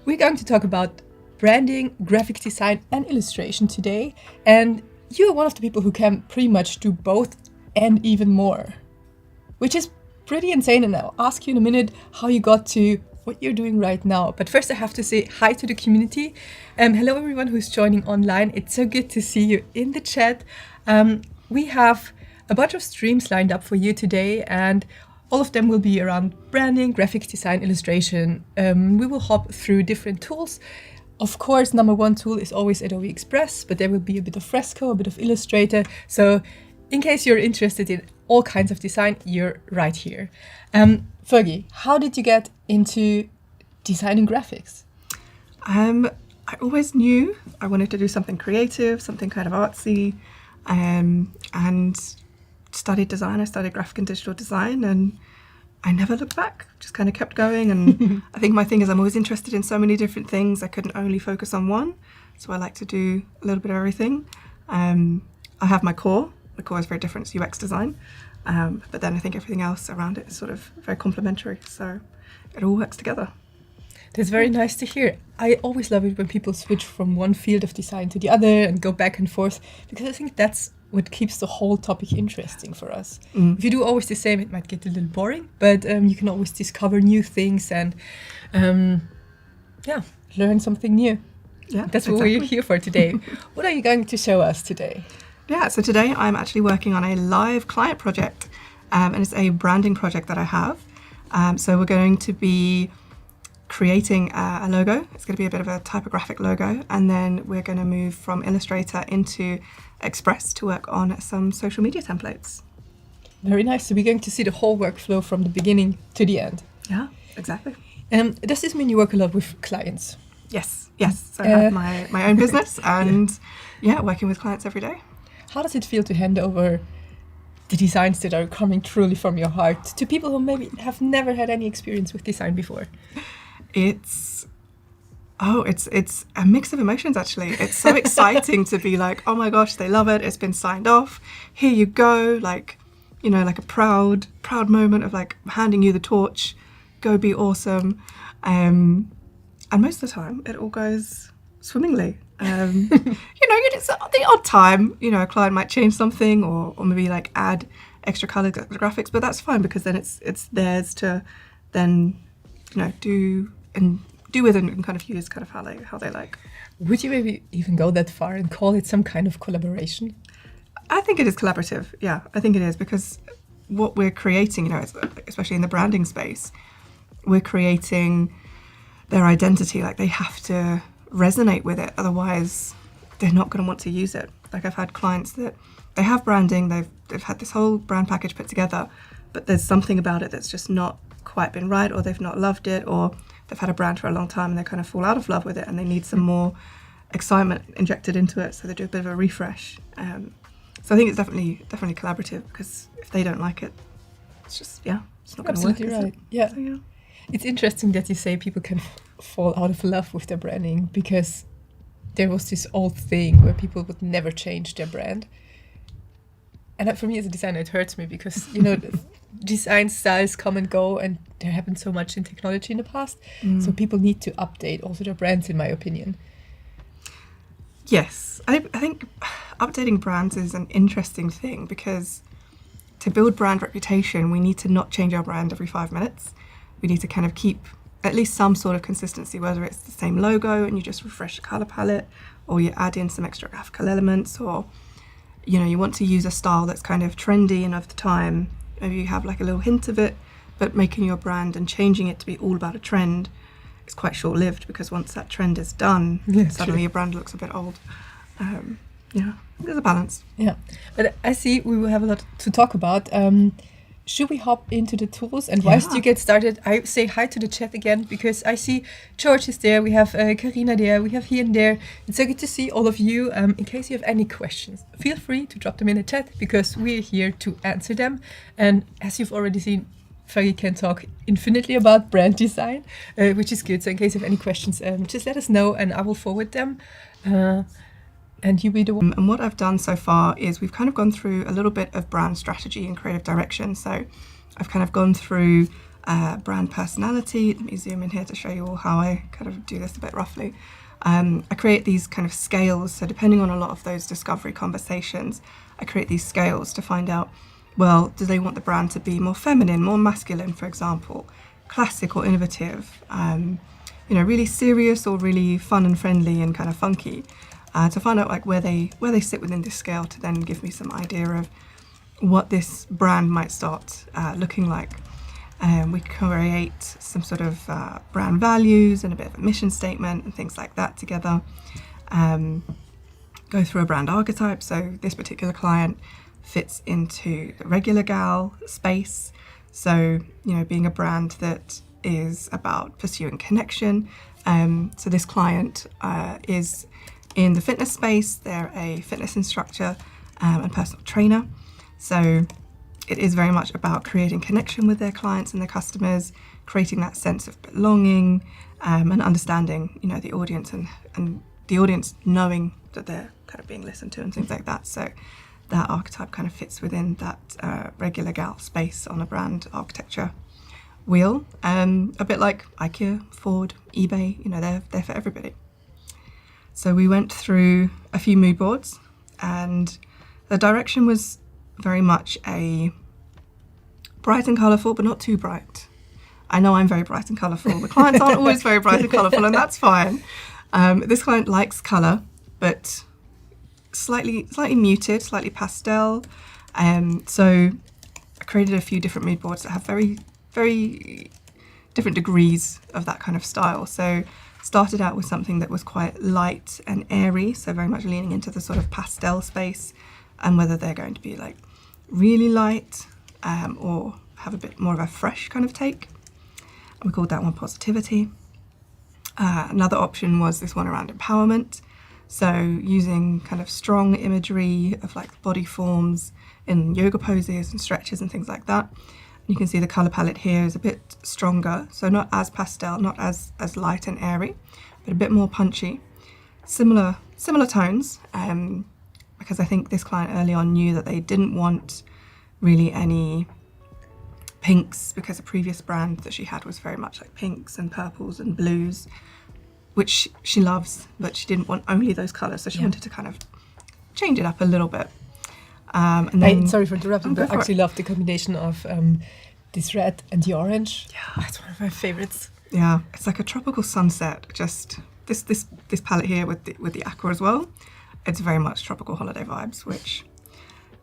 We're going to talk about branding, graphic design, and illustration today. And you're one of the people who can pretty much do both and even more, which is pretty insane. And I'll ask you in a minute how you got to what you're doing right now. But first I have to say hi to the community. Hello everyone who's joining online. It's so good to see you in the chat. We have a bunch of streams lined up for you today, and all of them will be around branding, graphic design, illustration. We will hop through different tools. Of course, number one tool is always Adobe Express, but there will be a bit of Fresco, a bit of Illustrator. So in case you're interested in all kinds of design, you're right here. Fergie, how did you get into designing graphics? I always knew I wanted to do something creative, something kind of artsy, and studied design. I studied graphic and digital design, and I never looked back, just kind of kept going. And I think my thing is I'm always interested in so many different things. I couldn't only focus on one, so I like to do a little bit of everything. I have my core. The core is very different, it's UX design, but then I think everything else around it is sort of very complementary, so it all works together. That's very nice to hear. I always love it when people switch from one field of design to the other and go back and forth, because I think that's what keeps the whole topic interesting for us. If you do always the same, it might get a little boring, but you can always discover new things and learn something new. Yeah, that's what we're here for today. What are you going to show us today? Yeah, so today I'm actually working on a live client project, and it's a branding project that I have. So we're going to be creating a logo. It's going to be a bit of a typographic logo, and then we're going to move from Illustrator into Express to work on some social media templates. Very nice. So we're going to see the whole workflow from the beginning to the end. Yeah, exactly. Does this mean you work a lot with clients? Yes. So I have my own business and working with clients every day. How does it feel to hand over the designs that are coming truly from your heart to people who maybe have never had any experience with design before? It's a mix of emotions, actually. It's so exciting to be like, oh my gosh, they love it. It's been signed off. Here you go. Like a proud moment of like handing you the torch. Go be awesome. And most of the time it all goes swimmingly. It's the odd time, a client might change something or maybe like add extra color graphics, but that's fine because then it's theirs to then, do with and kind of use kind of how they like. Would you maybe even go that far and call it some kind of collaboration? I think it is collaborative. Yeah, I think it is, because what we're creating, especially in the branding space, we're creating their identity. Like they have to resonate with it, otherwise they're not going to want to use it. Like I've had clients that they have branding, they've had this whole brand package put together, but there's something about it that's just not quite been right, or they've not loved it, or they've had a brand for a long time and they kind of fall out of love with it and they need some more excitement injected into it, so they do a bit of a refresh. So I think it's definitely collaborative, because if they don't like it, it's just it's not going to work. Absolutely right. Yeah. So, yeah. It's interesting that you say people can fall out of love with their branding, because there was this old thing where people would never change their brand. And for me as a designer, it hurts me because, design styles come and go, and there happened so much in technology in the past. So people need to update also their brands, in my opinion. Yes, I think updating brands is an interesting thing, because to build brand reputation, we need to not change our brand every 5 minutes. We need to kind of keep at least some sort of consistency, whether it's the same logo and you just refresh the color palette, or you add in some extra graphical elements, or you want to use a style that's kind of trendy and of the time. Maybe you have like a little hint of it, but making your brand and changing it to be all about a trend is quite short-lived, because once that trend is done, suddenly your brand looks a bit old. There's a balance. Yeah, but I see we will have a lot to talk about. Should we hop into the tools? And whilst you get started, I say hi to the chat again, because I see George is there, we have Karina there, we have Ian there. It's so good to see all of you. In case you have any questions, feel free to drop them in the chat, because we're here to answer them. And as you've already seen, Fergie can talk infinitely about brand design, which is good. So in case you have any questions, just let us know and I will forward them. And you be the one. And what I've done so far is we've kind of gone through a little bit of brand strategy and creative direction. So I've kind of gone through brand personality. Let me zoom in here to show you all how I kind of do this a bit roughly. I create these kind of scales. So depending on a lot of those discovery conversations, I create these scales to find out, well, do they want the brand to be more feminine, more masculine, for example, classic or innovative, really serious or really fun and friendly and kind of funky, to find out like where they sit within this scale, to then give me some idea of what this brand might start looking like. We create some sort of brand values and a bit of a mission statement and things like that together. Go through a brand archetype. So this particular client fits into the regular gal space. So, being a brand that is about pursuing connection. So this client is in the fitness space. They're a fitness instructor and personal trainer. So it is very much about creating connection with their clients and their customers, creating that sense of belonging, and understanding, the audience and the audience knowing that they're kind of being listened to and things like that. So that archetype kind of fits within that regular gal space on a brand architecture wheel. A bit like IKEA, Ford, eBay, they're for everybody. So we went through a few mood boards, and the direction was very much a bright and colourful, but not too bright. I know I'm very bright and colourful. The clients aren't always very bright and colourful, and that's fine. This client likes colour, but slightly muted, slightly pastel. So I created a few different mood boards that have very, very different degrees of that kind of style. So started out with something that was quite light and airy, so very much leaning into the sort of pastel space, and whether they're going to be like really light or have a bit more of a fresh kind of take. We called that one positivity. Another option was this one around empowerment. So using kind of strong imagery of like body forms in yoga poses and stretches and things like that. You can see the colour palette here is a bit stronger, so not as pastel, not as light and airy, but a bit more punchy. Similar tones, because I think this client early on knew that they didn't want really any pinks, because a previous brand that she had was very much like pinks and purples and blues, which she loves, but she didn't want only those colours, so she wanted to kind of change it up a little bit. And then, sorry for interrupting, but I actually love the combination of this red and the orange. Yeah, it's one of my favorites. Yeah, it's like a tropical sunset. Just this palette here with the aqua as well. It's very much tropical holiday vibes, which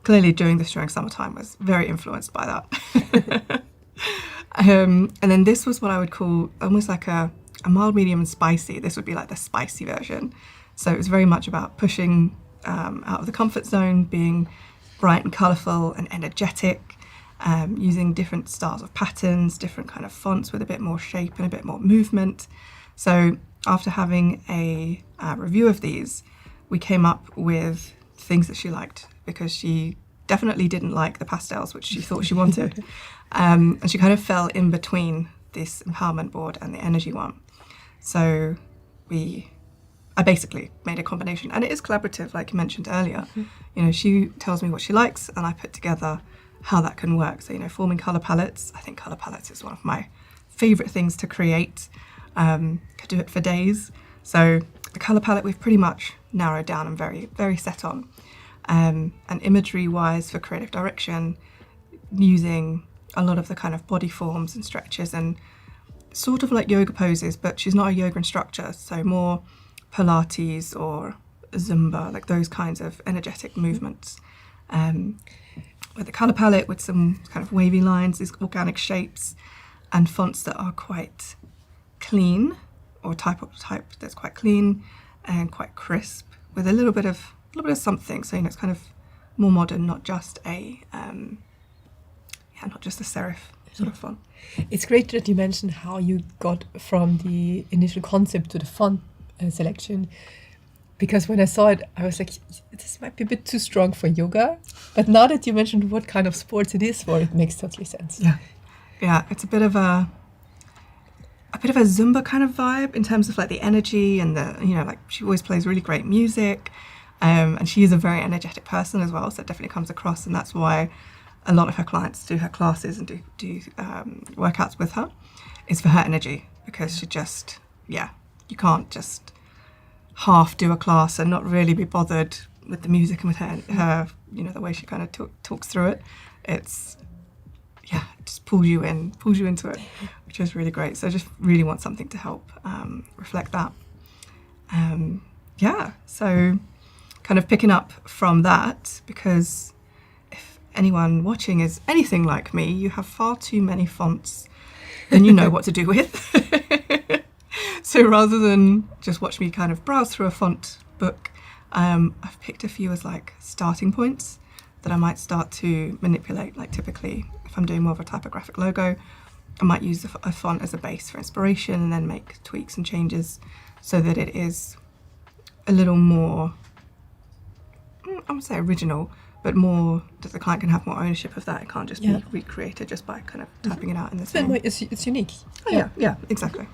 clearly during summertime was very influenced by that. And then this was what I would call almost like a mild, medium, and spicy. This would be like the spicy version. So it was very much about pushing out of the comfort zone, being bright and colourful and energetic, using different styles of patterns, different kind of fonts with a bit more shape and a bit more movement. So after having a review of these, we came up with things that she liked, because she definitely didn't like the pastels, which she thought she wanted. And she kind of fell in between this empowerment board and the energy one. So I basically made a combination, and it is collaborative, like you mentioned earlier. She tells me what she likes, and I put together how that can work. So, forming colour palettes. I think colour palettes is one of my favourite things to create. Could do it for days. So the colour palette we've pretty much narrowed down and very, very set on. And imagery-wise for creative direction, using a lot of the kind of body forms and stretches and sort of like yoga poses, but she's not a yoga instructor, so more Pilates or Zumba, like those kinds of energetic movements. With the colour palette, with some kind of wavy lines, these organic shapes, and fonts that are quite clean, or type that's quite clean and quite crisp, with a little bit of something. So it's kind of more modern, not just a serif sort of font. It's great that you mentioned how you got from the initial concept to the font selection, because when I saw it, I was like, this might be a bit too strong for yoga. But now that you mentioned what kind of sports it is for, it makes totally sense. Yeah, it's a bit of a Zumba kind of vibe in terms of like the energy and the, like she always plays really great music, and she is a very energetic person as well, so it definitely comes across, and that's why a lot of her clients do her classes and do workouts with her, is for her energy, because she just, you can't just half do a class and not really be bothered with the music and with her the way she kind of talks through it. It just pulls you into it, which is really great. So I just really want something to help reflect that. So kind of picking up from that, because if anyone watching is anything like me, you have far too many fonts than you know what to do with. So rather than just watch me kind of browse through a font book, I've picked a few as like starting points that I might start to manipulate. Like typically, if I'm doing more of a typographic logo, I might use a font as a base for inspiration and then make tweaks and changes so that it is a little more, I would say original, but more that the client can have more ownership of that. It can't just be recreated just by kind of typing it out in the same. It's unique. Oh, yeah, exactly.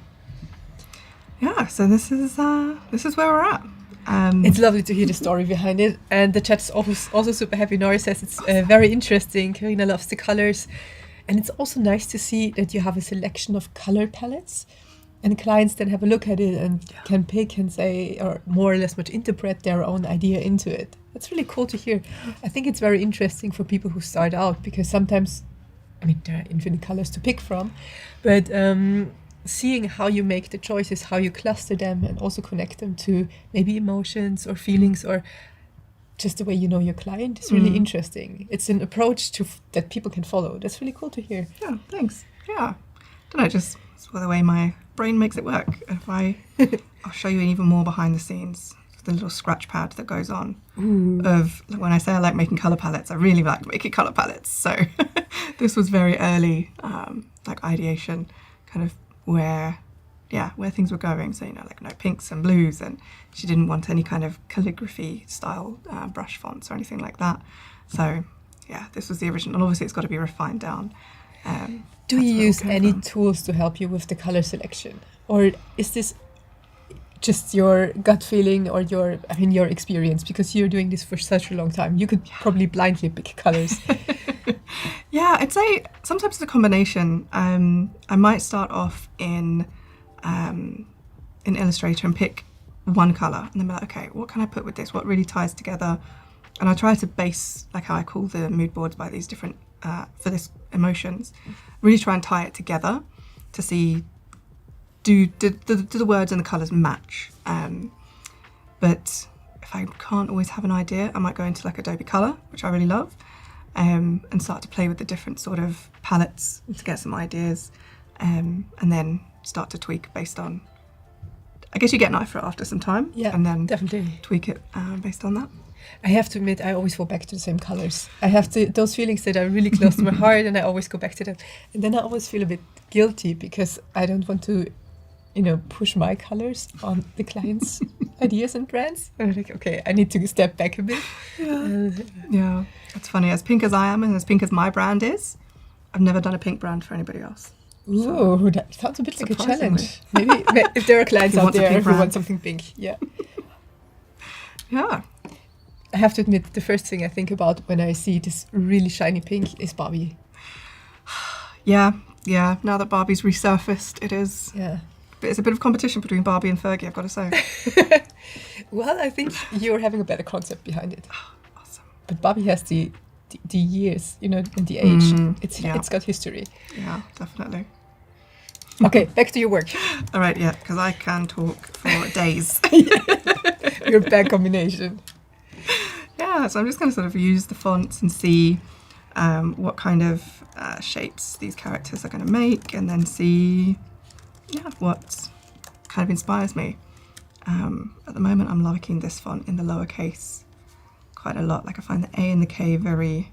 Yeah, so this is where we're at. It's lovely to hear the story behind it, and the chat's also super happy. Nora says it's very interesting. Karina loves the colors, and it's also nice to see that you have a selection of color palettes, and clients then have a look at it and can pick and say, or more or less much interpret their own idea into it. That's really cool to hear. I think it's very interesting for people who start out, because sometimes, there are infinite colors to pick from, but seeing how you make the choices, how you cluster them, and also connect them to maybe emotions or feelings or just the way you know your client is really interesting. It's an approach that people can follow. That's really cool to hear. Yeah, thanks. Yeah. I don't know, just it's the way my brain makes it work. If I'll show you even more behind the scenes, the little scratch pad that goes on. Of when I say I like making colour palettes, I really like making colour palettes. So this was very early, like ideation, kind of where things were going. So, like no pinks and blues, and she didn't want any kind of calligraphy style brush fonts or anything like that. So this was the original. Obviously it's got to be refined down. Do you use any tools to help you with the color selection, or is this just your gut feeling or your experience, because you're doing this for such a long time? You could probably blindly pick colors. Yeah, I'd say sometimes it's a combination. I might start off in Illustrator and pick one colour, and then be like, okay, what can I put with this? What really ties together? And I try to base, like how I call the mood boards, by these different, for this emotions, really try and tie it together to see, do the words and the colours match? But if I can't always have an idea, I might go into like Adobe Colour, which I really love, and start to play with the different sort of palettes to get some ideas, and then start to tweak based on, I guess you get an eye for it after some time, and then definitely tweak it based on that. I have to admit, I always fall back to the same colors. I have those feelings that are really close to my heart, and I always go back to them. And then I always feel a bit guilty because I don't want to, push my colors on the client's ideas and brands. And I'm like, okay, I need to step back a bit. Yeah, it's funny. As pink as I am and as pink as my brand is, I've never done a pink brand for anybody else. Ooh, that sounds a bit like a challenge. Maybe if there are clients out there who want something pink, Yeah. I have to admit, the first thing I think about when I see this really shiny pink is Barbie. Yeah. Now that Barbie's resurfaced, it is. Yeah. But it's a bit of competition between Barbie and Fergie, I've got to say. Well, I think you're having a better concept behind it. Awesome. But Barbie has the years, and the age. It's got history. Yeah, definitely. Okay, back to your work. All right, because I can talk for days. Your bad combination. Yeah, so I'm just going to sort of use the fonts and see what kind of shapes these characters are going to make, and then see what kind of inspires me. At the moment, I'm liking this font in the lowercase quite a lot. Like I find the A and the K very,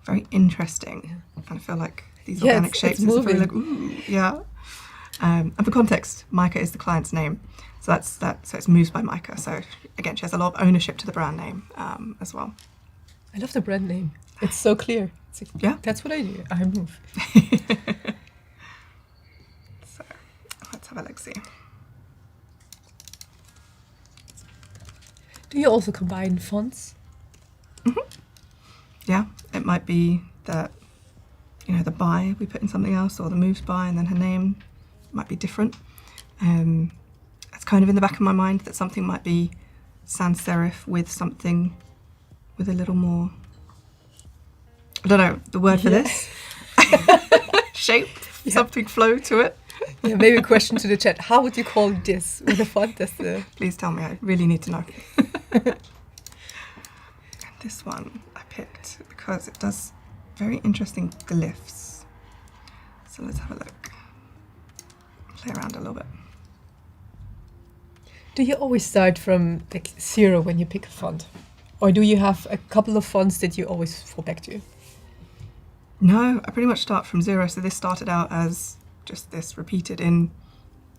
very interesting. I kind of feel like these organic shapes. It's very like, ooh, yeah. And for context, Micah is the client's name. So that's that. So it's Moves by Micah. So again, she has a lot of ownership to the brand name as well. I love the brand name. It's so clear. It's like, that's what I do. I move. So let's have a look. See. Do you also combine fonts? Mm-hmm. Yeah, it might be that, the by we put in something else, or the moves by and then her name might be different. It's kind of in the back of my mind that something might be sans serif with something with a little more, I don't know the word for this, shape, something flow to it. Yeah, maybe a question to the chat. How would you call this with a font? That's the... Please tell me, I really need to know. This one I picked because it does very interesting glyphs. So let's have a look. Play around a little bit. Do you always start from like 0 when you pick a font? Or do you have a couple of fonts that you always fall back to? No, I pretty much start from 0. So this started out as just this repeated in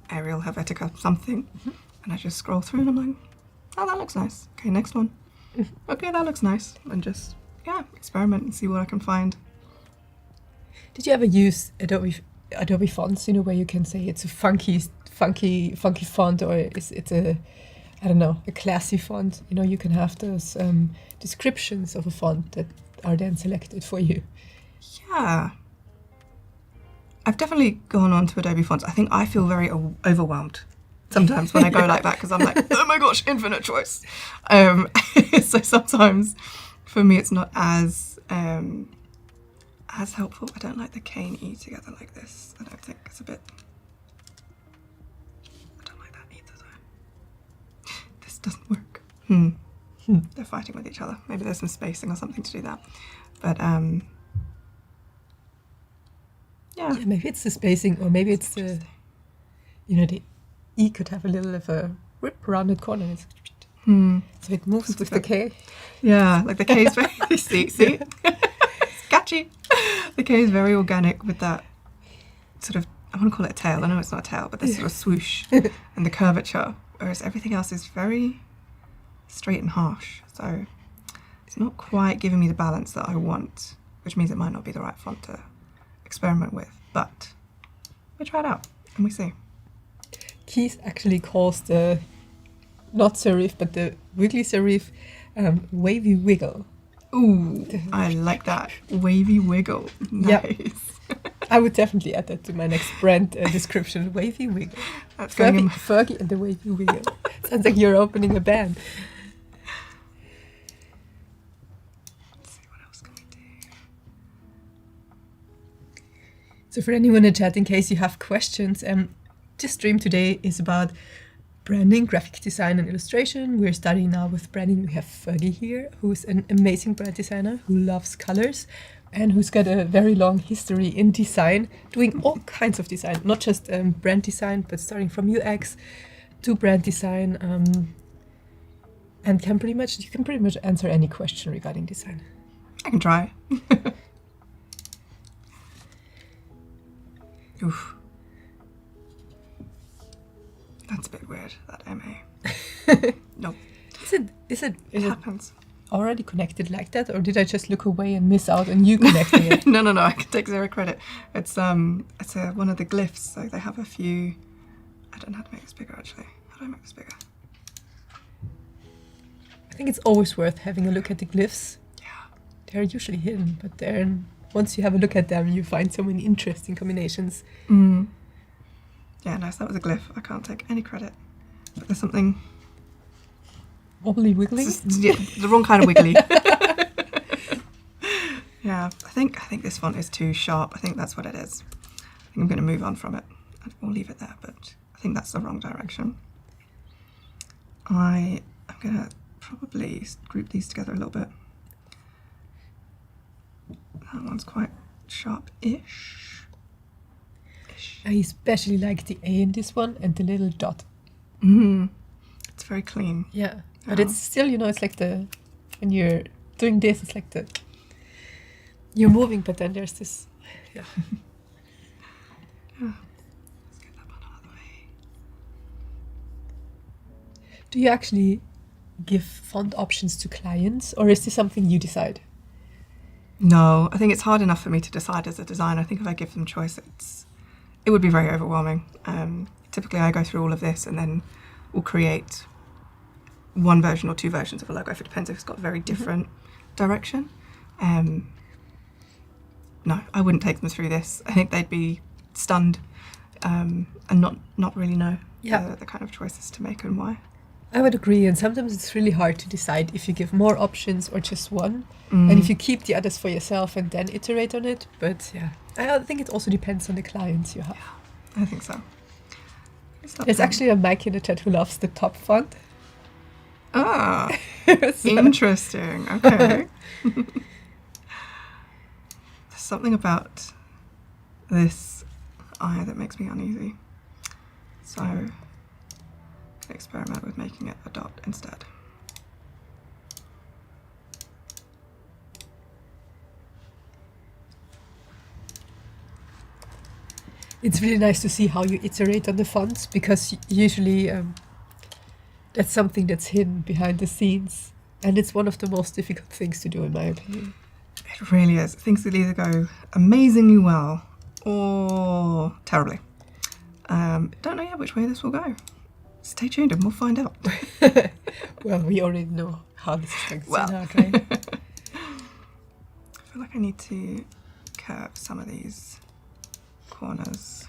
Arial, Helvetica, something. And I just scroll through and I'm like, oh, that looks nice. Okay, next one. Okay, that looks nice. And just, experiment and see what I can find. Did you ever use Adobe fonts, where you can say it's a funky font, or is it a classy font? You can have those descriptions of a font that are then selected for you. Yeah. I've definitely gone on to Adobe fonts. I think I feel very overwhelmed sometimes when I go like that, because I'm like, oh my gosh, infinite choice. So sometimes for me it's not as helpful. I don't like the K and E together like this. I don't think it's a bit... I don't like that either though. This doesn't work. They're fighting with each other. Maybe there's some spacing or something to do that. But yeah, maybe it's the spacing, or maybe it's the E could have a little of a rip around the corner. So it moves with the K. Yeah, like the K is very... see? It's catchy. The K is very organic with that sort of, I want to call it a tail. I know it's not a tail, but this sort of swoosh and the curvature, whereas everything else is very straight and harsh. So it's not quite giving me the balance that I want, which means it might not be the right font to experiment with. But we try it out and we see. Keith actually calls the not serif, but the wiggly serif wavy wiggle. Ooh, I like that. Wavy wiggle. Nice. Yep. I would definitely add that to my next brand description. Wavy wiggle. That's Fergie and the wavy wiggle. Sounds like you're opening a band. Let's see, what else can we do? So for anyone in chat, in case you have questions, this stream today is about branding, graphic design, and illustration. We're studying now with branding. We have Fergie here, who's an amazing brand designer who loves colors and who's got a very long history in design, doing all kinds of design, not just brand design, but starting from UX to brand design, and you can pretty much answer any question regarding design. I can try. Oof. That's a bit weird, that MA. No. Is it happens. already connected like that, or did I just look away and miss out on you connecting it? No, I can take zero credit. It's one of the glyphs, so they have a few... I don't know how to make this bigger, actually. How do I make this bigger? I think it's always worth having a look at the glyphs. Yeah. They're usually hidden, but once you have a look at them, you find so many interesting combinations. Yeah, nice. That was a glyph. I can't take any credit. But there's something... Wobbly wiggly? The wrong kind of wiggly. Yeah, I think this font is too sharp. I think that's what it is. I think I'm going to move on from it. We'll leave it there, but I think that's the wrong direction. I'm going to probably group these together a little bit. That one's quite sharp-ish. I especially like the A in this one and the little dot. It's very clean. Yeah, but it's still, it's like when you're doing this, it's like you're moving, but then there's this, Let's get that one out of the way. Do you actually give font options to clients, or is this something you decide? No, I think it's hard enough for me to decide as a designer. I think if I give them choice, it would be very overwhelming. Typically I go through all of this and then we'll create one version or two versions of a logo if it depends if it's got a very different direction. no, I wouldn't take them through this. I think they'd be stunned and not really know the kind of choices to make and why. I would agree, and sometimes it's really hard to decide if you give more options or just one, and if you keep the others for yourself and then iterate on it. But yeah, I think it also depends on the clients you have. Yeah, I think so. There's actually a Mike in the chat who loves the top font. Ah, interesting. Okay. There's something about this eye that makes me uneasy. So I'm going to experiment with making it a dot instead. It's really nice to see how you iterate on the fonts, because usually that's something that's hidden behind the scenes, and it's one of the most difficult things to do, in my opinion. It really is. Things will either go amazingly well or terribly. Don't know yet which way this will go. Stay tuned and we'll find out. Well, we already know how this is going to turn out, right? I feel like I need to curve some of these corners.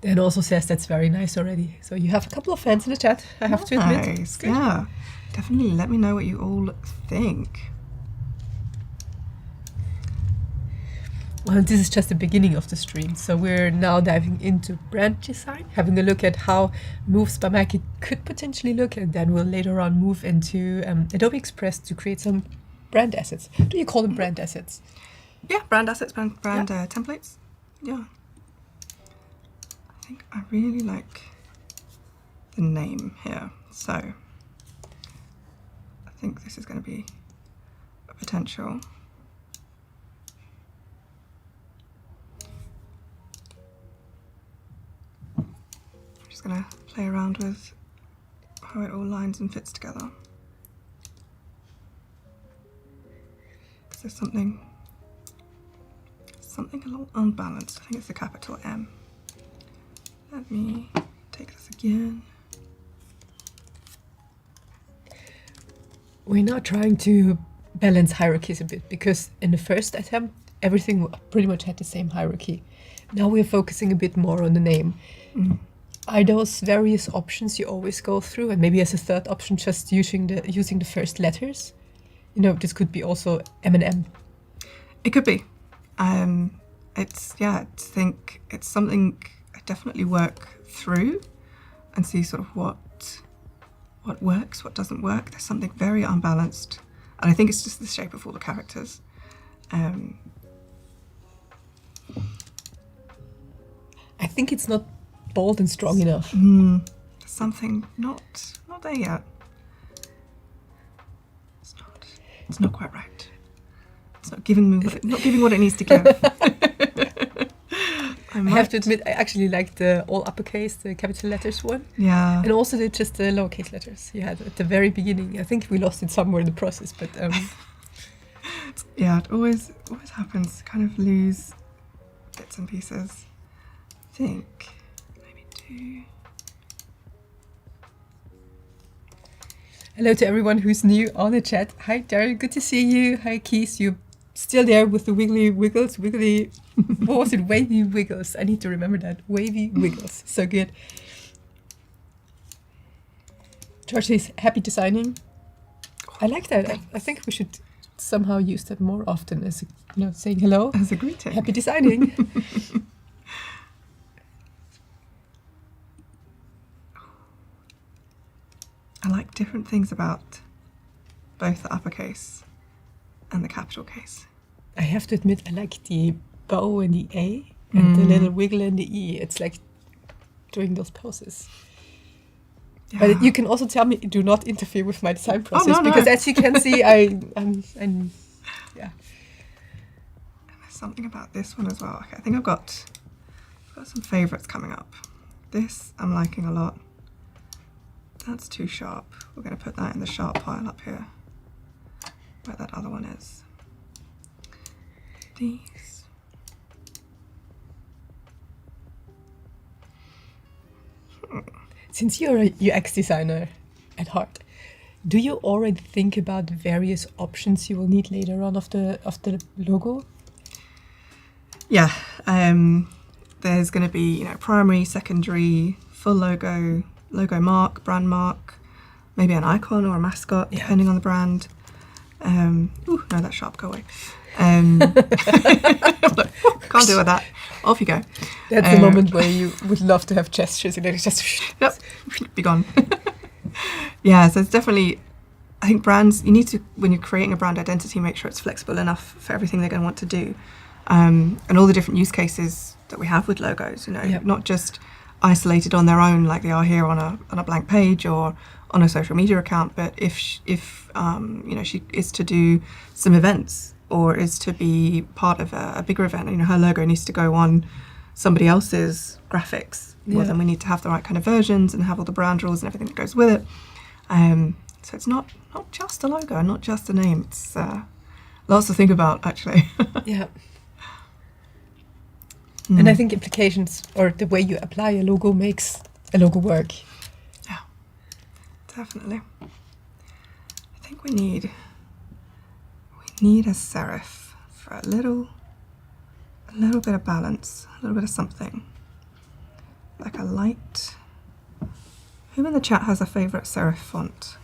Dan also says that's very nice already. So you have a couple of fans in the chat, I have to admit. Nice, yeah. Definitely let me know what you all think. Well, this is just the beginning of the stream, so we're now diving into brand design, having a look at how Moves by Mikey could potentially look, and then we'll later on move into Adobe Express to create some brand assets. Do you call them brand assets? Yeah, brand assets, brand templates. Yeah. I think I really like the name here, so I think this is going to be a potential. Going to play around with how it all lines and fits together. There's something a little unbalanced. I think it's the capital M. Let me take this again. We're now trying to balance hierarchies a bit, because in the first attempt everything pretty much had the same hierarchy. Now we're focusing a bit more on the name. Are those various options you always go through, and maybe as a third option just using the first letters? You know, this could be also M and M. It could be. I think it's something I definitely work through and see sort of what works, what doesn't work. There's something very unbalanced, and I think it's just the shape of all the characters. I think it's not bold and strong enough. There's something not there yet. It's not quite right. It's not giving what it needs to give. I have to admit, I actually like the all uppercase, the capital letters one. Yeah. And also just the lowercase letters you had at the very beginning. I think we lost it somewhere in the process, but yeah, it always happens to kind of lose bits and pieces. I think. Hello to everyone who's new on the chat. Hi Darren, good to see you. Hi Keith, you're still there with the wiggly wiggles. What was it? Wavy wiggles. I need to remember that. Wavy wiggles. So good. George says, happy designing. I like that. I think we should somehow use that more often as saying hello. As a greeting. Happy designing. I like different things about both the uppercase and the capital case. I have to admit, I like the bow and the A and the little wiggle in the E. It's like doing those poses. Yeah. But you can also tell me, do not interfere with my design process, because as you can see, I'm yeah. There's something about this one as well. Okay, I think I've got some favourites coming up. This I'm liking a lot. That's too sharp. We're going to put that in the sharp pile up here, where that other one is. These. Since you're a UX designer at heart, do you already think about the various options you will need later on of the logo? Yeah. There's going to be, primary, secondary, full logo, logo mark, brand mark, maybe an icon or a mascot, depending on the brand. Ooh, no, that's sharp. Go away. Look, can't deal with that. Off you go. That's the moment where you would love to have gestures and it's just Yep, be gone. Yeah, so it's definitely, I think brands, you need to, when you're creating a brand identity, make sure it's flexible enough for everything they're going to want to do. And all the different use cases that we have with logos, not just isolated on their own like they are here on a blank page or on a social media account, but if she is to do some events or is to be part of a bigger event, her logo needs to go on somebody else's graphics. Well, then we need to have the right kind of versions and have all the brand rules and everything that goes with it. So it's not just a logo, not just a name. It's lots to think about, actually. Yeah. And I think implications or the way you apply a logo makes a logo work. Yeah, definitely. I think we need a serif for a little bit of balance, a little bit of something. Like a light. Who in the chat has a favourite serif font?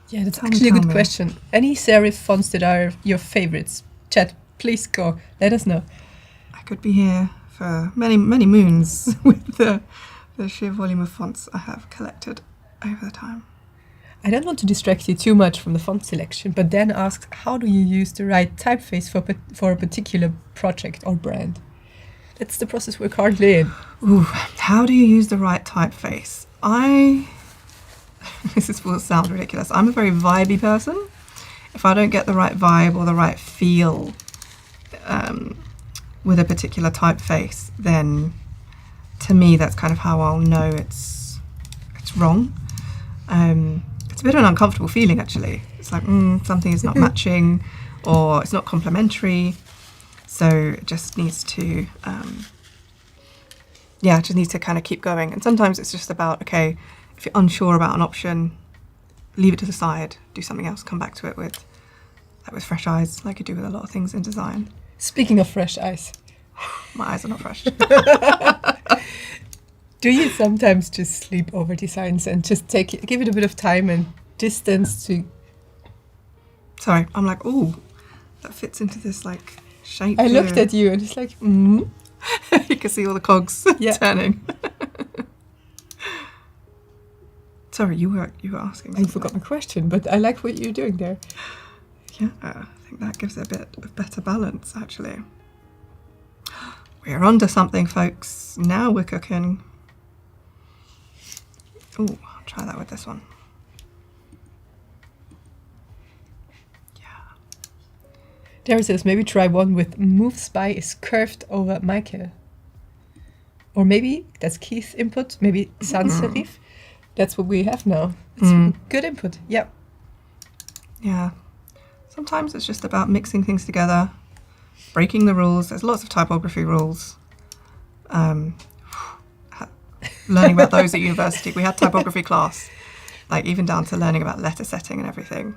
Yeah, that's actually a good question. Any serif fonts that are your favourites? Chat, please go. Let us know. I could be here for many, many moons with the sheer volume of fonts I have collected over the time. I don't want to distract you too much from the font selection, but then asks, how do you use the right typeface for a particular project or brand? That's the process we're currently in. Ooh, how do you use the right typeface? This will sound ridiculous. I'm a very vibey person. If I don't get the right vibe or the right feel with a particular typeface, then to me that's kind of how I'll know it's wrong. It's a bit of an uncomfortable feeling, actually. It's like something is not matching or it's not complementary. So it just needs to kind of keep going. And sometimes it's just about, okay, if you're unsure about an option, leave it to the side, do something else, come back to it with fresh eyes, like you do with a lot of things in design. Speaking of fresh eyes. My eyes are not fresh. Do you sometimes just sleep over designs and just give it a bit of time and distance to... Sorry, I'm like, ooh, that fits into this like shape. I looked at you and it's like, You can see all the cogs turning. Sorry, you were asking something. I forgot my question, but I like what you're doing there. Yeah, I think that gives it a bit of better balance, actually. We're onto something, folks. Now we're cooking. Ooh, I'll try that with this one. Yeah. There says, maybe try one with moves by is curved over mica. Or maybe that's Keith's input, maybe sans serif. That's what we have now. It's good input, yep. Yeah. Sometimes it's just about mixing things together, breaking the rules. There's lots of typography rules. Learning about those at university. We had typography class, like even down to learning about letter setting and everything.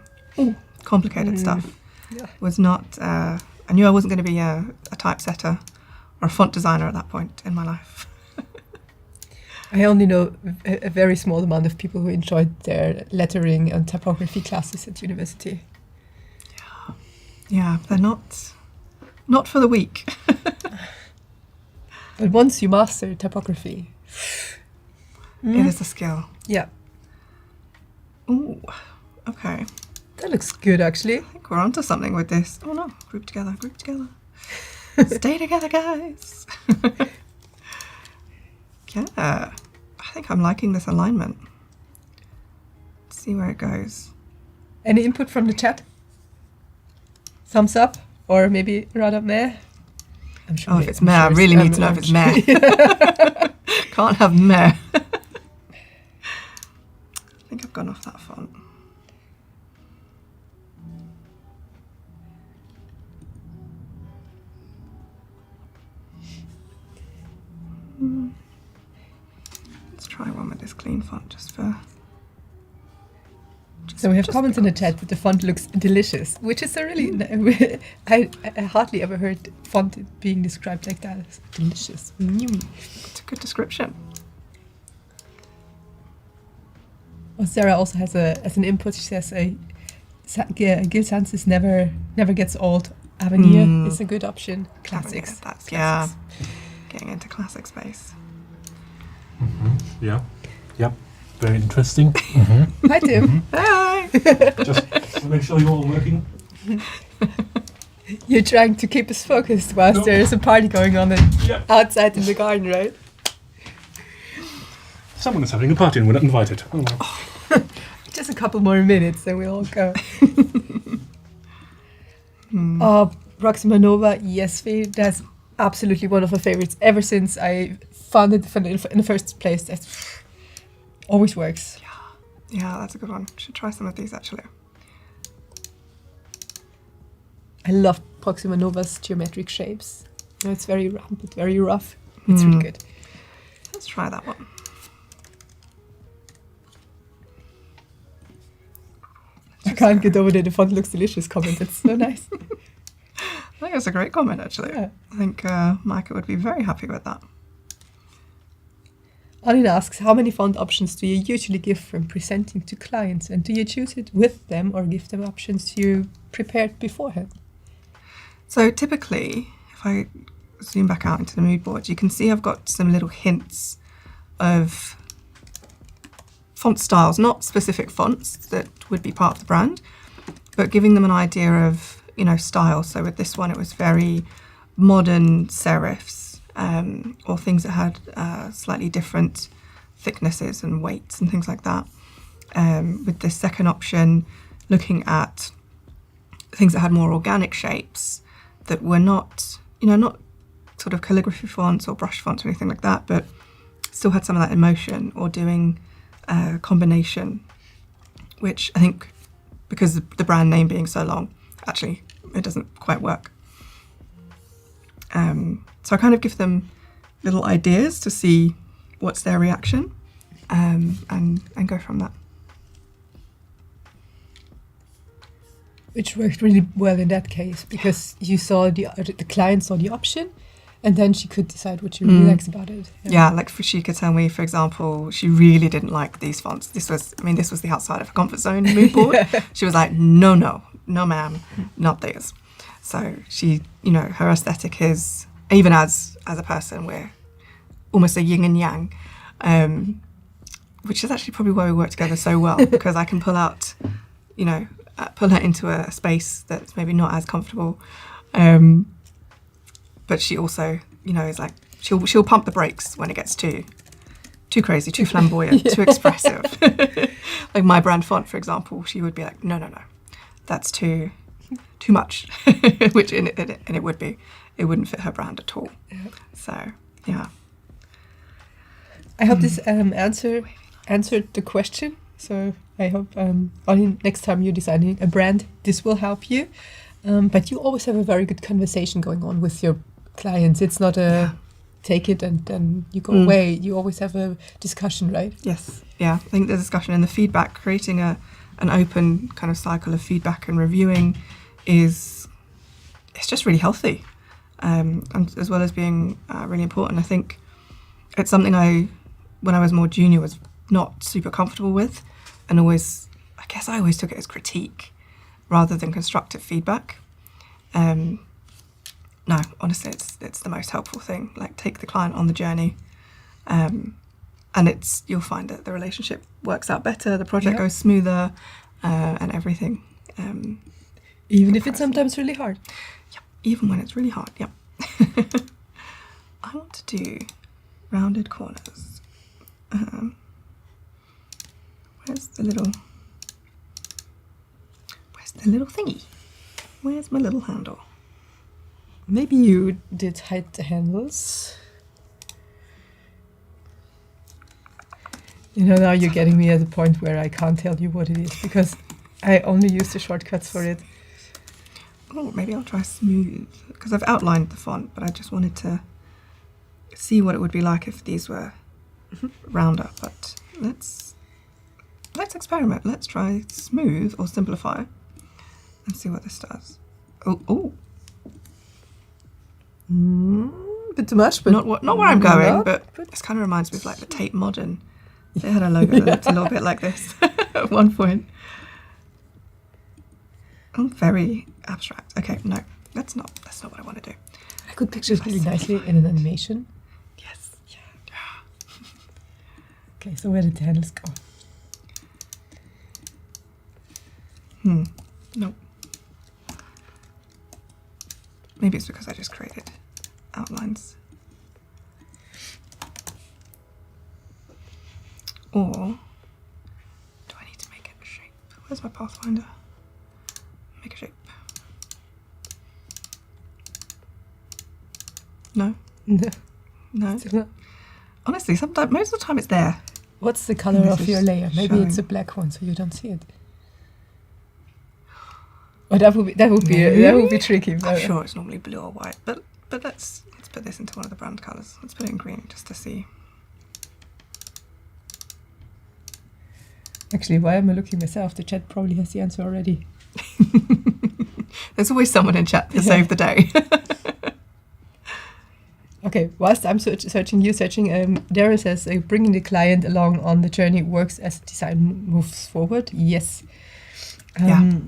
Complicated stuff. Yeah. Was not, I knew I wasn't going to be a typesetter or a font designer at that point in my life. I only know a very small amount of people who enjoyed their lettering and typography classes at university. Yeah, they're not for the weak. But once you master typography... It is a skill. Yeah. Ooh, okay. That looks good, actually. I think we're onto something with this. Oh no, group together. Stay together, guys. Yeah, I think I'm liking this alignment. Let's see where it goes. Any input from the chat? Thumbs up? Or maybe rather meh? I'm sure. Oh, if it's meh, I really need to know if it's meh. Can't have meh. I think I've gone off that font. Let's try one with this clean font just So we have Just comments in the because. chat that the font looks delicious, which is a really... I hardly ever heard font being described like that. It's delicious. It's a good description. Well, Sarah also has as an input, she says, Gil Sansis never gets old. Avenir is a good option. Classics. That's, Classics. getting into classic space. Yeah. Yep. Very interesting. Hi, Tim. Hi! Just to make sure you're all working. You're trying to keep us focused whilst there is a party going on Yeah. outside in the garden, right? Someone is having a party and we're not invited. Oh, well. Just a couple more minutes, then we'll all go. Proxima Nova, yes, that's absolutely one of my favorites. Ever since I found it in the first place, that always works. Yeah, that's a good one. Should try some of these actually. I love Proxima Nova's geometric shapes. You know, it's very rounded, very rough. It's really good. Let's try that one. I can't get over the font looks delicious comment. It's so nice. I think it's a great comment actually. Yeah. I think Micah would be very happy with that. Anin asks, how many font options do you usually give when presenting to clients? And do you choose it with them or give them options you prepared beforehand? So typically, if I zoom back out into the mood board, you can see I've got some little hints of font styles, not specific fonts that would be part of the brand, but giving them an idea of, you know, style. So with this one, it was very modern serifs, or things that had slightly different thicknesses and weights and things like that. With this second option, looking at things that had more organic shapes that were not, you know, not sort of calligraphy fonts or brush fonts or anything like that, but still had some of that emotion, or doing a combination, which I think, because the brand name being so long, actually it doesn't quite work. So I kind of give them little ideas to see what's their reaction, and go from that. Which worked really well in that case, because you saw the client saw the option, and then she could decide what she really likes about it. Yeah, like she could tell me, for example, she really didn't like these fonts. This was the outside of her comfort zone mood board. She was like, no, ma'am, not these. So she, you know, her aesthetic is, even as a person, we're almost a yin and yang, which is actually probably why we work together so well, because I can pull out, you know, pull her into a space that's maybe not as comfortable, but she also, you know, is like, she'll pump the brakes when it gets too crazy, too flamboyant, too expressive. Like my brand font, for example, she would be like, no, that's too much, which and it would be. It wouldn't fit her brand at all. Yeah. So, yeah. I hope this answered the question. So I hope next time you're designing a brand, this will help you. But you always have a very good conversation going on with your clients. It's not a take it and then you go away. You always have a discussion, right? Yes. Yeah. I think the discussion and the feedback, creating an open kind of cycle of feedback and reviewing it's just really healthy. And as well as being really important. I think it's something when I was more junior, was not super comfortable with, and I always took it as critique rather than constructive feedback. No, honestly, it's the most helpful thing. Like, take the client on the journey, and you'll find that the relationship works out better, the project goes smoother, and everything. Even if it's sometimes really hard. Yep, even when it's really hard, yep. I want to do rounded corners. Where's the little thingy? Where's my little handle? Maybe you did hide the handles. You know, now you're getting me at the point where I can't tell you what it is, because I only use the shortcuts for it. Oh, maybe I'll try smooth, because I've outlined the font, but I just wanted to see what it would be like if these were rounder. But let's let's experiment. Let's try smooth or simplify and see what this does. Oh. Bit too much, but Not where I'm going, no, but this kind of reminds me of like the Tate Modern. They had a logo that looked a little bit like this at one point. Oh, very abstract. Okay, no, that's not what I want to do. I could picture it really nicely in an animation. Yes. Yeah. Okay, so where did the handles go? No. Maybe it's because I just created outlines. Or do I need to make it a shape? Where's my pathfinder? Make a shape. No. No. Still not. Honestly, sometimes most of the time it's there. What's the color This of your is layer? Maybe it's a showing. black one, so you don't see it. Oh, that would be tricky. I'm but- sure it's normally blue or white, but let's put this into one of the brand colours. Let's put it in green just to see. Actually, why am I looking myself? The chat probably has the answer already. There's always someone in chat to Yeah. save the day. Okay, whilst I'm searching, Darren says, bringing the client along on the journey works as design moves forward. Yes. Yeah.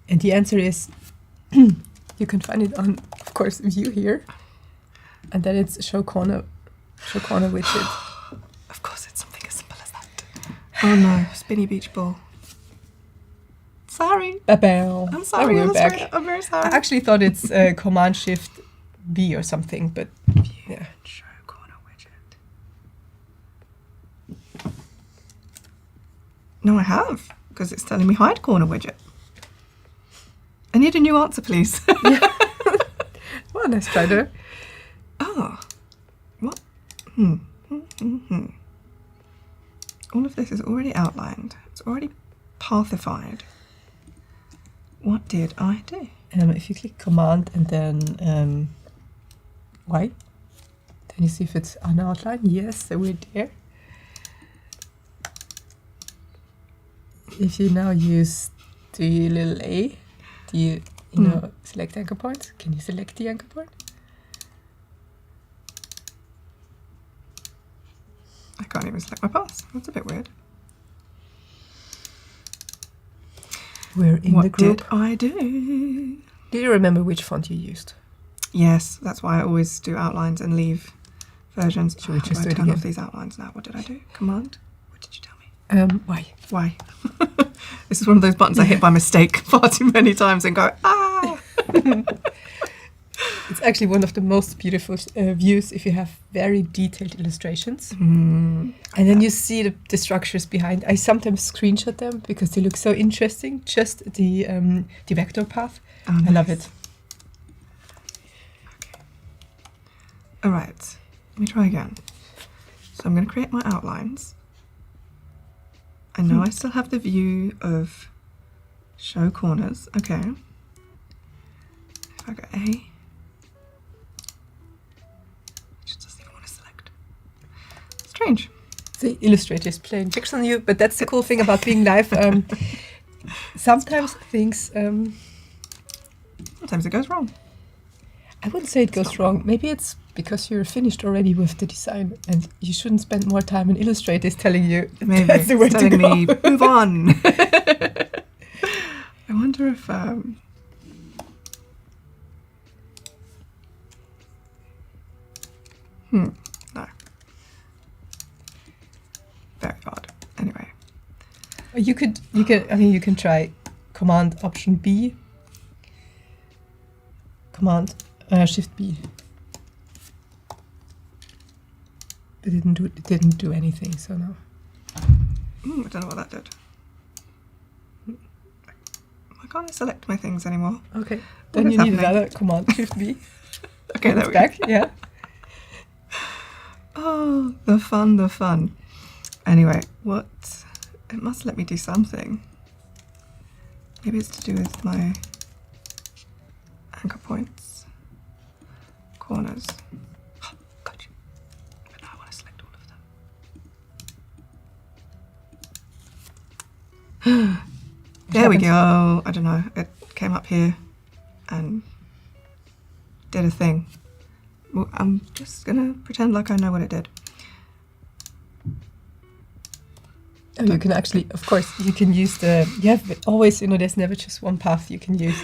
And the answer is, you can find it on, of course, view here. And then it's show corner widget. Of course, it's something as simple as that. Oh no, spinny beach ball. Sorry. Ba-bow. I'm sorry, We're Illustrator. back. I'm very sorry. I actually thought it's Command Shift B or something, but yeah. Show corner widget. No, I have, because it's telling me hide corner widget. I need a new answer, please. Well, let's try there. Oh. What? All of this is already outlined. It's already pathified. What did I do? If you click Command and then Y, then you see if it's on outline. Yes, so we're there. If you now use the little A, you know, select anchor point. Can you select the anchor point? I can't even select my paths. That's a bit weird. We're in What the group. did I do? Do you remember which font you used? Yes, that's why I always do outlines and leave versions. Should we How just do do I it turn again? off these outlines now? What did I do? Command? What did you tell me? Y. Why? This is one of those buttons I hit by mistake far too many times and go, ah! It's actually one of the most beautiful views if you have very detailed illustrations. Mm. And then you see the structures behind. I sometimes screenshot them because they look so interesting. Just the vector path. Oh, I love nice. it. All right, let me try again. So I'm going to create my outlines. I know I still have the view of show corners. Okay. If I go A, it just doesn't even want to select. Strange. The Illustrator is playing tricks on you, but that's the cool thing about being live. Sometimes things, Sometimes it goes wrong. I wouldn't say it goes wrong. Maybe it's because you're finished already with the design and you shouldn't spend more time in Illustrator is telling you Maybe that's the way it's to telling go. me move on. I wonder if no. Very odd. Anyway. You can try Command Option B, Command Shift B. It didn't do anything, so no. I don't know what that did. Why can't I select my things anymore? Okay. What Then is you need happening? another Command Shift B. Okay, there It's we go. back. Yeah. Oh, the fun. Anyway, what? It must let me do something. Maybe it's to do with my anchor points, corners. Oh, gotcha. But now I want to select all of them. There we go. I don't know. It came up here and did a thing. Well, I'm just gonna pretend like I know what it did. Oh, you can actually, of course, you can use you have always, there's never just one path you can use.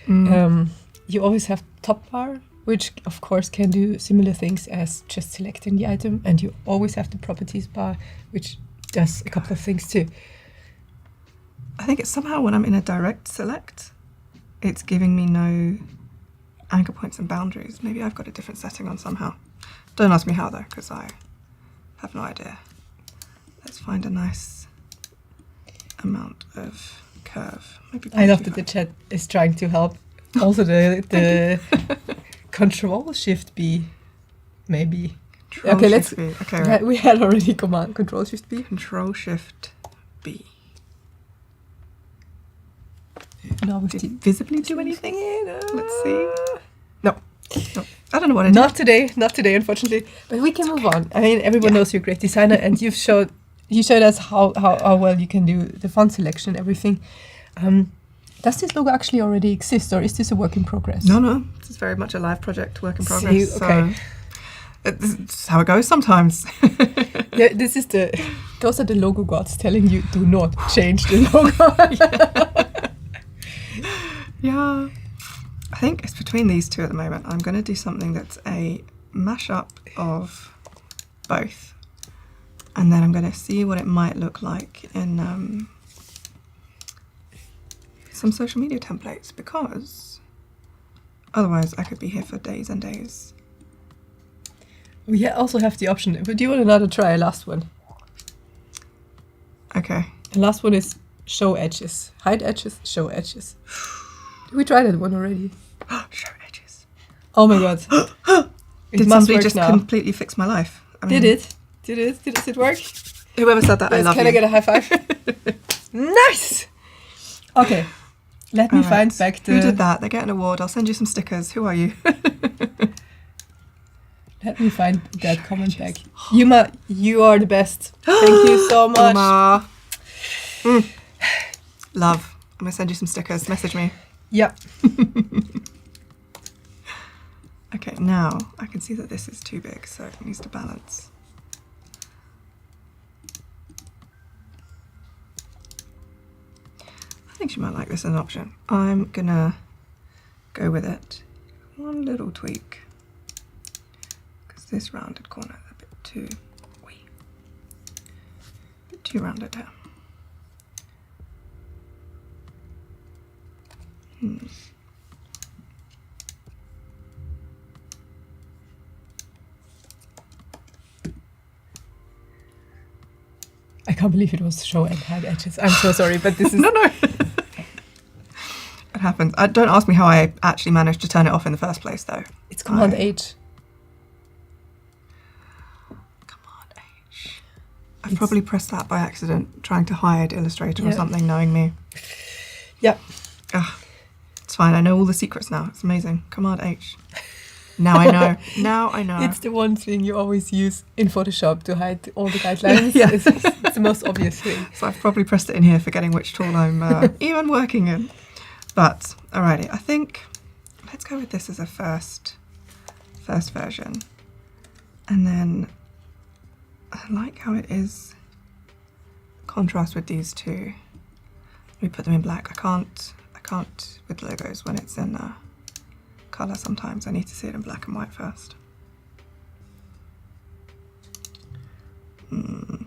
You always have top bar, which of course can do similar things as just selecting the item, and you always have the properties bar, which does a couple of things too. I think it's somehow when I'm in a direct select, it's giving me no anchor points and boundaries. Maybe I've got a different setting on somehow. Don't ask me how though, because I have no idea. Let's find a nice amount of curve. Maybe I love that the chat is trying to help. Also the Control Shift B, maybe. Control Shift B. Okay, right. We had already command Control Shift B. Control Shift B. No, Did it visibly do anything? Let's see. No. I don't know what it Not today, unfortunately. But we can move on. I mean, everyone knows you're a great designer, and you showed us how well you can do the font selection and everything. Does this logo actually already exist, or is this a work in progress? No. This is very much a live project, work in progress. See, okay. So it's how it goes sometimes. Yeah, those are the logo gods telling you do not change the logo. Yeah. I think it's between these two at the moment. I'm going to do something that's a mashup of both. And then I'm going to see what it might look like in some social media templates, because otherwise I could be here for days and days. We also have the option, but do you want another try? Last one. Okay. The last one is show edges. Hide edges, show edges. We tried that one already. Show edges. Oh my god. Did somebody just completely fix my life? I mean, Did it work? Whoever said that, Yes, I love can you. I get a high five? Nice! Okay. Let me find back the... Who did that? They get an award. I'll send you some stickers. Who are you? Let me find that comment back. Yuma, you are the best. Thank you so much. Uma. Love. I'm going to send you some stickers. Message me. Yep. Okay, now I can see that this is too big, so it needs to balance. I think she might like this as an option. I'm gonna go with it. One little tweak, because this rounded corner is a bit too rounded here. I can't believe it was show and hide edges. I'm so sorry, but this is... No. It happens. Don't ask me how I actually managed to turn it off in the first place, though. It's Command H. Command H. I've probably pressed that by accident, trying to hide Illustrator or something, knowing me. Yep. Ugh. It's fine. I know all the secrets now. It's amazing. Command H. Now I know. It's the one thing you always use in Photoshop to hide all the guidelines. Yeah. It's the most obvious thing. So I've probably pressed it in here, forgetting which tool I'm even working in. But, alrighty. I think let's go with this as a first version. And then I like how it is contrast with these two. Let me put them in black. I can't with logos when it's in colour sometimes. I need to see it in black and white first. Do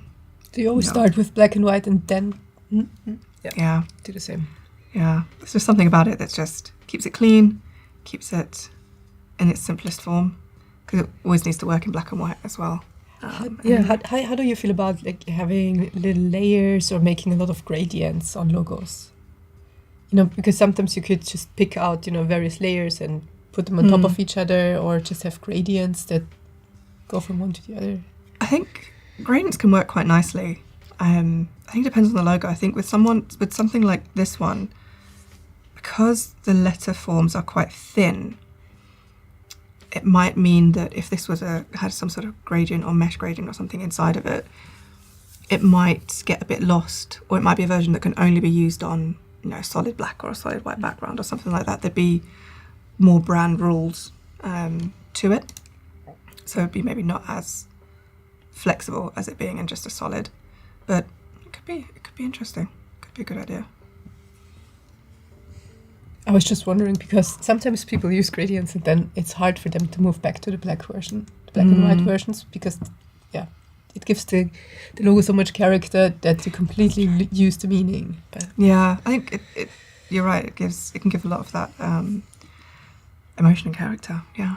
you always start with black and white and then Yeah. do the same? Yeah. There's just something about it that just keeps it clean, keeps it in its simplest form, because it always needs to work in black and white as well. How do you feel about like having little layers or making a lot of gradients on logos? Because sometimes you could just pick out, various layers and put them on top of each other, or just have gradients that go from one to the other. I think gradients can work quite nicely. I think it depends on the logo. I think with something like this one, because the letter forms are quite thin, it might mean that if this was had some sort of gradient or mesh gradient or something inside of it, it might get a bit lost, or it might be a version that can only be used on, a solid black or a solid white background or something like that. There'd be more brand rules to it. So it'd be maybe not as flexible as it being in just a solid, but it could be interesting. Could be a good idea. I was just wondering, because sometimes people use gradients and then it's hard for them to move back to the black version, the black and white versions, because it gives the logo so much character that you completely lose the meaning. But yeah, I think it you're right. It can give a lot of that emotion and character. Yeah.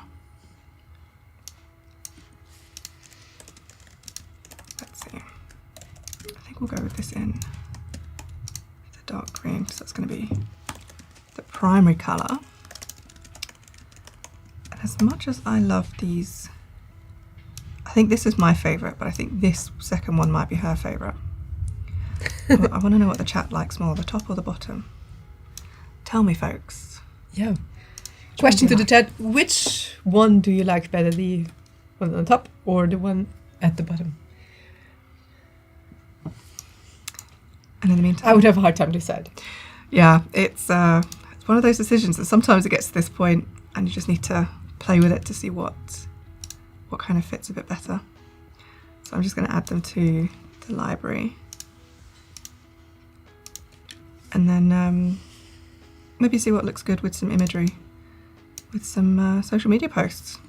Let's see. I think we'll go with this in the dark green, so that's going to be the primary colour. And as much as I love these, I think this is my favourite, but I think this second one might be her favourite. I want to know what the chat likes more, the top or the bottom. Tell me, folks. yeah. Question to the chat: which one do you like better, the one on the top or the one at the bottom? And in the meantime, I would have a hard time to decide. yeah, it's one of those decisions that sometimes it gets to this point and you just need to play with it to see what kind of fits a bit better. So I'm just going to add them to the library. And then maybe see what looks good with some imagery, with some social media posts.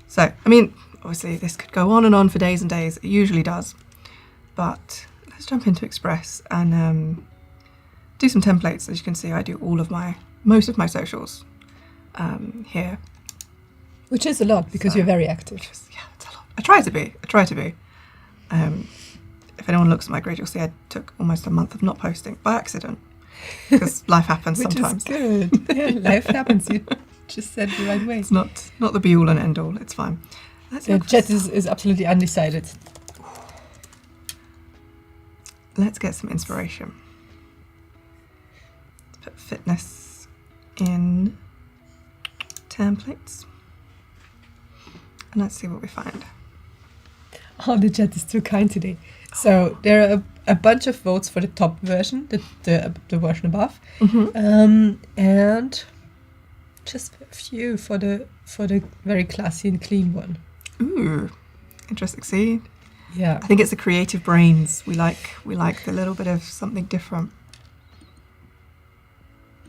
So, I mean, obviously this could go on and on for days and days. It usually does. But let's jump into Express and do some templates. As you can see, I do most of my socials here. Which is a lot, because you're very active. Yeah, it's a lot. I try to be. If anyone looks at my grid, you'll see I took almost a month of not posting by accident, because life happens Which sometimes. is good. Yeah, life happens. You just said the right way. It's not the be all and end all. It's fine. The chat is absolutely undecided. Let's get some inspiration. Let's put fitness in templates. And let's see what we find. Oh, the chat is too kind today. So there are a bunch of votes for the top version, the version above, and just a few for the very classy and clean one. Ooh, interesting. See, Yeah, I think it's the creative brains. We like the little bit of something different.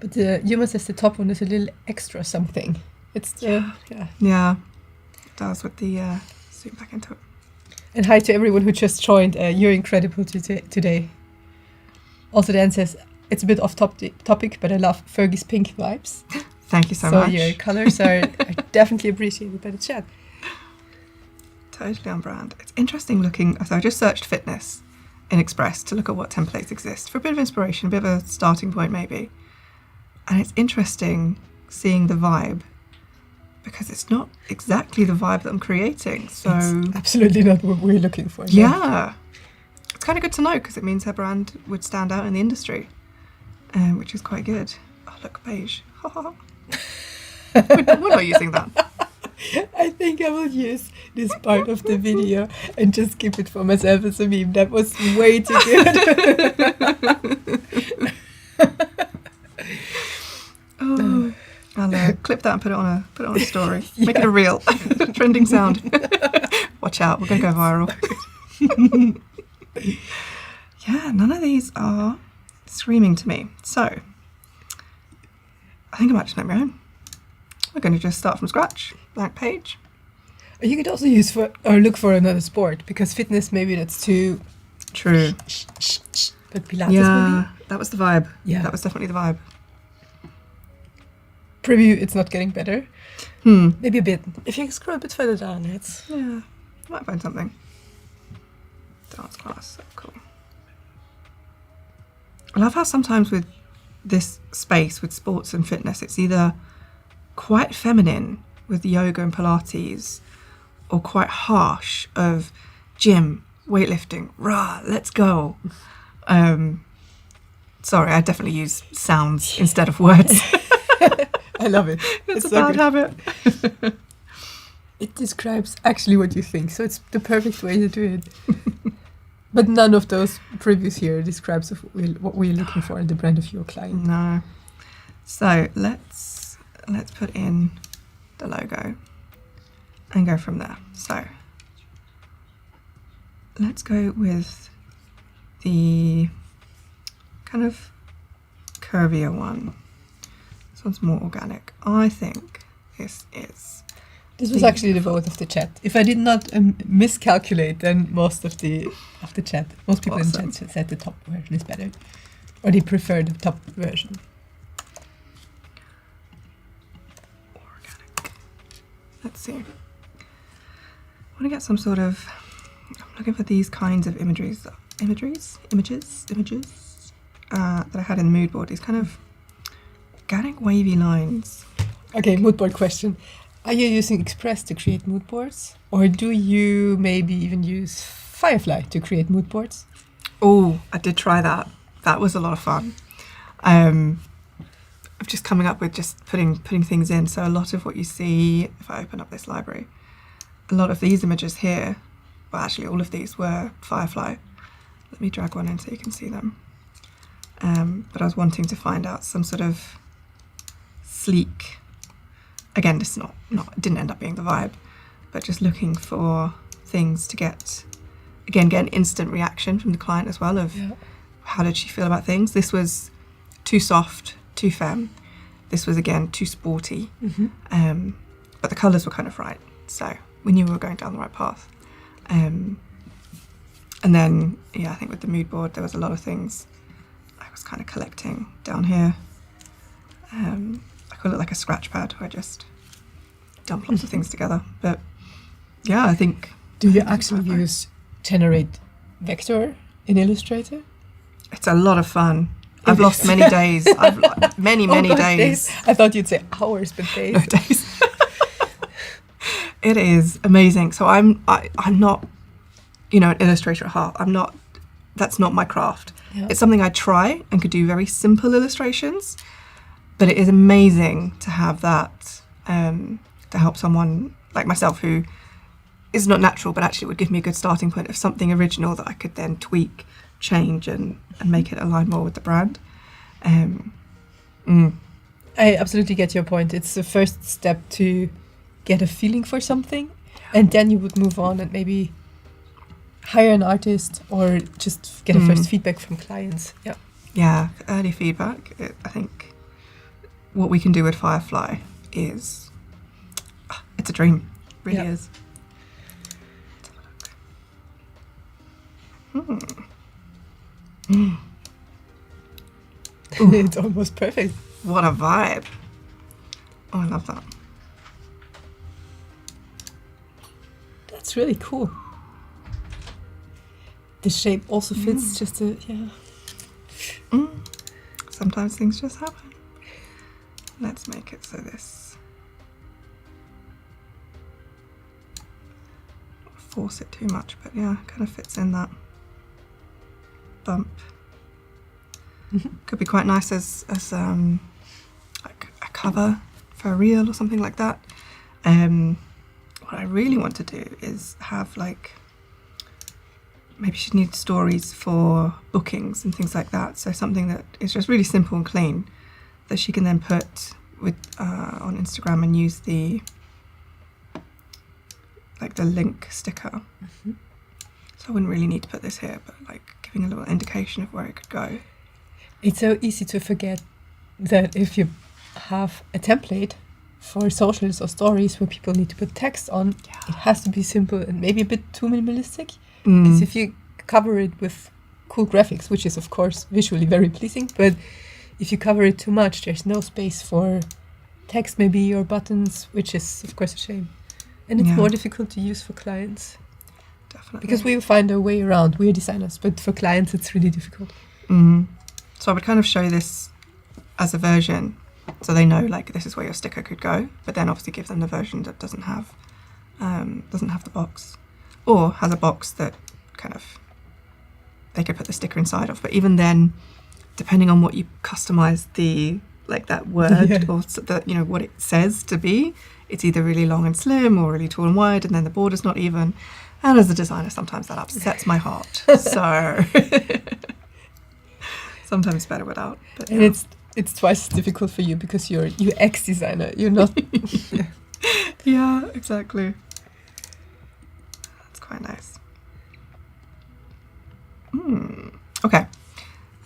but the Yuma says the top one is a little extra something. It's the Yeah, it does with the zoom back into it. And hi to everyone who just joined. You're incredible today. Also, Dan says, it's a bit off topic, but I love Fergie's pink vibes. Thank you so much. So your colours are definitely appreciated by the chat. Totally on brand. It's interesting looking. So I just searched fitness in Express to look at what templates exist for a bit of inspiration, a bit of a starting point maybe. And it's interesting seeing the vibe, because it's not exactly the vibe that I'm creating. So It's absolutely not what we're looking for. no. yeah, it's kind of good to know, because it means her brand would stand out in the industry, which is quite good. Oh, look, beige. We're not using that. I think I will use this part of the video and just keep it for myself as a meme. That was way too good. Oh, I'll clip that and put it on a story. Make it a reel. Trending sound. Watch out, we're going to go viral. Yeah, none of these are screaming to me. So, I think I might just make my own. We're going to just start from scratch. Blank page. You could also use look for another sport, because fitness, maybe that's too... True. But Pilates Yeah, that was the vibe. Yeah. That was definitely the vibe. Preview, it's not getting better. Maybe a bit. If you scroll a bit further down, it's... Yeah, might find something. Dance class, so cool. I love how sometimes with this space, with sports and fitness, it's either quite feminine with yoga and Pilates, or quite harsh of gym, weightlifting, rah, let's go. Sorry, I definitely use sounds instead of words. I love it. It's a so bad habit. It describes actually what you think, so it's the perfect way to do it. But none of those previous here describes of what we're looking for in the brand of your client. No. So let's put in the logo and go from there. So let's go with the kind of curvier one. This one's more organic. I think this is. This was actually the vote of the chat. If I did not miscalculate, then most of the chat, most people in the chat said the top version is better, or they prefer the top version. Organic. Let's see. I want to get some sort of. I'm looking for these kinds of images that I had in the mood board. These kind of organic wavy lines. Okay, mood board question. Are you using Express to create mood boards? Or do you maybe even use Firefly to create mood boards? Oh, I did try that. That was a lot of fun. Of just coming up with just putting things in. So a lot of what you see, if I open up this library, a lot of these images here, well actually all of these were Firefly. Let me drag one in so you can see them. But I was wanting to find out some sort of sleek. Again, this didn't end up being the vibe, but just looking for things to get an instant reaction from the client as well of how did she feel about things. This was too soft, too femme. This was again too sporty, but the colours were kind of right, so we knew we were going down the right path. And then I think with the mood board there was a lot of things I was kind of collecting down here. I call it like a scratch pad where I just dump lots of things together. But yeah, I think. Do you actually use generate vector in Illustrator? It's a lot of fun. I've lost many days. Many days. I thought you'd say hours, but days. No, days. It is amazing. So I'm not, an illustrator at heart. That's not my craft. Yeah. It's something I try and could do very simple illustrations. But it is amazing to have that to help someone like myself who is not natural, but actually would give me a good starting point of something original that I could then tweak, change, and make it align more with the brand. I absolutely get your point. It's the first step to get a feeling for something, and then you would move on and maybe hire an artist or just get a first feedback from clients. Yeah. Yeah, early feedback. I think what we can do with Firefly is, it's a dream. It really is. It's almost perfect. What a vibe. Oh, I love that. That's really cool. The shape also fits Sometimes things just happen. Let's make it so this. Force it too much, but yeah, kind of fits in that bump. Could be quite nice as like a cover for a reel or something like that. What I really want to do is have maybe she needs stories for bookings and things like that. So something that is just really simple and clean that she can then put with on Instagram and use the link sticker. So I wouldn't really need to put this here, but giving a little indication of where it could go. It's so easy to forget that if you have a template for socials or stories where people need to put text on, it has to be simple and maybe a bit too minimalistic. Because if you cover it with cool graphics, which is of course visually very pleasing, but if you cover it too much, there's no space for text maybe or buttons, which is of course a shame. And it's more difficult to use for clients. Definitely. Because we find a way around. We're designers, but for clients it's really difficult. So I would kind of show this as a version so they know this is where your sticker could go, but then obviously give them the version that doesn't have the box, or has a box that kind of they could put the sticker inside of. But even then, depending on what you customize the like that word Yeah. or that, you know, what it says to be. It's either really long and slim or really tall and wide, and then the border's not even. And as a designer, sometimes that upsets my heart. So sometimes it's better without. But And it's twice as difficult for you because you're UX designer. You're not. yeah, exactly. That's quite nice. Okay,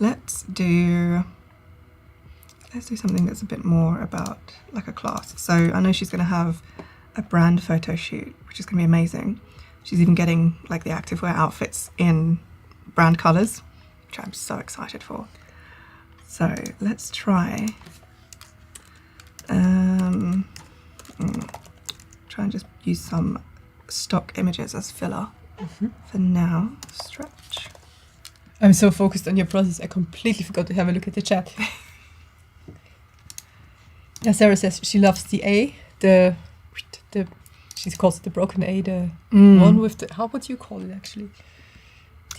let's do something that's a bit more about like a class. So I know she's going to have a brand photo shoot, which is going to be amazing. She's even getting like the activewear outfits in brand colours, which I'm so excited for. So let's try try and just use some stock images as filler for now. Stretch. I'm so focused on your process, I completely forgot to have a look at the chat. Yeah, Sarah says she loves the A, the she calls it the broken A, the one with the, how would you call it actually?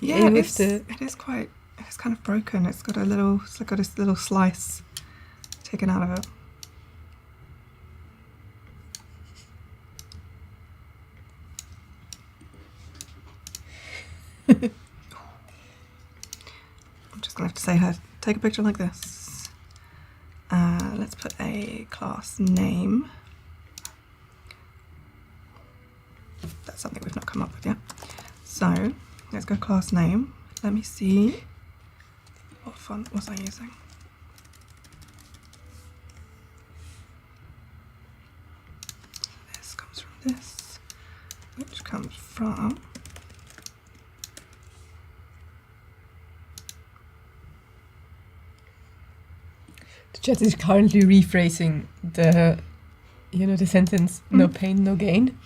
The A with the. It's kind of broken. It's got this little slice taken out of it. I'm just gonna have to say her, take a picture like this. Let's put a class name. That's something we've not come up with yet. So let's go class name. Let me see. What font was I using? This comes from this, which comes from. The chat is currently rephrasing the sentence "no pain, no gain,"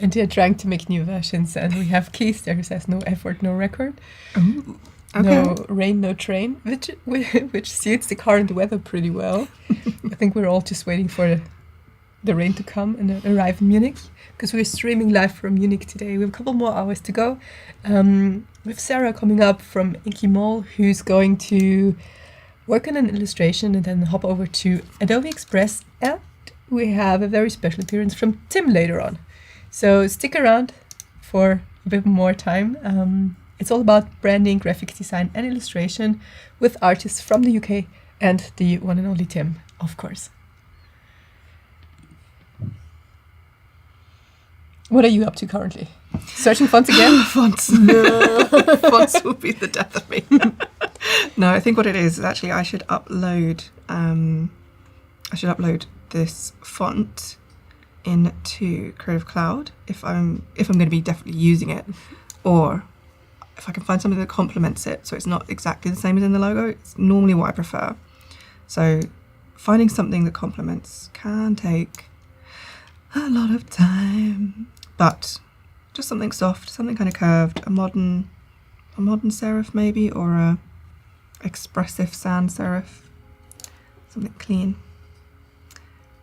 and they're trying to make new versions. And we have Keith there who says "no effort, no record." Ooh, okay. No rain, no train, which suits the current weather pretty well. I think we're all just waiting for the rain to come and arrive in Munich, because we're streaming live from Munich today. We have a couple more hours to go. With Sarah coming up from Inky Mall, who's going to work on an illustration and then hop over to Adobe Express. And we have a very special appearance from Tim later on. So stick around for a bit more time. It's all about branding, graphic design, and illustration with artists from the UK and the one and only Tim, of course. What are you up to currently? Searching fonts again? Fonts. No. Fonts will be the death of me. No, I think what it is actually I should upload this font into Creative Cloud if I'm going to be definitely using it, or if I can find something that complements it so it's not exactly the same as in the logo. It's normally what I prefer. So finding something that complements can take a lot of time, but just something soft, something kind of curved, a modern serif maybe, or a expressive sans serif, something clean.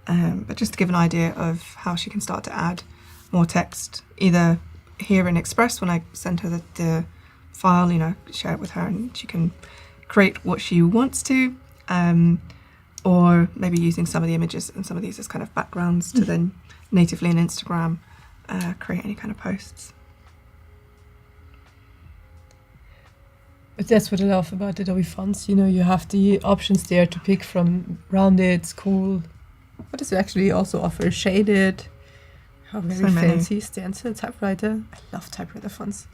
But just to give an idea of how she can start to add more text, either here in Express when I send her the file, share it with her and she can create what she wants to, or maybe using some of the images and some of these as kind of backgrounds to then natively in Instagram create any kind of posts. But that's what I love about Adobe fonts. You have the options there to pick from: rounded, school. What does it actually also offer? Shaded. How very So many. fancy. Stencil, typewriter. I love typewriter fonts.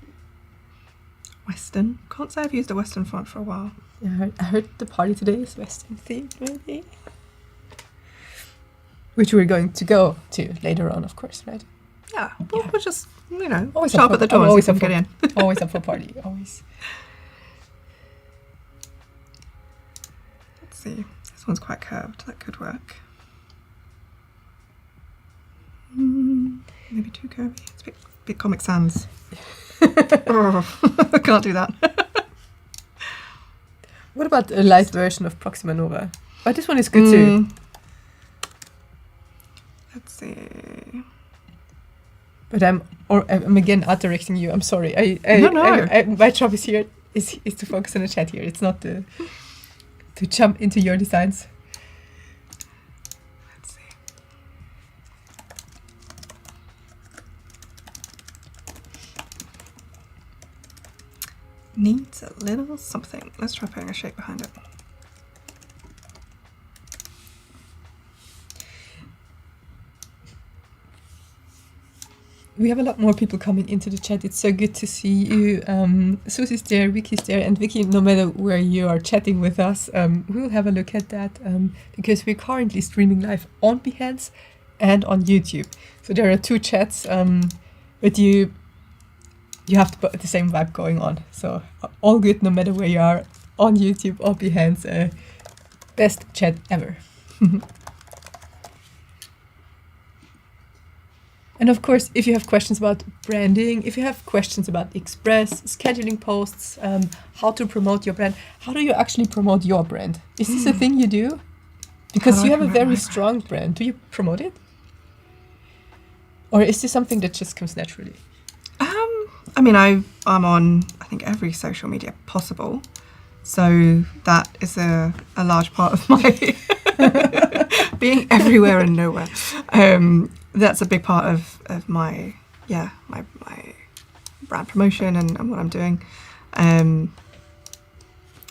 Western. Can't say I've used a Western font for a while. Yeah, I heard the party today is Western themed, maybe. Which we're going to go to later on, of course, right? Yeah, Yeah. we'll just, Always show up at the door always so up we can get in. Always up for party, always. Let's see. This one's quite curved. That could work. Maybe too curvy. It's a bit Comic Sans. I can't do that. What about a light version of Proxima Nova? Oh, this one is good too. Let's see. But I'm again art directing you. I'm sorry. No. My job is here is to focus on the chat here. It's not to jump into your designs. needs a little something. Let's try putting a shape behind it. We have a lot more people coming into the chat. It's so good to see you. Susie's there, Vicky's there, and Vicky, no matter where you are chatting with us, we'll have a look at that because we're currently streaming live on Behance and on YouTube. So there are two chats, but you have the same vibe going on. So all good, no matter where you are on YouTube or Behance. Best chat ever. And of course, if you have questions about branding, if you have questions about Express, scheduling posts, how to promote your brand, how do you actually promote your brand? Is this a thing you do? Because you have a very strong brand. Do you promote it? Or is this something that just comes naturally? I mean, I'm on, I think, every social media possible. So that is a large part of my being everywhere and nowhere. That's a big part of my brand promotion and what I'm doing.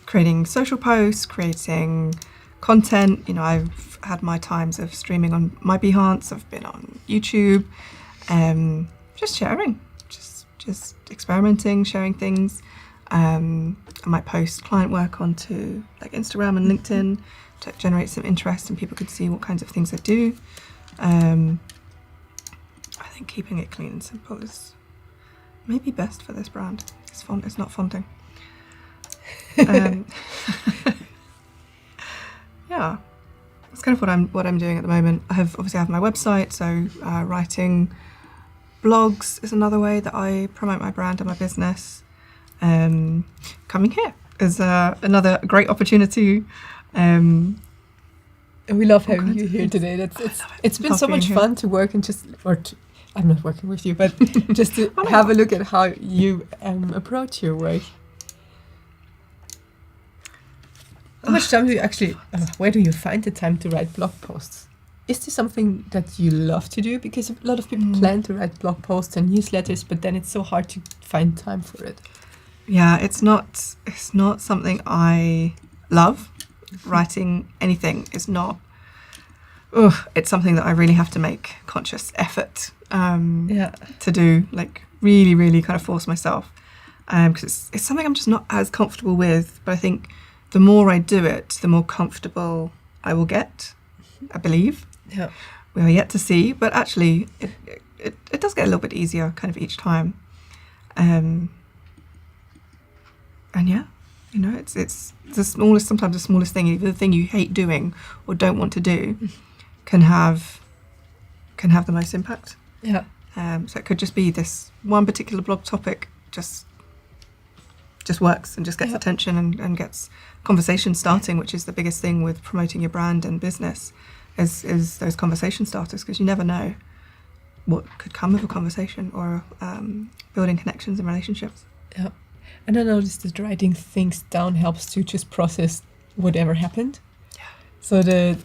Creating social posts, creating content. You know, I've had my times of streaming on my Behance. I've been on YouTube, just sharing, just experimenting, sharing things. I might post client work onto like Instagram and LinkedIn to generate some interest and people could see what kinds of things I do. I think keeping it clean and simple is maybe best for this brand. It's not fonting. Yeah, that's kind of what I'm doing at the moment. I obviously have my website, so writing blogs is another way that I promote my brand and my business. Coming here is another great opportunity. And we love having you here today. It's been so much fun to work and I'm not working with you, but just to have a look at how you approach your work. How much time do you actually, where do you find the time to write blog posts? Is this something that you love to do? Because a lot of people plan to write blog posts and newsletters, but then it's so hard to find time for it. Yeah, it's not something I love. Writing anything is not. It's something that I really have to make conscious effort to do. Like really, really kind of force myself because it's something I'm just not as comfortable with. But I think the more I do it, the more comfortable I will get. I believe. Yeah, we are yet to see, but actually, it does get a little bit easier kind of each time. And yeah. You know, it's sometimes the smallest thing, the thing you hate doing or don't want to do, can have the most impact. Yeah. So it could just be this one particular blog topic just works and just gets attention and gets conversation starting, which is the biggest thing with promoting your brand and business, is those conversation starters, because you never know what could come of a conversation or building connections and relationships. Yeah. And I noticed that writing things down helps to just process whatever happened. Yeah. So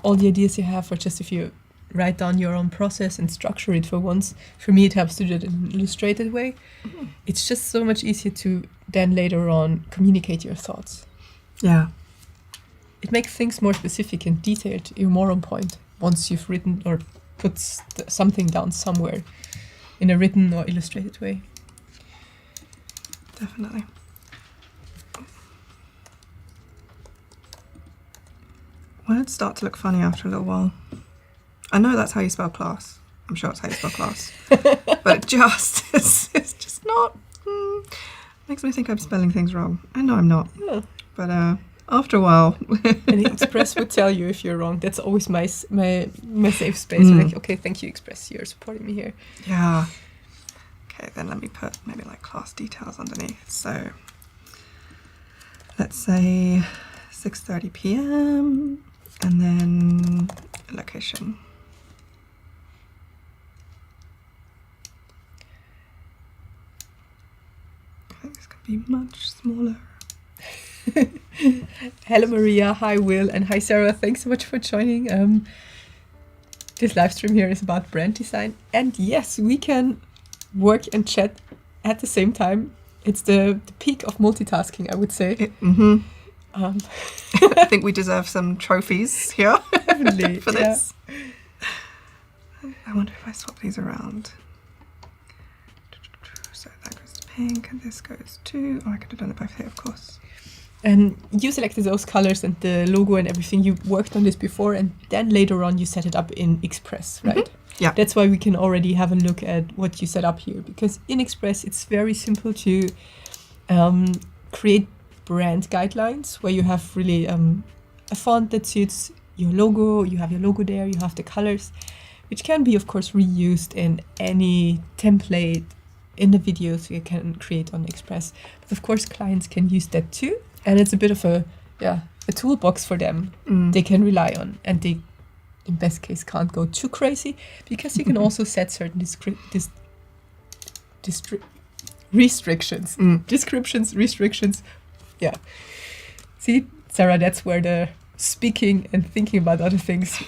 all the ideas you have, or just if you write down your own process and structure it for once, for me it helps to do it in an illustrated way. Mm-hmm. It's just so much easier to then later on communicate your thoughts. Yeah. It makes things more specific and detailed. You're more on point once you've written or put something down somewhere in a written or illustrated way. Definitely. Words start to look funny after a little while. I know that's how you spell class. I'm sure it's how you spell class. But it's just not... makes me think I'm spelling things wrong. I know I'm not. Yeah. But after a while... And Express would tell you if you're wrong. That's always my safe space. Like, okay, thank you, Express. You're supporting me here. Yeah. Okay, then let me put maybe like class details underneath. So let's say 6:30 p.m. and then location. I think this could be much smaller. Hello Maria, hi Will, and hi Sarah. Thanks so much for joining. This live stream here is about brand design, and yes, we can work and chat at the same time It's the peak of multitasking, I would say. I think we deserve some trophies here Definitely, for this. I wonder if I swap these around. So that goes to pink and this goes to... Oh, I could have done it both here, of course. And you selected those colors and the logo and everything. You worked on this before, and then later on you set it up in Express, right? Yeah. That's why we can already have a look at what you set up here, because in Express it's very simple to create brand guidelines where you have really a font that suits your logo. You have your logo there, you have the colors, which can be, of course, reused in any template in the videos you can create on Express. But of course, clients can use that too, and it's a bit of a toolbox for them they can rely on, and they, in best case, can't go too crazy, because you can also set certain restrictions. Descriptions, restrictions. Yeah. See, Sarah, that's where the speaking and thinking about other things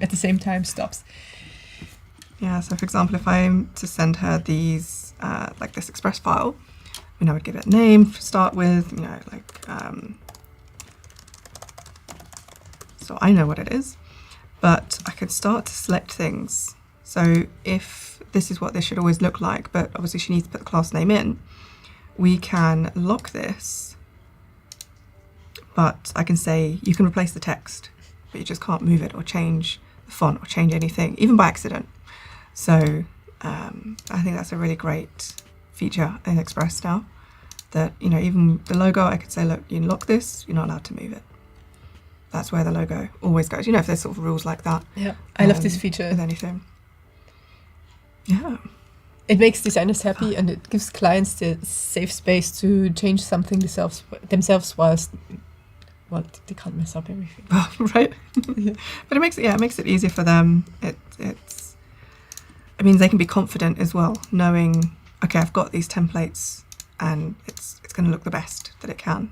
at the same time stops. Yeah, so for example, if I'm to send her these, like this Express file, I would give it a name to start with, so I know what it is, but I could start to select things. So if this is what this should always look like, but obviously she needs to put the class name in, we can lock this, but I can say you can replace the text, but you just can't move it or change the font or change anything, even by accident. So I think that's a really great feature in Express now, that, even the logo, I could say, look, you lock this, you're not allowed to move it. That's where the logo always goes. If there's sort of rules like that. Yeah, I love this feature. With anything. Yeah. It makes designers happy, and it gives clients the safe space to change something themselves whilst, they can't mess up everything. Right. Yeah. But it makes it easier for them. It means they can be confident as well, knowing, okay, I've got these templates and it's going to look the best that it can.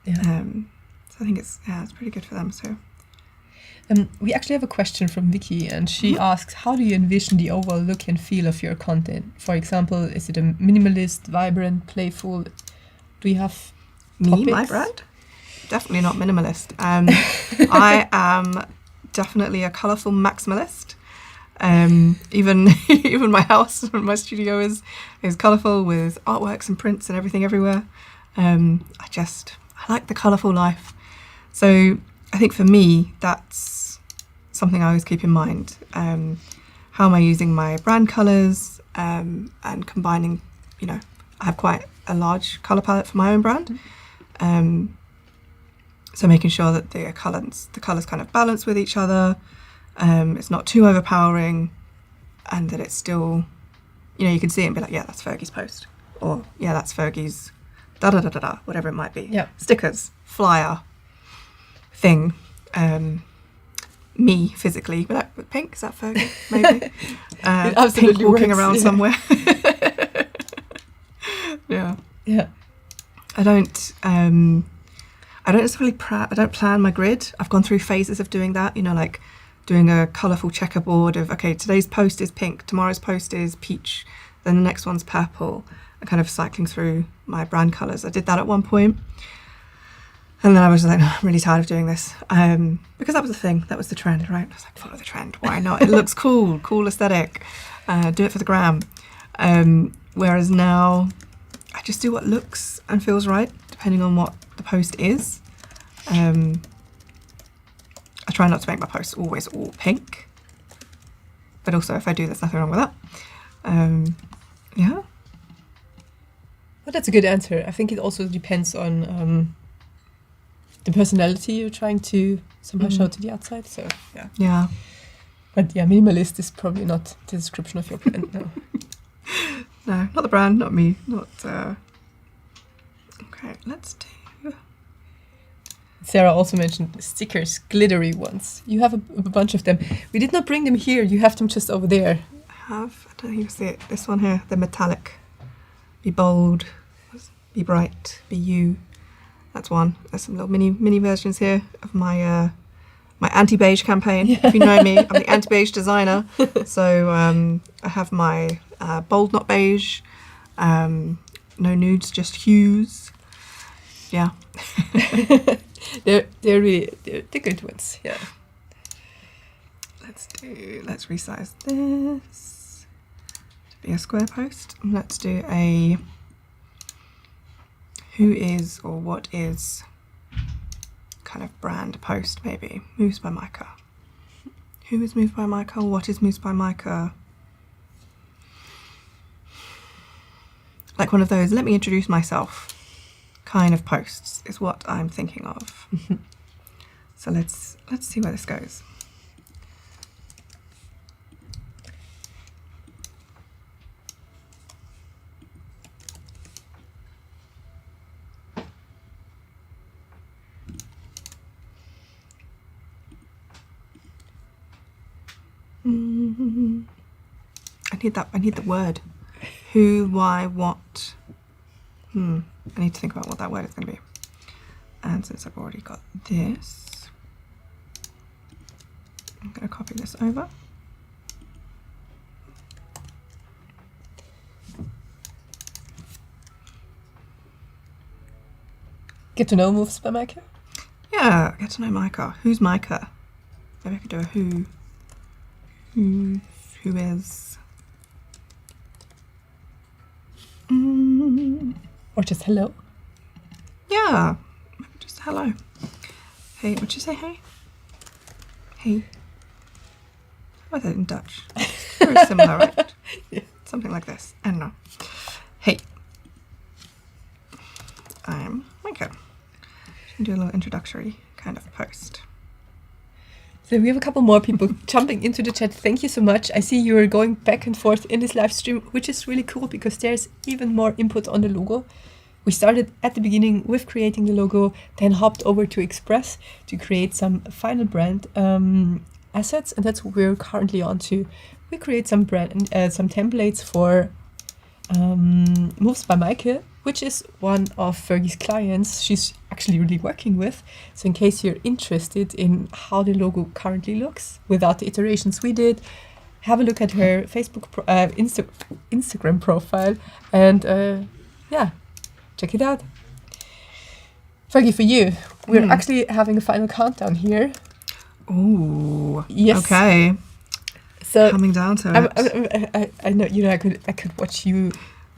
Yeah. So I think it's pretty good for them. So we actually have a question from Vicky, and she asks, how do you envision the overall look and feel of your content? For example, is it a minimalist, vibrant, playful? Do you have topics? My brand? Definitely not minimalist. I am definitely a colourful maximalist. Even my house, my studio is colourful with artworks and prints and everything everywhere. I like the colourful life. So I think for me, that's something I always keep in mind. How am I using my brand colours and combining, I have quite a large colour palette for my own brand. So making sure that the colours kind of balance with each other. It's not too overpowering, and that it's still, you can see it and be like, yeah, that's Fergie's post, or yeah, that's Fergie's da-da-da-da-da, whatever it might be. Yeah. Stickers, flyer, thing, me physically, but like, pink, is that Fergie? Maybe. It absolutely pink walking works, around yeah. somewhere. Yeah. Yeah. I don't necessarily I don't plan my grid. I've gone through phases of doing that, like doing a colourful checkerboard of, okay, today's post is pink, tomorrow's post is peach, then the next one's purple, and kind of cycling through my brand colours. I did that at one point. And then I was like, no, I'm really tired of doing this. Because that was the thing, that was the trend, right? I was like, follow the trend, why not? It looks cool aesthetic. Do it for the gram. Whereas now, I just do what looks and feels right, depending on what the post is. I try not to make my posts always all pink. But also, if I do, there's nothing wrong with that. Yeah. Well, that's a good answer. I think it also depends on the personality you're trying to somehow show to the outside. So, yeah. Yeah. But yeah, minimalist is probably not the description of your brand. No. No, not the brand, not me, not... Okay, let's do... Sarah also mentioned stickers, glittery ones. You have a bunch of them. We did not bring them here. You have them just over there. I don't think you can see it. This one here, the metallic. Be bold, be bright, be you. That's one. There's some little mini versions here of my my anti-beige campaign. If you know me, I'm the anti-beige designer. So I have my bold, not beige, no nudes, just hues. Yeah. they're good ones. Yeah. Let's resize this to be a square post. Let's do a who is or what is kind of brand post, maybe. Moves by Micah. Who is moved by Micah? What is moved by Micah? Like one of those, let me introduce myself kind of posts is what I'm thinking of. So let's see where this goes. I need the word. Who, why, what. I need to think about what that word is going to be. And since I've already got this, I'm going to copy this over. Get to know moves by Micah. Yeah, get to know Micah. Who's Micah? Maybe I could do a who. Who is? Or just hello. Yeah, maybe just hello. Hey, would you say hey? Hey. How about that in Dutch? Very similar, right? Yeah. Something like this. I don't know. Hey. I'm Micah. Do a little introductory kind of post. So we have a couple more people jumping into the chat. Thank you so much. I see you're going back and forth in this live stream, which is really cool because there's even more input on the logo. We started at the beginning with creating the logo, then hopped over to Express to create some final brand assets, and that's what we're currently on to. We create some some templates for Moves by Maike, which is one of Fergie's clients she's actually really working with. So in case you're interested in how the logo currently looks without the iterations we did, have a look at her Facebook, Instagram profile, and yeah, check it out. Fergie, for you, we're actually having a final countdown here. Ooh. Yes. Okay. So coming down to it. I know, you know, I could watch you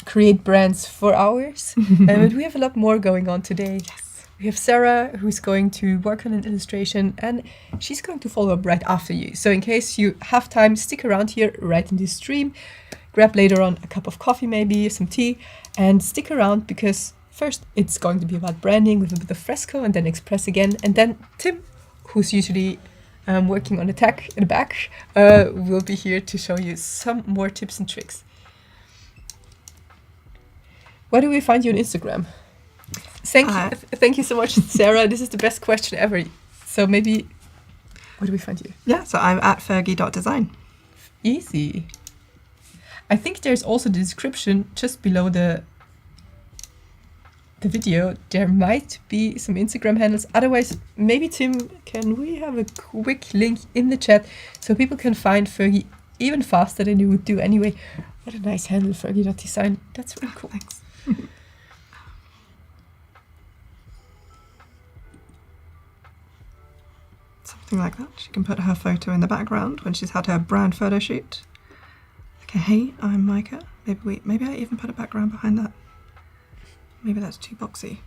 create brands for hours, but we have a lot more going on today. Yes. We have Sarah, who's going to work on an illustration, and she's going to follow up right after you. So in case you have time, stick around here right in this stream, grab later on a cup of coffee, maybe some tea, and stick around because first it's going to be about branding with a bit of Fresco and then Express again, and then Tim, who's usually working on the tech in the back, will be here to show you some more tips and tricks. Where do we find you on Instagram? Thank you so much, Sarah. This is the best question ever. So maybe, where do we find you? Yeah, so I'm at fergie.design. Easy. I think there's also the description just below the video. There might be some Instagram handles. Otherwise, maybe Tim, can we have a quick link in the chat so people can find Fergie even faster than you would do anyway? What a nice handle, Fergie.design. That's really cool. Thanks. Something like that. She can put her photo in the background when she's had her brand photo shoot. Okay, hey, I'm Micah. Maybe I even put a background behind that. Maybe that's too boxy.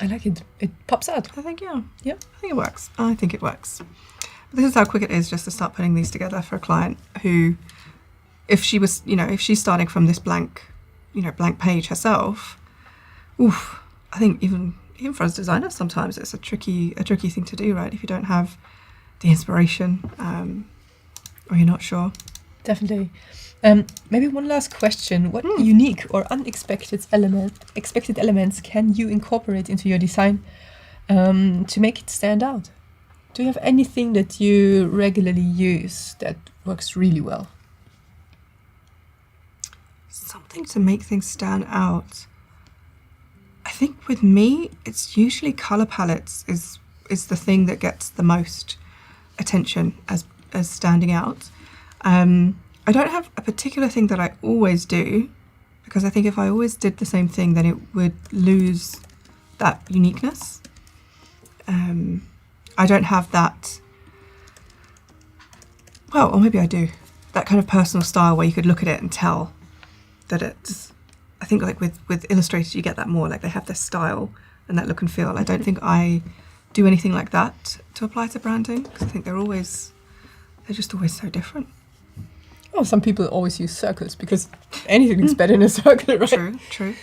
I like it. It pops out. I think, yeah. Yeah. I think it works. But this is how quick it is just to start putting these together for a client who, if she's starting from this blank page herself, I think even for us designers, sometimes it's a tricky thing to do, right? If you don't have the inspiration, or you're not sure. Definitely. Maybe one last question. What unique or unexpected elements can you incorporate into your design to make it stand out? Do you have anything that you regularly use that works really well? Something to make things stand out. I think with me, it's usually color palettes is the thing that gets the most attention as standing out. I don't have a particular thing that I always do, because I think if I always did the same thing, then it would lose that uniqueness. I don't have that, well, or maybe I do, that kind of personal style where you could look at it and tell that it's, I think like with Illustrator you get that more, like they have their style and that look and feel. I don't think I do anything like that to apply to branding, because I think they're just always so different. Oh, some people always use circles because anything looks better in a circle, right? True.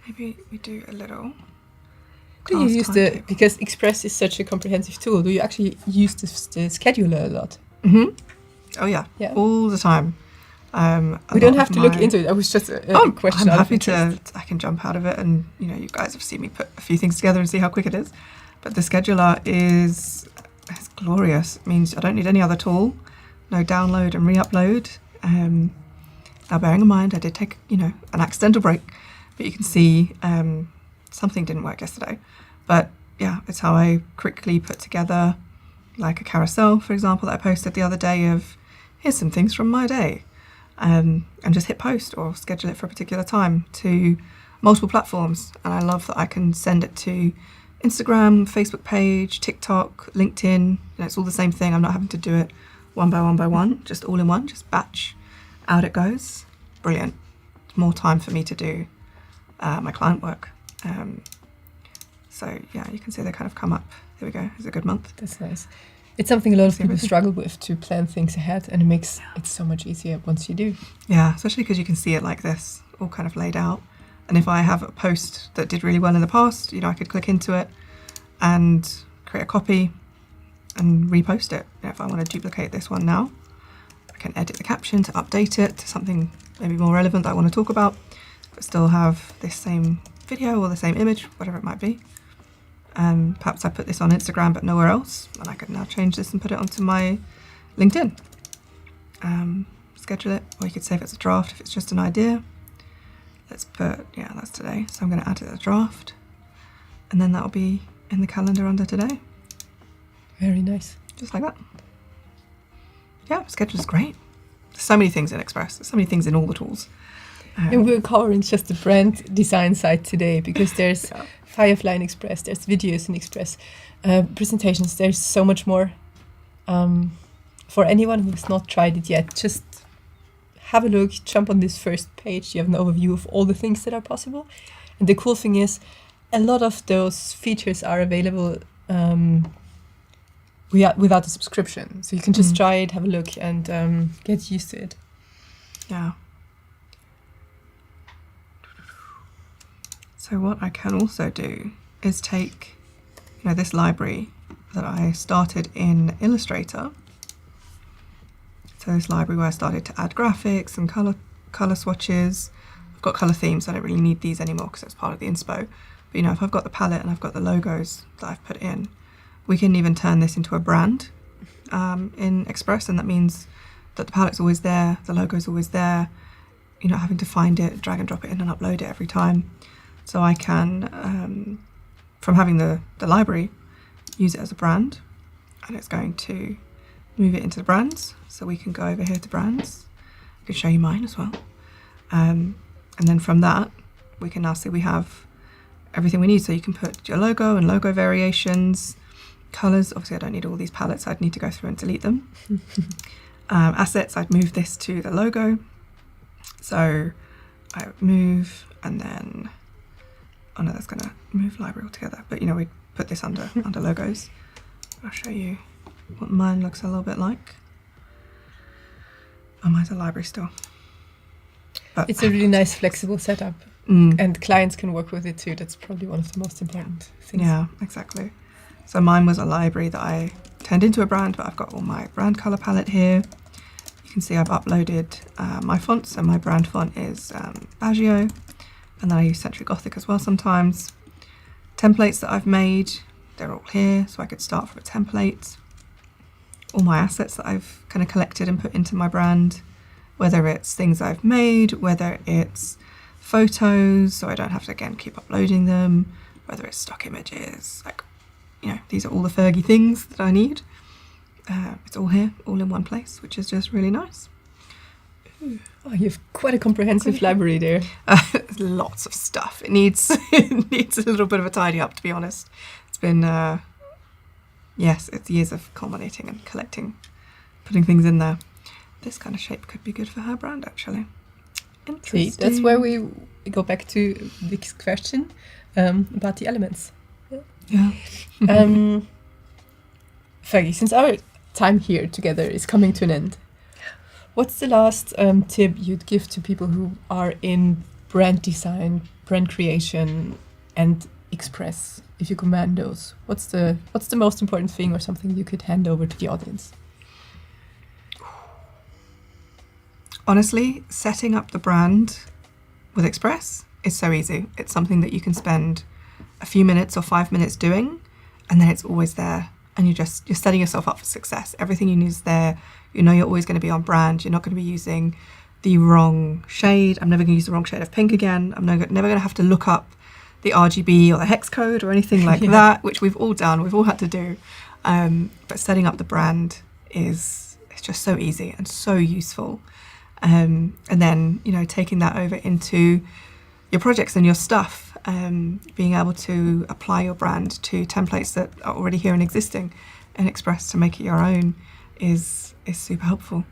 Maybe we do a little. Do you use because Express is such a comprehensive tool, do you actually use the scheduler a lot? Mm-hmm. Oh yeah, all the time. We don't have to look into it. That was just a question. I'm happy to. I can jump out of it, and you guys have seen me put a few things together and see how quick it is. But the scheduler is glorious. It means I don't need any other tool. No download and re-upload. Now, bearing in mind, I did take an accidental break, but you can see something didn't work yesterday. But yeah, it's how I quickly put together like a carousel, for example, that I posted the other day of here's some things from my day. And just hit post or schedule it for a particular time to multiple platforms. And I love that I can send it to Instagram, Facebook page, TikTok, LinkedIn. It's all the same thing. I'm not having to do it one by one, just all in one, just batch. Out it goes. Brilliant. More time for me to do my client work. So yeah, you can see they kind of come up. There we go. It's a good month. That's nice. It's something a lot of people struggle with, to plan things ahead, and it makes it so much easier once you do. Yeah, especially because you can see it like this, all kind of laid out. And if I have a post that did really well in the past, I could click into it and create a copy and repost it. If I want to duplicate this one now, I can edit the caption to update it to something maybe more relevant that I want to talk about, but still have this same video or the same image, whatever it might be. Perhaps I put this on Instagram but nowhere else, and I can now change this and put it onto my LinkedIn. Schedule it, or you could save it as a draft if it's just an idea. Let's put, that's today, so I'm going to add it as a draft, and then that'll be in the calendar under today. Very nice. Just like that. Yeah, schedule's great. There's so many things in Express. There's so many things in all the tools. And we're covering just the brand design side today, because there's Firefly in Express, there's videos in Express, presentations, there's so much more. For anyone who's not tried it yet, just have a look, jump on this first page, you have an overview of all the things that are possible. And the cool thing is, a lot of those features are available without a subscription. So you can just try it, have a look, and get used to it. Yeah. So what I can also do is take, this library that I started in Illustrator. So this library where I started to add graphics and color swatches. I've got color themes, so I don't really need these anymore because it's part of the inspo. But if I've got the palette and I've got the logos that I've put in, we can even turn this into a brand in Express, and that means that the palette's always there, the logo's always there. You're not having to find it, drag and drop it in and upload it every time. So I can, from having the library, use it as a brand, and it's going to move it into the brands. So we can go over here to brands. I can show you mine as well. And then from that, we can now see we have everything we need. So you can put your logo and logo variations, colors. Obviously I don't need all these palettes. I'd need to go through and delete them. Assets, I'd move this to the logo. So I would move, and then, oh no, that's going to move library altogether. But we put this under logos. I'll show you what mine looks a little bit like. Oh, mine's a library still. But it's a really nice flexible setup, and clients can work with it too. That's probably one of the most important things. Yeah, exactly. So mine was a library that I turned into a brand, but I've got all my brand color palette here. You can see I've uploaded my fonts, so my brand font is Baggio, and then I use Century Gothic as well sometimes. Templates that I've made, they're all here, so I could start from a template. All my assets that I've kind of collected and put into my brand, whether it's things I've made, whether it's photos, so I don't have to again keep uploading them, whether it's stock images, these are all the Fergie things that I need. It's all here, all in one place, which is just really nice. Oh, you have quite a comprehensive library there. Lots of stuff. It needs it needs a little bit of a tidy up, to be honest. It's been yes, it's years of culminating and collecting, putting things in there. This kind of shape could be good for her brand, actually. See, that's where we go back to Vic's question about the elements. Yeah. Fergie, since our time here together is coming to an end, what's the last tip you'd give to people who are in brand design, brand creation, and Express? If you command those, what's the most important thing or something you could hand over to the audience? Honestly, setting up the brand with Express is so easy. It's something that you can spend a few minutes or 5 minutes doing, and then it's always there. And you're setting yourself up for success. Everything you need is there. You know you're always going to be on brand. You're not going to be using the wrong shade. I'm never going to use the wrong shade of pink again. I'm never going to have to look up the RGB or the hex code or anything like that, which we've all done. We've all had to do. But setting up the brand it's just so easy and so useful. And then, taking that over into your projects and your stuff, being able to apply your brand to templates that are already here and existing in Express to make it your own is super helpful.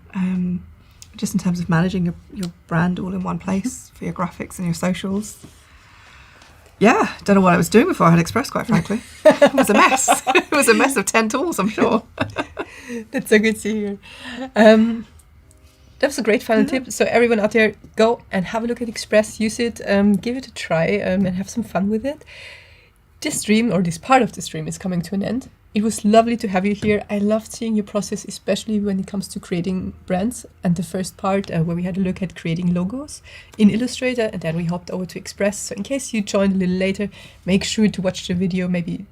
Just in terms of managing your brand all in one place for your graphics and your socials. Yeah, don't know what I was doing before I had Express, quite frankly. It was a mess. It was a mess of 10 tools, I'm sure. That's so good to hear. That was a great final tip. So everyone out there, go and have a look at Express, use it, give it a try, and have some fun with it. This stream, or this part of the stream, is coming to an end. It was lovely to have you here. I loved seeing your process, especially when it comes to creating brands. And the first part where we had a look at creating logos in Illustrator, and then we hopped over to Express. So in case you joined a little later, make sure to watch the video maybe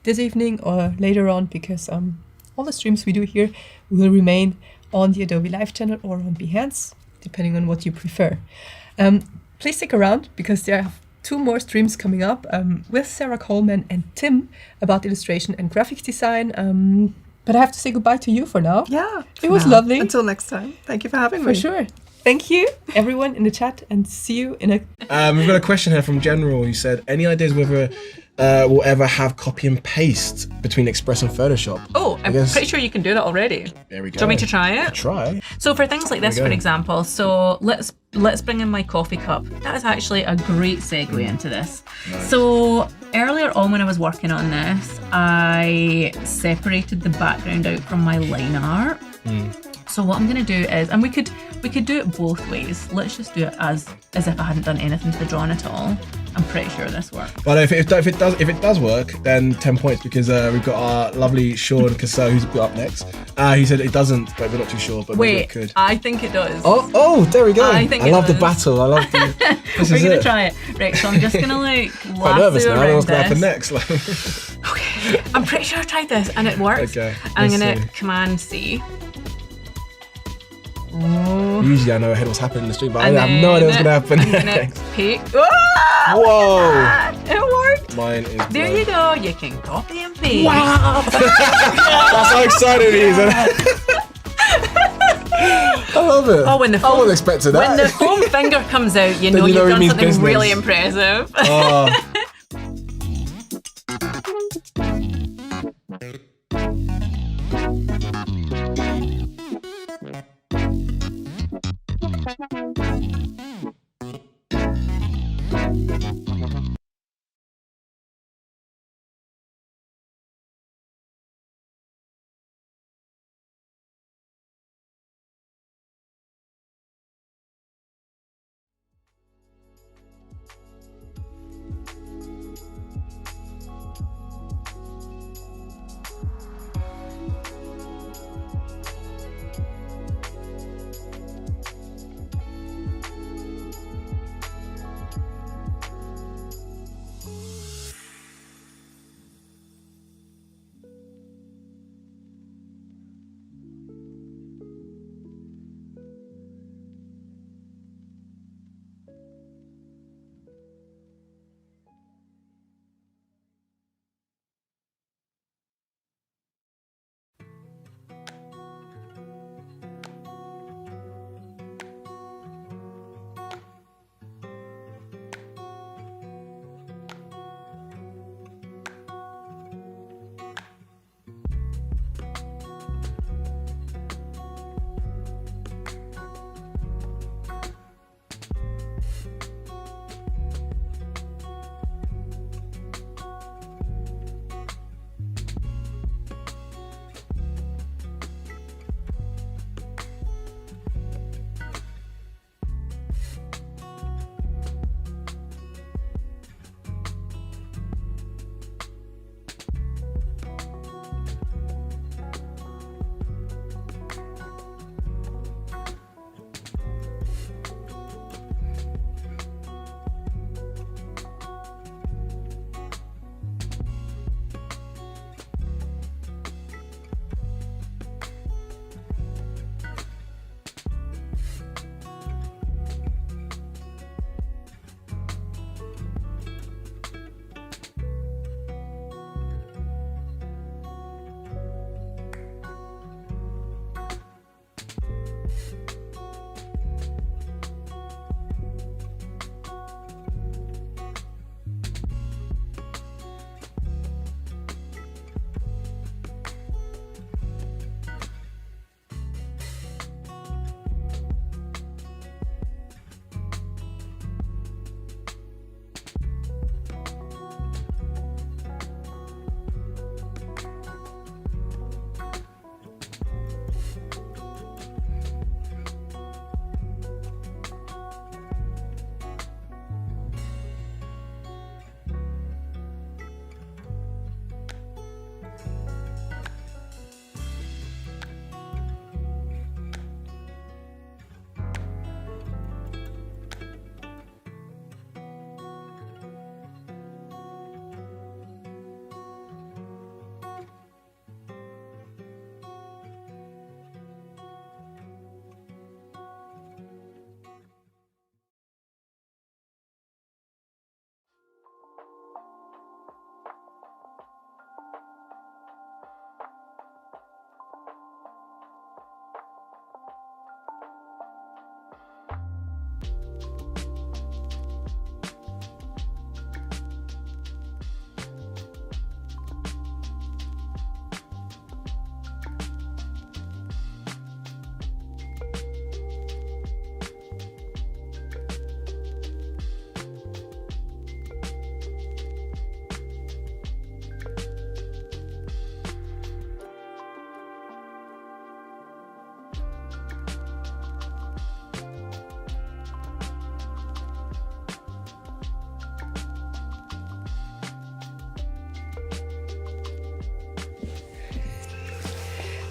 this evening or later on, because all the streams we do here will remain on the Adobe Live channel or on Behance, depending on what you prefer. Please stick around, because there are 2 more streams coming up with Sarah Coleman and Tim about illustration and graphics design. But I have to say goodbye to you for now. Yeah. It was lovely. Until next time. Thank you for having me. For sure. Thank you, everyone in the chat, and see you in a... We've got a question here from General who said, any ideas whether we'll ever have copy and paste between Express and Photoshop? Oh, I'm pretty sure you can do that already. There we go. Do you want me to try it? Try. So for things like this, for example, so let's bring in my coffee cup. That is actually a great segue into this. Nice. So earlier on when I was working on this, I separated the background out from my line art. So what I'm going to do is, and we could do it both ways. Let's just do it as if I hadn't done anything to the drawing at all. I'm pretty sure this works. But if it does work, then 10 points, because we've got our lovely Sean Cassell who's up next. He said it doesn't, but we're not too sure. But maybe it could. I think it does. Oh, there we go. I love the battle. I love the. We're gonna try it. Right, so I'm just gonna quite nervous now. I don't know what's gonna happen next. Okay, I'm pretty sure I tried this and it works. Okay. And I'm gonna Command C. Usually I know ahead what's happening in the stream, but I have no idea what's going to happen next. Whoa! It worked! Mine is there you go, you can copy and paste. Wow! That's how excited he is. I love it. Oh, when the foam, I wasn't expecting that. When the foam finger comes out, you know you've done something really impressive.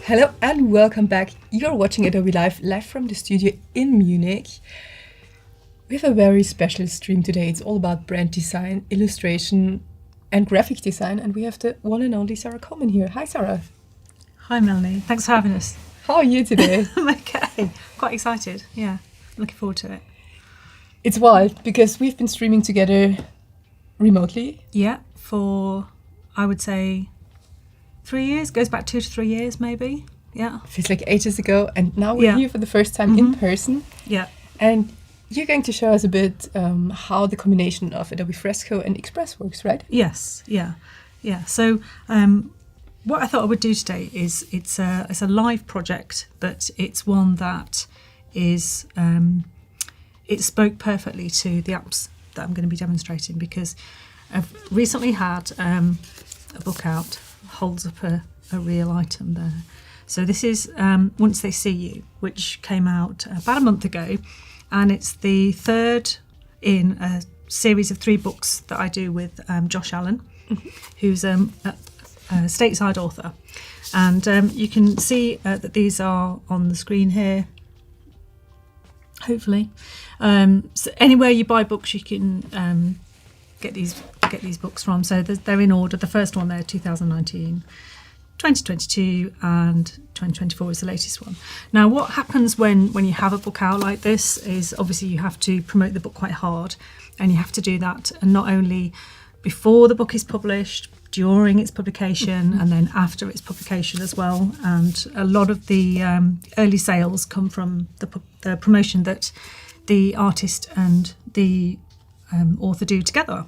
Hello and welcome back. You're watching Adobe live from the studio in Munich. We have a very special stream today. It's all about brand design, illustration and graphic design, and we have the one and only Sarah Coleman here. Hi Sarah. Hi Melanie, thanks for having us. How are you today? I'm okay, quite excited, yeah, looking forward to it. It's wild because we've been streaming together remotely. Yeah, for I would say 3 years, goes back 2 to 3 years maybe, yeah. Feels like ages ago, and now we're here for the first time in person. Yeah. And you're going to show us a bit how the combination of Adobe Fresco and Express works, right? Yes, yeah. So what I thought I would do today is it's a live project, but it's one that is it spoke perfectly to the apps that I'm going to be demonstrating, because I've recently had a book out, holds up a real item there. So this is Once They See You, which came out about a month ago, and it's the third in a series of 3 books that I do with Josh Allen, who's a stateside author. And you can see that these are on the screen here, hopefully. So anywhere you buy books, you can get these books from. So they're in order. The first one there, 2019, 2022 and 2024 is the latest one. Now, what happens when you have a book out like this is obviously you have to promote the book quite hard, and you have to do that, and not only before the book is published, during its publication, and then after its publication as well. And a lot of the early sales come from the promotion that the artist and the author do together.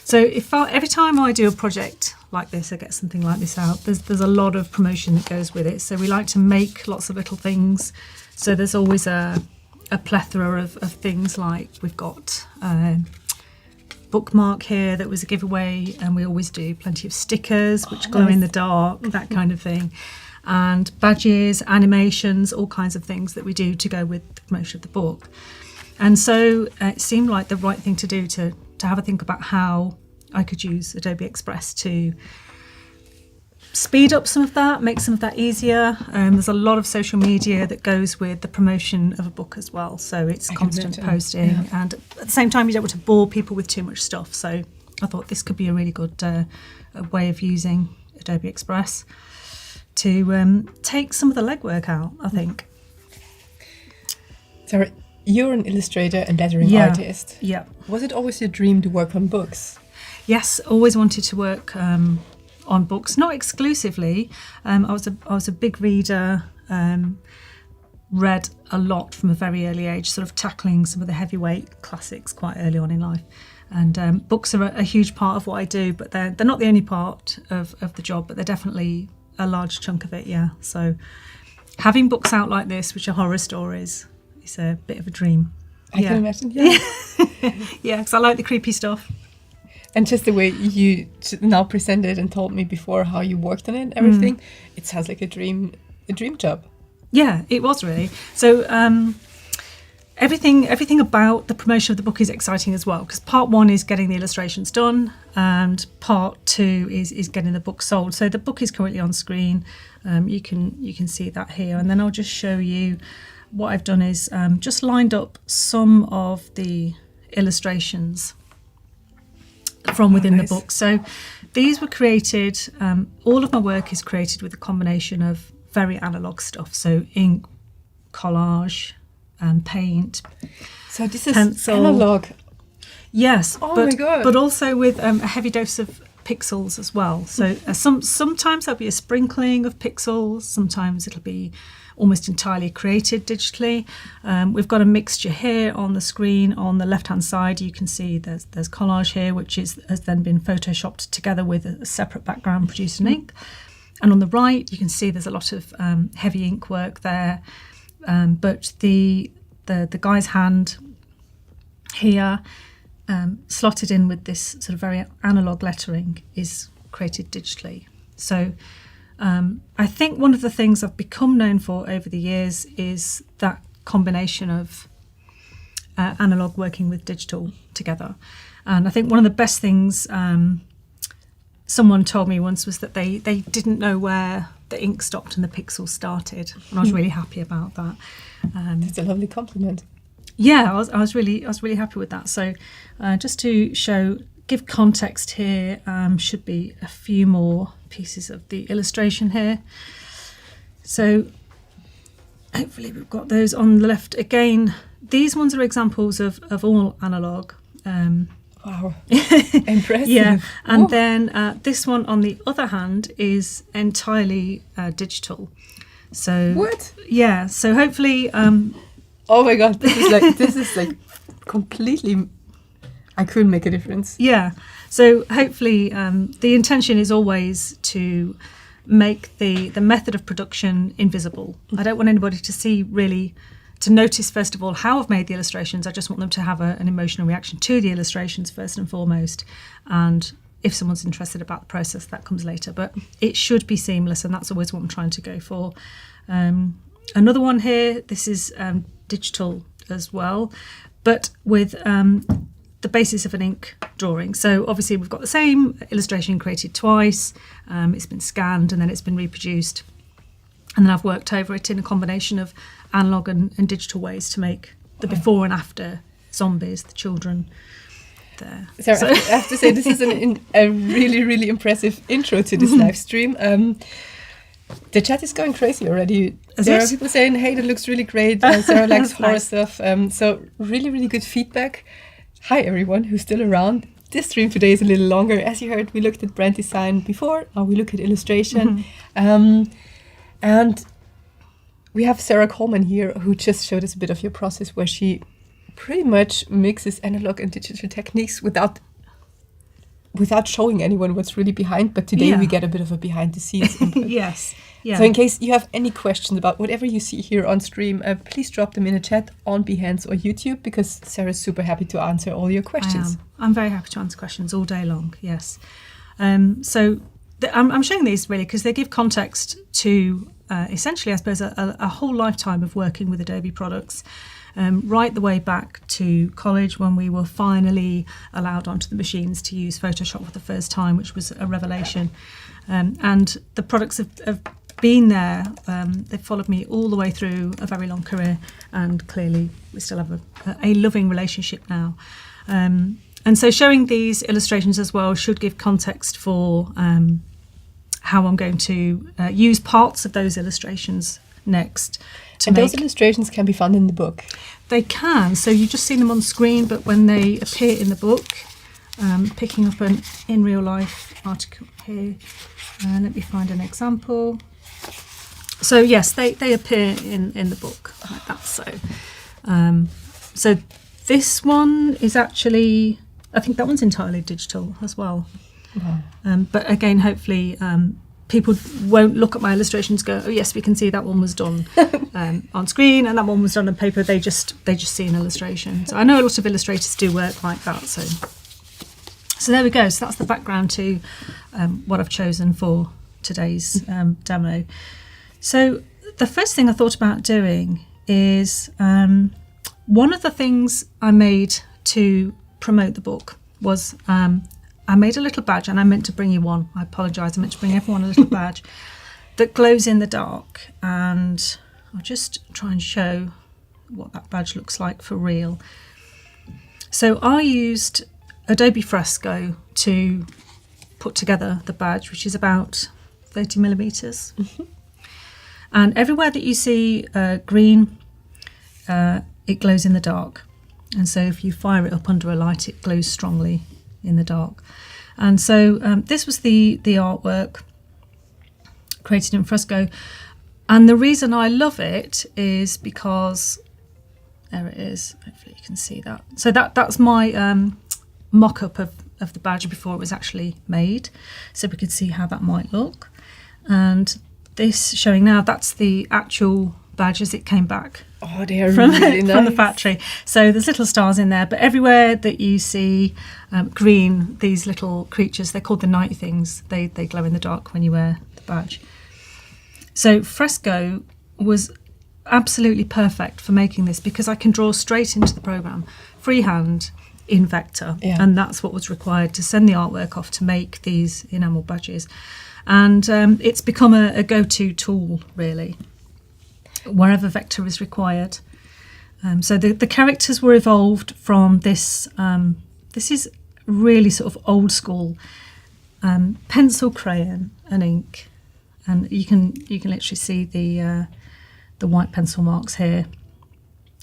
So every time I do a project like this, I get something like this out, there's a lot of promotion that goes with it. So we like to make lots of little things. So there's always a plethora of things, like we've got bookmark here that was a giveaway, and we always do plenty of stickers which glow in the dark, that kind of thing, and badges, animations, all kinds of things that we do to go with the promotion of the book. And so it seemed like the right thing to do to have a think about how I could use Adobe Express to speed up some of that, make some of that easier. There's a lot of social media that goes with the promotion of a book as well, so it's constant posting, and at the same time you don't want to bore people with too much stuff. So I thought this could be a really good way of using Adobe Express to take some of the legwork out, I think. Sarah, you're an illustrator and lettering artist. Yeah. Was it always your dream to work on books? Yes, always wanted to work on books, not exclusively. I was a big reader, read a lot from a very early age, sort of tackling some of the heavyweight classics quite early on in life. And books are a huge part of what I do, but they're not the only part of the job, but they're definitely a large chunk of it, yeah. So having books out like this, which are horror stories, is a bit of a dream. I can imagine, yeah. Yeah, because I like the creepy stuff. And just the way you now presented and told me before how you worked on it and everything, it sounds like a dream job. Yeah, it was really. So everything about the promotion of the book is exciting as well, because part 1 is getting the illustrations done, and part 2 is getting the book sold. So the book is currently on screen. You can see that here, and then I'll just show you what I've done is just lined up some of the illustrations from within the book. So these were created, all of my work is created with a combination of very analogue stuff. So ink, collage, paint. So this is pencil. Analogue. Yes. Oh my God. But also with a heavy dose of pixels as well. So sometimes there'll be a sprinkling of pixels, sometimes it'll be almost entirely created digitally. We've got a mixture here on the screen. On the left hand side you can see there's collage here, which has then been photoshopped together with a separate background produced in ink. And on the right you can see there's a lot of heavy ink work there, but the guy's hand here, slotted in with this sort of very analogue lettering, is created digitally. So I think one of the things I've become known for over the years is that combination of analogue working with digital together. And I think one of the best things someone told me once was that they didn't know where the ink stopped and the pixels started, and I was really happy about that. It's a lovely compliment. Yeah, I was really happy with that. So just to give context here, should be a few more pieces of the illustration here. So hopefully we've got those on the left. Again, these ones are examples of all analogue. Wow, impressive. Yeah, and Oh. then this one on the other hand is entirely digital. So What? Yeah, so hopefully Oh my god, this is like completely. I couldn't make a difference. yeah. So hopefully the intention is always to make the method of production invisible. I don't want anybody to see really, to notice first of all how I've made the illustrations. I just want them to have an emotional reaction to the illustrations first and foremost. And if someone's interested about the process, that comes later. But it should be seamless, and that's always what I'm trying to go for. Another one here, this is digital as well, but with the basis of an ink drawing. So obviously we've got the same illustration created twice, it's been scanned and then it's been reproduced. And then I've worked over it in a combination of analogue and digital ways to make the before and after zombies, the children there. Sarah, I have to say this is a really, really impressive intro to this live stream. The chat is going crazy already. There are people saying, hey, that looks really great. Sarah likes horror stuff. So really, really good feedback. Hi, everyone who's still around. This stream today is a little longer. As you heard, we looked at brand design before. Now we look at illustration. And we have Sarah Coleman here, who just showed us a bit of your process where she pretty much mixes analog and digital techniques without showing anyone what's really behind. But today we get a bit of a behind the scenes input. Yes. Yeah. So in case you have any questions about whatever you see here on stream, please drop them in a chat on Behance or YouTube, because Sarah's super happy to answer all your questions. I'm very happy to answer questions all day long, yes. So I'm showing these really because they give context to essentially, I suppose, a whole lifetime of working with Adobe products. Right the way back to college when we were finally allowed onto the machines to use Photoshop for the first time, which was a revelation. And the products have been there. They've followed me all the way through a very long career, and clearly we still have a loving relationship now. And so showing these illustrations as well should give context for how I'm going to use parts of those illustrations next. And those illustrations can be found in the book. They can. So you just see them on screen, but when they appear in the book, picking up an in real life article here, let me find an example. So yes, they appear in the book like that. So this one is actually, I think that one's entirely digital as well. Wow. But again, hopefully people won't look at my illustrations and go, oh yes, we can see that one was done on screen and that one was done on paper. They just see an illustration. So I know a lot of illustrators do work like that. So there we go. So that's the background to what I've chosen for today's demo. So the first thing I thought about doing is one of the things I made to promote the book was I made a little badge, and I meant to bring you one. I apologise. I meant to bring everyone a little badge that glows in the dark. And I'll just try and show what that badge looks like for real. So I used Adobe Fresco to put together the badge, which is about 30 millimetres. Mm-hmm. And everywhere that you see green, it glows in the dark. And so if you fire it up under a light, it glows strongly in the dark. And so this was the artwork created in Fresco. And the reason I love it is because, there it is, hopefully you can see that. So that's my mock-up of the badge before it was actually made. So we could see how that might look. And this showing now, that's the actual badge as it came back. Oh, they are really nice. From the factory. So there's little stars in there, but everywhere that you see green, these little creatures, they're called the night things. They glow in the dark when you wear the badge. So Fresco was absolutely perfect for making this because I can draw straight into the program, freehand, in vector, and that's what was required to send the artwork off to make these enamel badges. And it's become a go-to tool, really, wherever vector is required. So the characters were evolved from this. This is really sort of old school pencil, crayon, and ink, and you can literally see the white pencil marks here.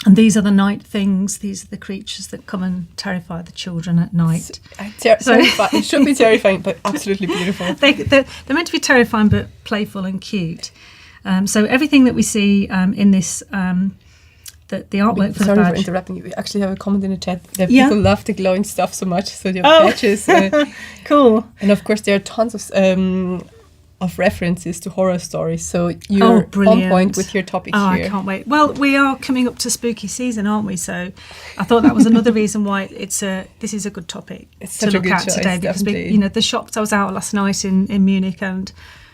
And these are the night things. These are the creatures that come and terrify the children at night. It should be terrifying, but absolutely beautiful. They're meant to be terrifying, but playful and cute. So everything that we see in this, the artwork for the badge. Sorry for interrupting you. We actually have a comment in the chat that people love the glowing stuff so much. So the badges, cool. And of course, there are tons of references to horror stories. So you're on point with your topic here. I can't wait. Well, we are coming up to spooky season, aren't we? So I thought that was another reason why this is a good topic to look at today, because the shops. I was out last night in Munich, and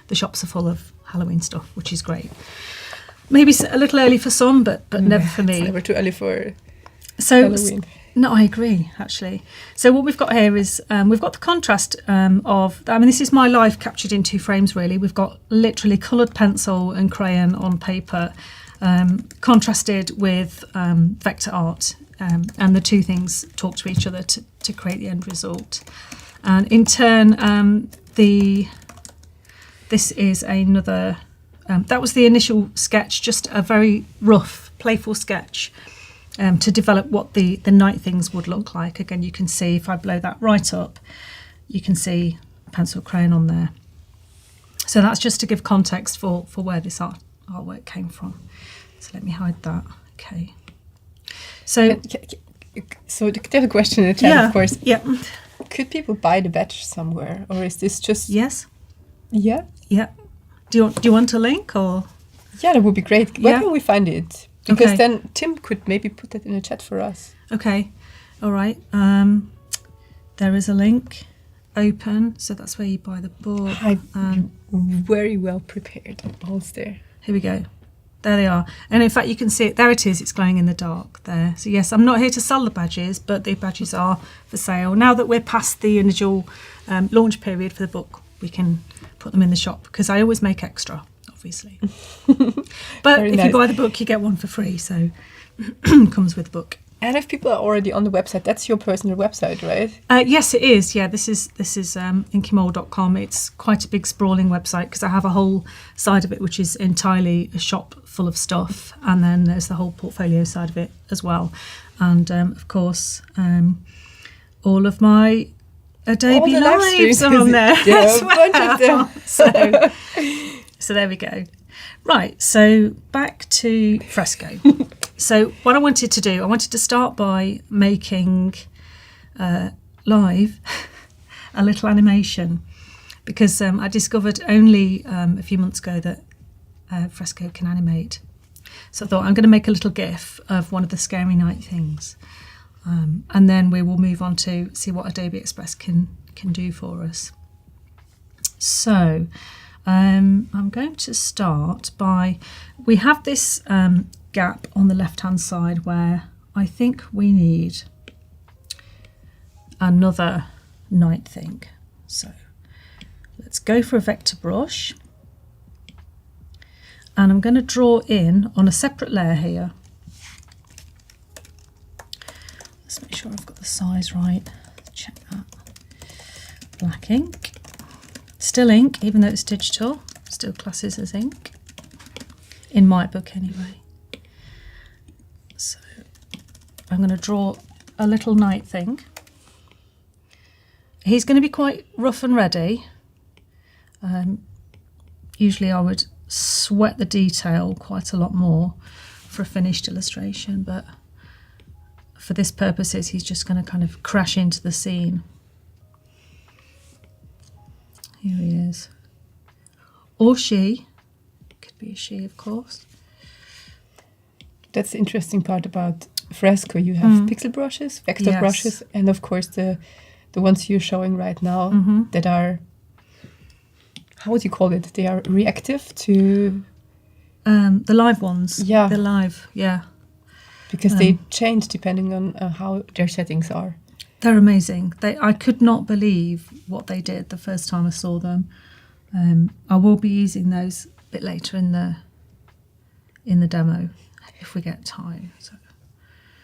the shops are full of Halloween stuff, which is great. Maybe a little early for some, but never for me. It's never too early for Halloween. No, I agree, actually. So what we've got here is we've got the contrast this is my life captured in 2 frames, really. We've got literally coloured pencil and crayon on paper, contrasted with vector art, and the 2 things talk to each other to create the end result. And in turn, this is another... that was the initial sketch, just a very rough, playful sketch to develop what the night things would look like. Again, you can see, if I blow that right up, you can see pencil crayon on there. So that's just to give context for where this artwork came from. So let me hide that. Okay. So there's a question in the chat, of course. Yeah. Could people buy the badge somewhere, or is this just... Yes. Yeah? Yeah. Do you want a link, or...? Yeah, that would be great. Where can we find it? Because then Tim could maybe put that in the chat for us. Okay. All right. There is a link. Open. So that's where you buy the book. I'm very well prepared. Almost there. Here we go. There they are. And in fact, you can see it. There it is. It's glowing in the dark there. So yes, I'm not here to sell the badges, but the badges are for sale. Now that we're past the initial launch period for the book, we can put them in the shop, because I always make extra, obviously. But if you buy the book, you get one for free. So it comes with the book. And if people are already on the website, that's your personal website, right? Yes, it is. Yeah, this is inkymole.com. It's quite a big sprawling website, because I have a whole side of it which is entirely a shop full of stuff, and then there's the whole portfolio side of it as well. And of course, all of my Adobe Lives are on there. Yeah, a bunch of them. So there we go. Right, so back to Fresco. So what I wanted to start by making live a little animation, because I discovered only a few months ago that Fresco can animate. So I thought, I'm going to make a little GIF of one of the scary night things. And then we will move on to see what Adobe Express can do for us. So I'm going to start by, we have this gap on the left hand side where I think we need another night thing. So let's go for a vector brush, and I'm going to draw in on a separate layer here. Let's make sure I've got the size right. Check that. Black ink. Still ink, even though it's digital. Still classes as ink. In my book anyway. So I'm going to draw a little night thing. He's going to be quite rough and ready. Usually I would sweat the detail quite a lot more for a finished illustration, but for this purposes, he's just going to kind of crash into the scene. Here he is. Or she. Could be a she, of course. That's the interesting part about Fresco. You have pixel brushes, vector brushes, and of course the ones you're showing right now that are, how would you call it? They are reactive to... the live ones. Yeah. The live, yeah. Because they change depending on how their settings are. They're amazing. I could not believe what they did the first time I saw them. I will be using those a bit later in the demo if we get time. So.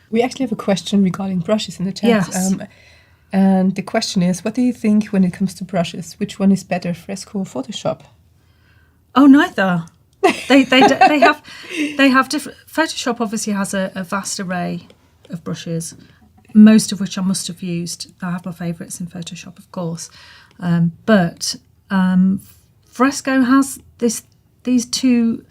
We actually have a question regarding brushes in the chat. Yes. And the question is, what do you think when it comes to brushes? Which one is better, Fresco or Photoshop? Oh, neither. They have different. Photoshop obviously has a vast array of brushes, most of which I must have used. I have my favourites in Photoshop, of course, but Fresco has these two.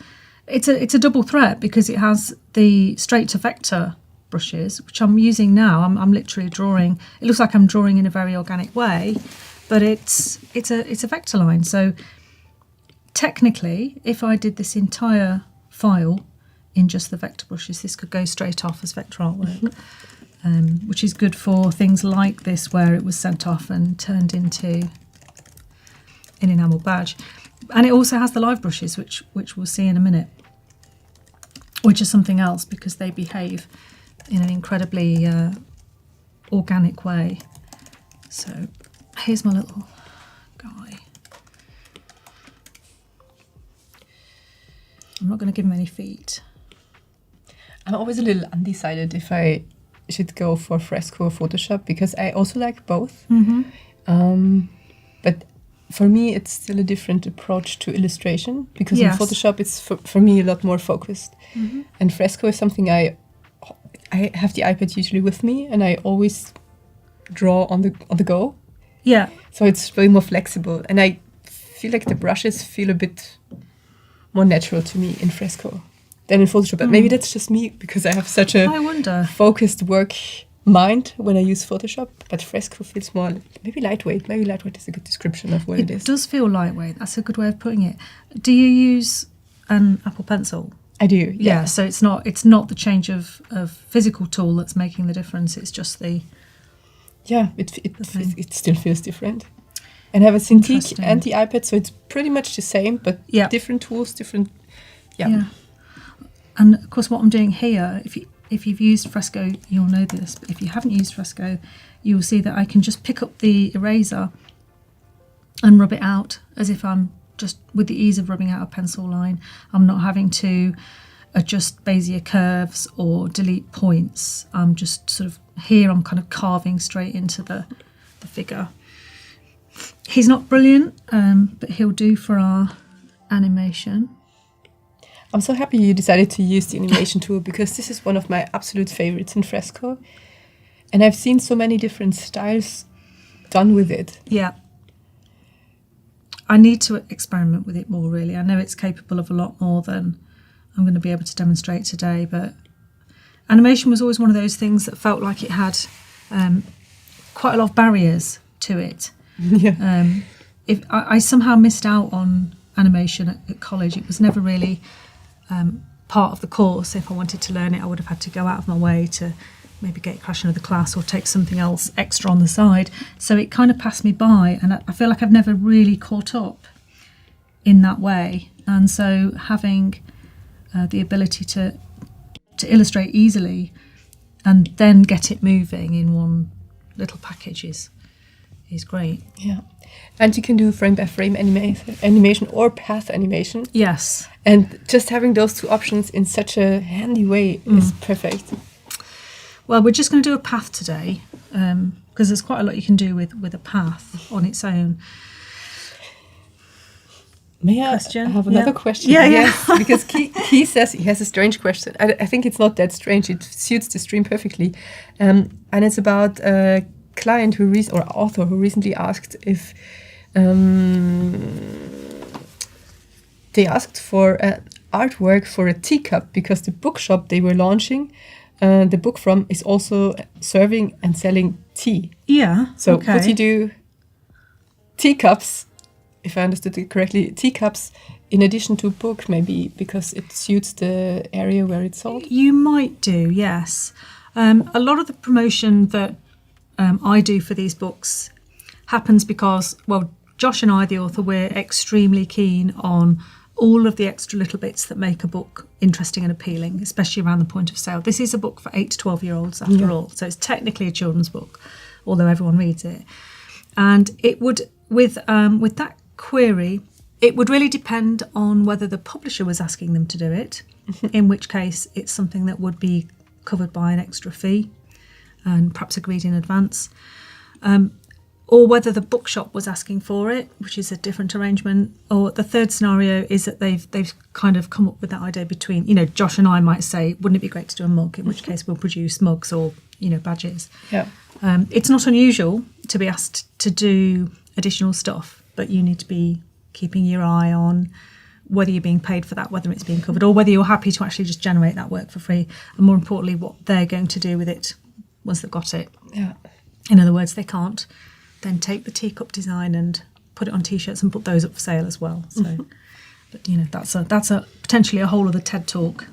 It's a double threat because it has the straight to vector brushes, which I'm using now. I'm literally drawing. It looks like I'm drawing in a very organic way, but it's a vector line. So technically, if I did this entire file in just the vector brushes, this could go straight off as vector artwork, which is good for things like this where it was sent off and turned into an enamel badge. And it also has the live brushes, which we'll see in a minute, which is something else because they behave in an incredibly organic way. So here's my little guy. I'm not going to give him any feet. I'm always a little undecided if I should go for Fresco or Photoshop because I also like both. But for me, it's still a different approach to illustration because Yes. in Photoshop, it's for me a lot more focused. And Fresco is something I have the iPad usually with me and I always draw on the go. Yeah. So it's very more flexible. And I feel like the brushes feel a bit more natural to me in Fresco than in Photoshop. But maybe that's just me because I have such I a wonder. focused work mind when I use Photoshop. But Fresco feels more, maybe lightweight. Maybe lightweight is a good description of what it is. It does feel lightweight. That's a good way of putting it. Do you use an Apple Pencil? I do, Yeah. So it's not the change of physical tool that's making the difference. It's just the Yeah, thing. it still feels different. And I have a Cintiq Interesting. and the iPad, so it's pretty much the same, but Yeah. different tools, different. yeah. And of course, what I'm doing here, if you've used Fresco, you'll know this. But if you haven't used Fresco, you'll see that I can just pick up the eraser and rub it out as if I'm just with the ease of rubbing out a pencil line. I'm not having to adjust Bezier curves or delete points. I'm just sort of here. I'm kind of carving straight into the figure. He's not brilliant, but he'll do for our animation. I'm so happy you decided to use the animation tool because this is one of my absolute favorites in Fresco. And I've seen so many different styles done with it. Yeah. I need to experiment with it more, really. I know it's capable of a lot more than I'm going to be able to demonstrate today, but animation was always one of those things that felt like it had quite a lot of barriers to it. Yeah. If I somehow missed out on animation at college, it was never really part of the course. If I wanted to learn it, I would have had to go out of my way to maybe get a crash into the class or take something else extra on the side. So it kind of passed me by, and I feel like I've never really caught up in that way. And so having the ability to illustrate easily and then get it moving in one little package is great. Yeah. And you can do frame by frame animation or path animation. Yes. And just having those two options in such a handy way is perfect. Well, we're just going to do a path today because there's quite a lot you can do with a path on its own. May I Question? have another Yeah. question? Yeah, yeah. Yes, because Key says he has a strange question. I think it's not that strange. It suits the stream perfectly. And it's about a client or author who recently asked if they asked for artwork for a teacup because the bookshop they were launching the book from is also serving and selling tea. Yeah. So okay. could you do teacups, if I understood it correctly, teacups in addition to book, maybe because it suits the area where it's sold? You might do, yes. A lot of the promotion that I do for these books happens because, well, Josh and I, the author, we're extremely keen on all of the extra little bits that make a book interesting and appealing, especially around the point of sale. This is a book for 8 to 12-year-olds after all, so it's technically a children's book. although everyone reads it. And it would, with that query, it would really depend on whether the publisher was asking them to do it, in which case it's something that would be covered by an extra fee and perhaps agreed in advance, or whether the bookshop was asking for it, which is a different arrangement. Or the third scenario is that they've kind of come up with that idea between, Josh and I might say, wouldn't it be great to do a mug, in which case we'll produce mugs or, badges. Yeah. It's not unusual to be asked to do additional stuff, but you need to be keeping your eye on whether you're being paid for that, whether it's being covered, or whether you're happy to actually just generate that work for free, and more importantly, what they're going to do with it once they've got it. Yeah. In other words, they can't then take the teacup design and put it on T-shirts and put those up for sale as well. So, but that's a potentially a whole other TED talk.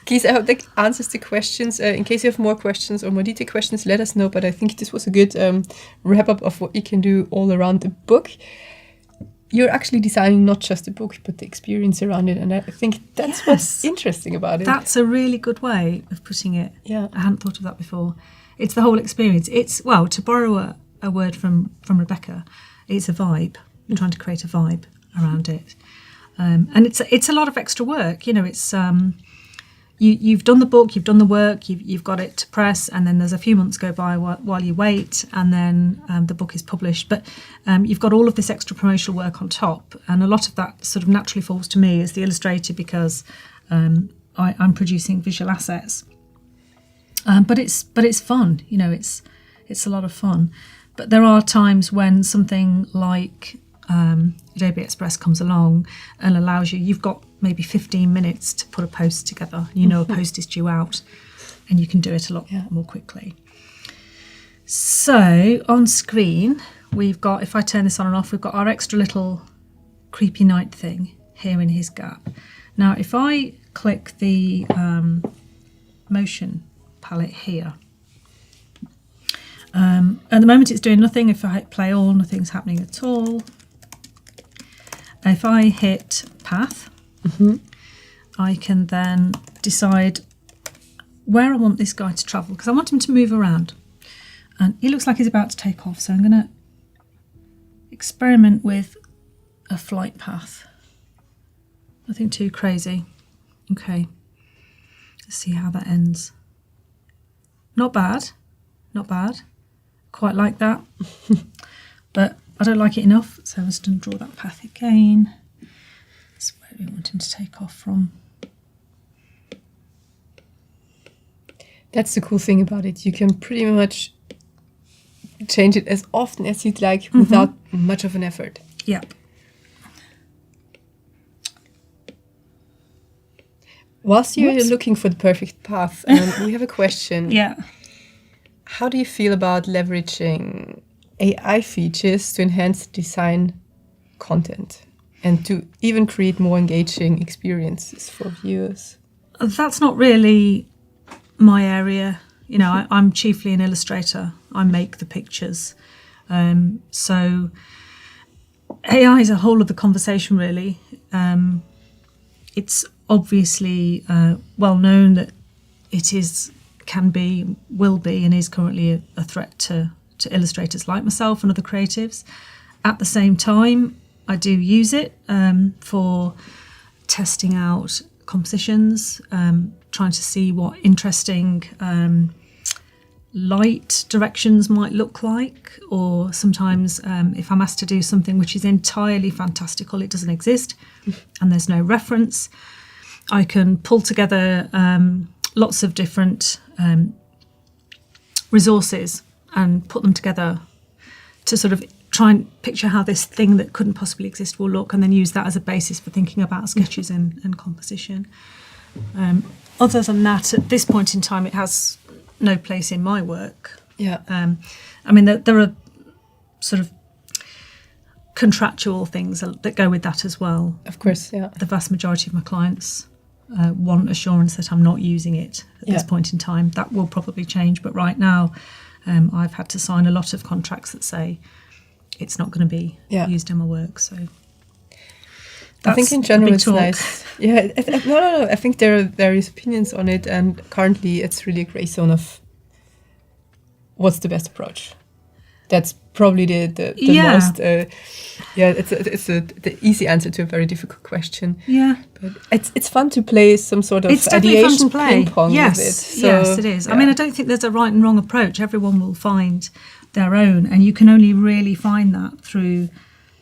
Keith, I hope that answers the questions. In case you have more questions or more detailed questions, let us know. But I think this was a good wrap up of what you can do all around the book. You're actually designing not just the book, but the experience around it. And I think that's what's interesting about it. That's a really good way of putting it. Yeah. I hadn't thought of that before. It's the whole experience. It's, well, to borrow a word from Rebecca, it's a vibe. You're trying to create a vibe around it. And it's a lot of extra work. It's you've done the book, you've done the work, you've got it to press, and then there's a few months go by while you wait, and then the book is published. But you've got all of this extra promotional work on top, and a lot of that sort of naturally falls to me as the illustrator because I'm producing visual assets. But it's fun, it's a lot of fun. But there are times when something like Adobe Express comes along and allows you've got maybe 15 minutes to put a post together. A post is due out and you can do it a lot more quickly. So on screen, we've got, if I turn this on and off, we've got our extra little creepy night thing here in his gap. Now, if I click the motion palette here, at the moment it's doing nothing. If I hit play all, nothing's happening at all. If I hit path, I can then decide where I want this guy to travel, because I want him to move around. And he looks like he's about to take off, so I'm going to experiment with a flight path. Nothing too crazy. Okay, let's see how that ends. Not bad, not bad. Quite like that, but I don't like it enough, so I'm just going to draw that path again. That's where we want him to take off from. That's the cool thing about it. You can pretty much change it as often as you'd like without much of an effort. Yep. Whilst you're looking for the perfect path, we have a question. Yeah. How do you feel about leveraging AI features to enhance design content and to even create more engaging experiences for viewers? That's not really my area. I'm chiefly an illustrator. I make the pictures. So AI is a whole other conversation, really. It's obviously well known that it can be, will be, and is currently a threat to illustrators like myself and other creatives. At the same time, I do use it for testing out compositions, trying to see what interesting light directions might look like, or sometimes if I'm asked to do something which is entirely fantastical, it doesn't exist and there's no reference, I can pull together lots of different resources and put them together to sort of try and picture how this thing that couldn't possibly exist will look, and then use that as a basis for thinking about sketches and composition. Other than that, at this point in time, it has no place in my work. Yeah. I mean, there are sort of contractual things that go with that as well. Of course, yeah. The vast majority of my clients want assurance that I'm not using it at this point in time. That will probably change, but right now I've had to sign a lot of contracts that say it's not going to be used in my work. So I think in general it's nice. Yeah, no. I think there are various opinions on it, and currently it's really a grey zone of what's the best approach? That's probably the Yeah. most it's the easy answer to a very difficult question. Yeah. But it's fun to play some sort of It's definitely fun ideation to play. ping pong Yes, with it. So, yes, it is. I yeah. mean, I don't think there's a right and wrong approach. Everyone will find their own, and you can only really find that through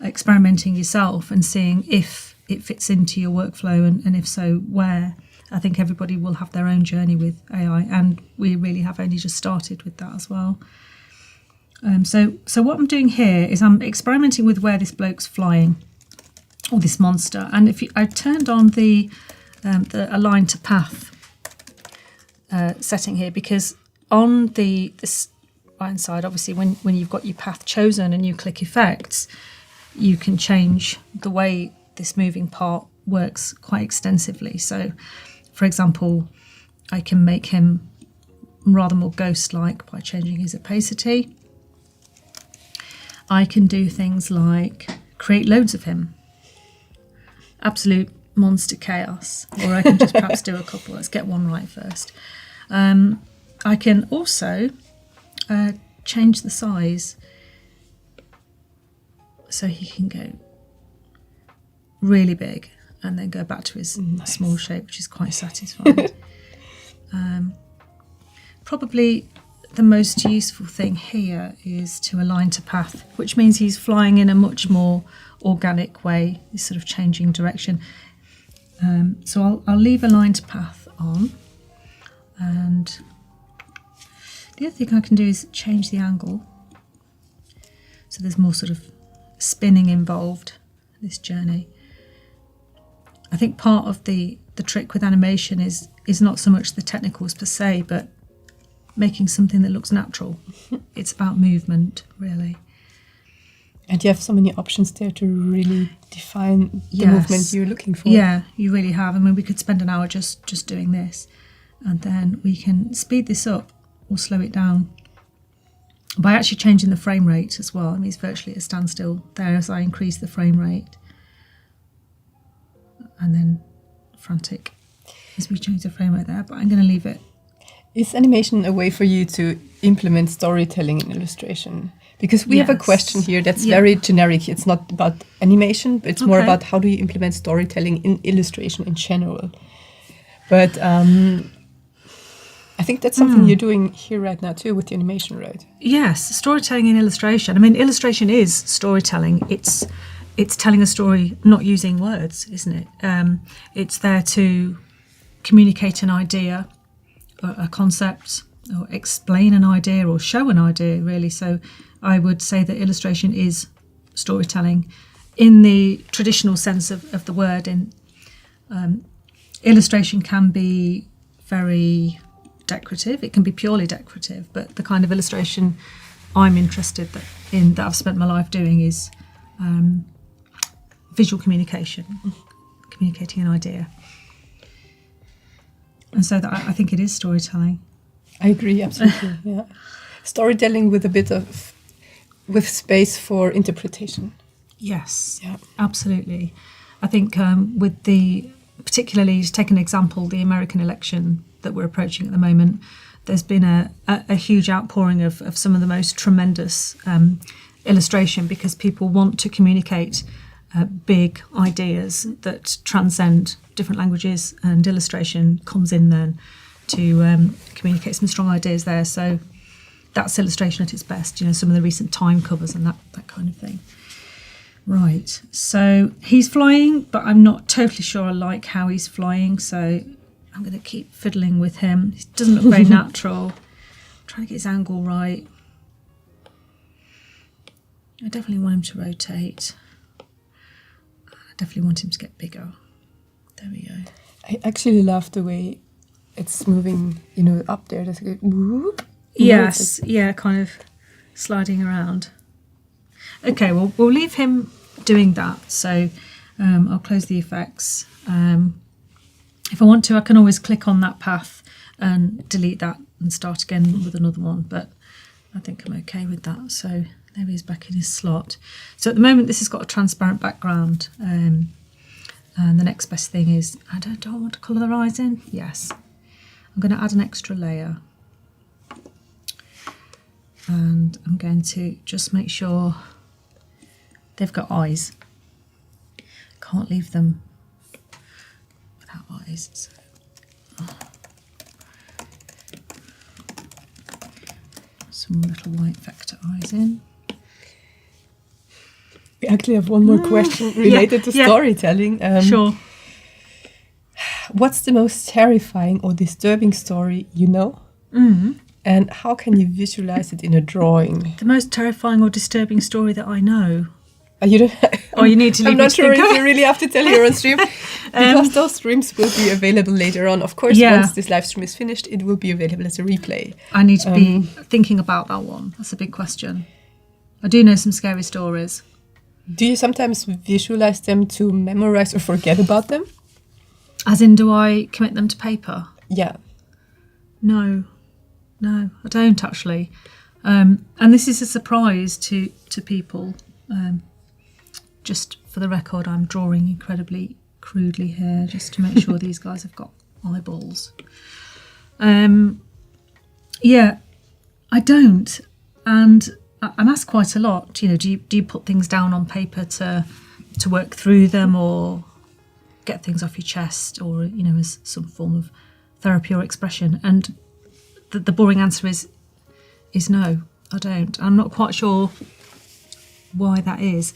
experimenting yourself and seeing if it fits into your workflow, and if so, where. I think everybody will have their own journey with AI, and we really have only just started with that as well. So what I'm doing here is I'm experimenting with where this bloke's flying, or this monster. And I turned on the align to path setting here, because on this right hand side, obviously, when you've got your path chosen and you click effects, you can change the way this moving part works quite extensively. So, for example, I can make him rather more ghost-like by changing his opacity. I can do things like create loads of him. Absolute monster chaos. Or I can just perhaps do a couple. Let's get one right first. I can also change the size so he can go really big and then go back to his small shape, which is quite satisfying. Probably the most useful thing here is to align to path, which means he's flying in a much more organic way. He's sort of changing direction. So I'll leave align to path on, and the other thing I can do is change the angle, so there's more sort of spinning involved in this journey. I think part of the trick with animation is not so much the technicals per se, but making something that looks natural. It's about movement, really. And you have so many options there to really define the Yes. movement you're looking for. Yeah, you really have. I mean, we could spend an hour just doing this, and then we can speed this up or slow it down by actually changing the frame rate as well. I mean, it's virtually at a standstill there as I increase the frame rate, and then frantic as we change the frame rate there, but I'm going to leave it. Is animation a way for you to implement storytelling in illustration? Because we have a Yes. question here that's Yeah. very generic. It's not about animation, but it's more Okay. about how do you implement storytelling in illustration in general. But I think that's something you're doing here right now too with the animation, right? Yes, storytelling in illustration. I mean, illustration is storytelling. It's telling a story not using words, isn't it? It's there to communicate an idea, or a concept, or explain an idea, or show an idea, really. So I would say that illustration is storytelling in the traditional sense of the word. In illustration can be very decorative. It can be purely decorative, but the kind of illustration I'm interested in, that I've spent my life doing, is visual communication, communicating an idea. And so that I think it is storytelling. I agree, absolutely. Yeah, storytelling with space for interpretation. Yes, Yeah. absolutely. I think particularly to take an example, the American election that we're approaching at the moment, there's been a huge outpouring of some of the most tremendous illustration, because people want to communicate big ideas that transcend different languages, and illustration comes in then to communicate some strong ideas there. So that's illustration at its best, some of the recent Time covers and that kind of thing. Right, so he's flying, but I'm not totally sure I like how he's flying, so I'm going to keep fiddling with him. He doesn't look very natural. I'm trying to get his angle right. I definitely want him to rotate. I definitely want him to get bigger. There we go. I actually love the way it's moving, up there. There's like a whoop. Yes, yeah, kind of sliding around. Okay, well, we'll leave him doing that. So I'll close the effects. If I want to, I can always click on that path and delete that and start again with another one. But I think I'm okay with that. So there he is back in his slot. So at the moment, this has got a transparent background. And the next best thing is, do I want to colour their eyes in? Yes. I'm going to add an extra layer. And I'm going to just make sure they've got eyes. Can't leave them without eyes. So. Some little white vector eyes in. We actually have one more question related to storytelling. Sure. What's the most terrifying or disturbing story you know? And how can you visualize it in a drawing? The most terrifying or disturbing story that I know. You don't, You need to leave I'm me not to sure if think. you really have to tell here on stream, because those streams will be available later on. Of course, once this live stream is finished, it will be available as a replay. I need to be thinking about that one. That's a big question. I do know some scary stories. Do you sometimes visualize them to memorize or forget about them? As in, do I commit them to paper? Yeah. No, I don't actually. And this is a surprise to people. Just for the record, I'm drawing incredibly crudely here, just to make sure these guys have got eyeballs. Yeah, I don't. And I'm asked quite a lot, you know, do you put things down on paper to work through them, or get things off your chest, or, you know, as some form of therapy or expression? And the boring answer is no, I don't. I'm not quite sure why that is.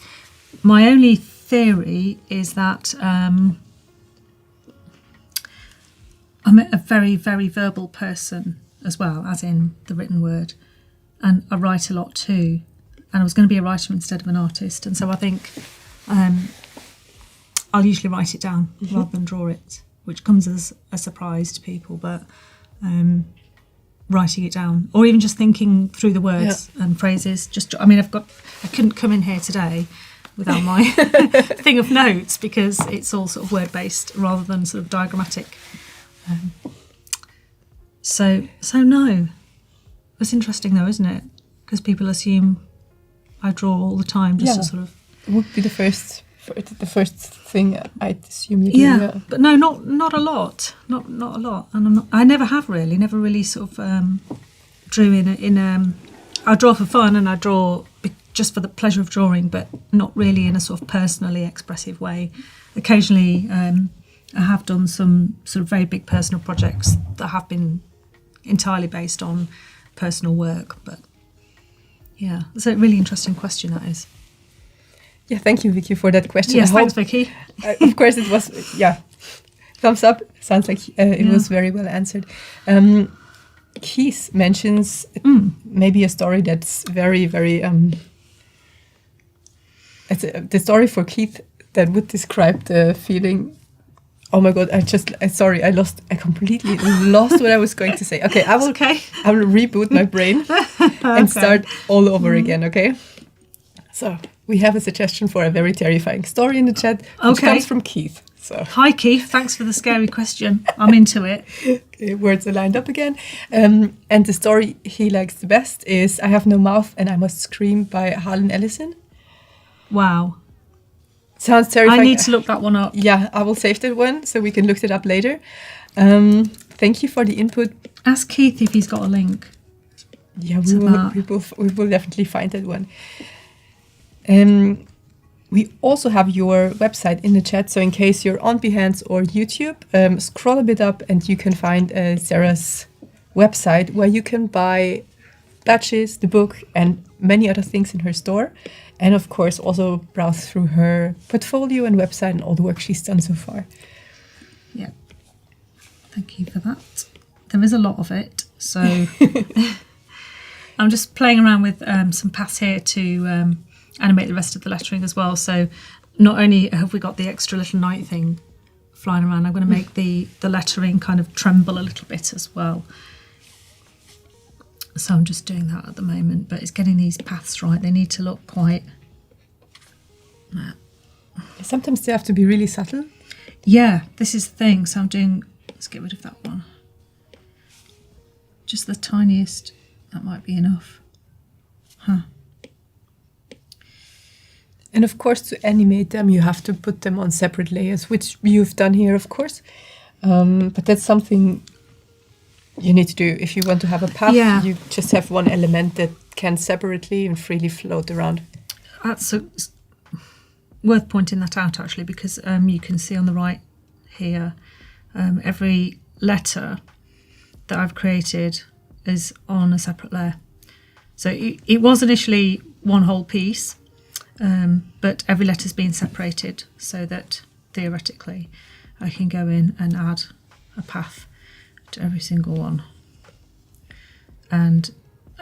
My only theory is that I'm a very, very verbal person as well, as in the written word. And I write a lot too. And I was going to be a writer instead of an artist. And so I think I'll usually write it down rather than draw it, which comes as a surprise to people. But writing it down, or even just thinking through the words and phrases. I couldn't come in here today without my thing of notes, because it's all sort of word-based rather than sort of diagrammatic. So no. It's interesting though, isn't it? Because people assume I draw all the time, just to sort of... It would be the first thing I'd assume you do. Yeah, but no, not a lot. Not a lot. And I never have really. Never really sort of drew in. I draw for fun, and I draw just for the pleasure of drawing, but not really in a sort of personally expressive way. Occasionally, I have done some sort of very big personal projects that have been entirely based on personal work. But yeah, it's a really interesting question, that is. Yeah, thank you, Vicky, for that question. Yes, thanks, Vicky. Of course, it was, thumbs up. Sounds like it was very well answered. Keith mentions maybe a story that's very, very... the story for Keith that would describe the feeling... Oh my God, I completely lost what I was going to say. Okay, I will reboot my brain and start all over again, okay? So, we have a suggestion for a very terrifying story in the chat, which comes from Keith. So, hi Keith, thanks for the scary question. I'm into it. Okay, words are lined up again. And the story he likes the best is I Have No Mouth and I Must Scream by Harlan Ellison. Wow. Sounds terrifying. I need to look that one up. Yeah, I will save that one so we can look it up later. Thank you for the input. Ask Keith if he's got a link. Yeah, we will definitely find that one. We also have your website in the chat, so in case you're on Behance or YouTube, scroll a bit up and you can find Sarah's website where you can buy badges, the book, and many other things in her store. And of course, also browse through her portfolio and website and all the work she's done so far. Yeah, thank you for that. There is a lot of it, so I'm just playing around with some paths here to animate the rest of the lettering as well. So not only have we got the extra little night thing flying around, I'm going to make the lettering kind of tremble a little bit as well. So I'm just doing that at the moment, but it's getting these paths right. They need to look quite... Sometimes they have to be really subtle. Yeah, this is the thing. So I'm doing... Let's get rid of that one. Just the tiniest. That might be enough. Huh. And of course, to animate them, you have to put them on separate layers, which you've done here, of course. But that's something... you need to do if you want to have a path. You just have one element that can separately and freely float around. That's worth pointing that out, actually, because you can see on the right here, every letter that I've created is on a separate layer. So it was initially one whole piece, but every letter's been separated so that theoretically I can go in and add a path to every single one. And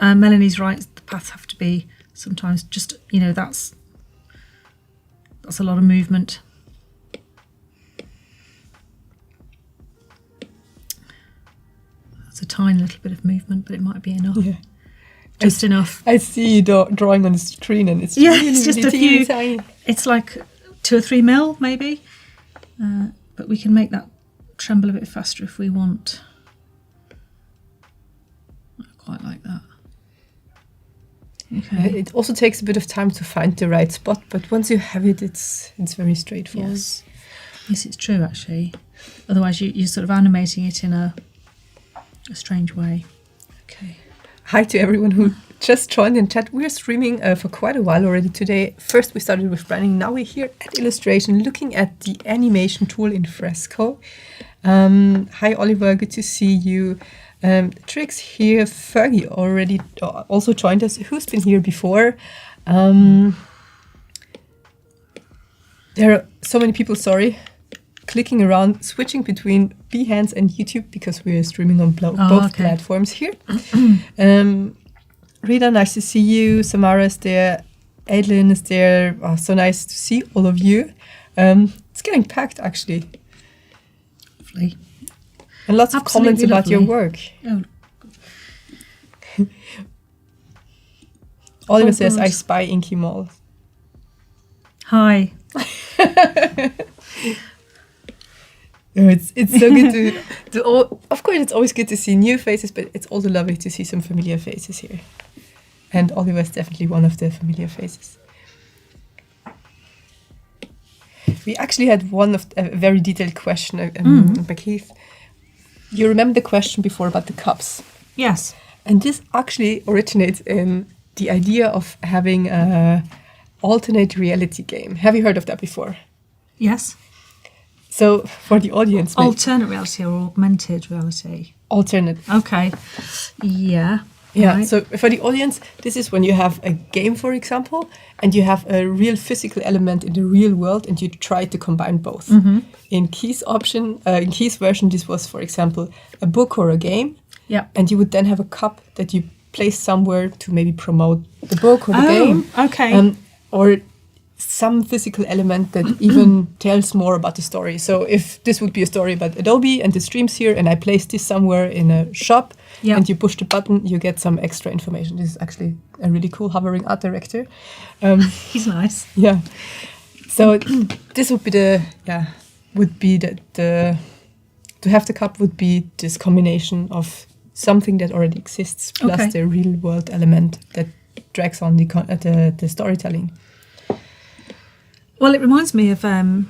Melanie's right, the paths have to be sometimes just, that's a lot of movement. That's a tiny little bit of movement, but it might be enough. Yeah. Just enough. I see you drawing on the screen, and it's really, it's just really a few. tiny. It's like 2 or 3 mil, maybe. But we can make that tremble a bit faster if we want. I quite like that. Okay. It also takes a bit of time to find the right spot, but once you have it, it's very straightforward. Yes, it's true, actually. Otherwise, you're sort of animating it in a strange way. Okay. Hi to everyone who just joined in chat. We're streaming for quite a while already today. First we started with branding, now we're here at illustration looking at the animation tool in Fresco. Hi Oliver, good to see you. Trix here, Fergie already also joined us. Who's been here before? There are so many people, sorry, clicking around, switching between Behance and YouTube because we're streaming on both platforms here. Rita, nice to see you. Samara is there. Adeline is there. Oh, so nice to see all of you. It's getting packed, actually. Lovely. And lots of comments about your work. Oh. Oliver says, I spy Inky Mall. Hi. It's so good of course it's always good to see new faces, but it's also lovely to see some familiar faces here. And Oliver is definitely one of the familiar faces. We actually had a very detailed question by Keith. You remember the question before about the cups? Yes. And this actually originates in the idea of having an alternate reality game. Have you heard of that before? Yes. So for the audience, alternate reality or augmented reality? Alternate. Okay. Yeah. Yeah. Right. So for the audience, this is when you have a game, for example, and you have a real physical element in the real world, and you try to combine both. Mm-hmm. In Keith's version, this was, for example, a book or a game. Yeah. And you would then have a cup that you place somewhere to maybe promote the book or the game. Okay. Or some physical element that even tells more about the story. So if this would be a story about Adobe and the streams here, and I place this somewhere in a shop, and you push the button, you get some extra information. This is actually a really cool hovering art director. He's nice. Yeah. So this would be to have the cup would be this combination of something that already exists plus the real world element that drags on the storytelling. Well, it reminds me of when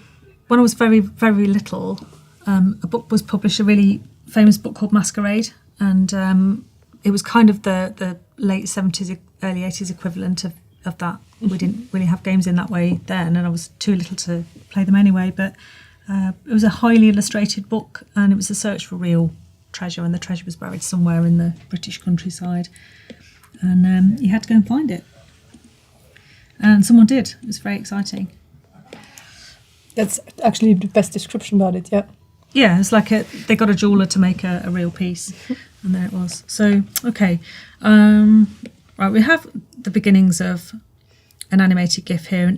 I was very, very little, a book was published, a really famous book called Masquerade, and it was kind of the late 70s, early 80s equivalent of that. We didn't really have games in that way then, and I was too little to play them anyway, but it was a highly illustrated book, and it was a search for real treasure, and the treasure was buried somewhere in the British countryside, and you had to go and find it. And someone did. It was very exciting. That's actually the best description about it, yeah. Yeah, it's like they got a jeweler to make a real piece, and there it was. So, okay. Right, we have the beginnings of an animated GIF here.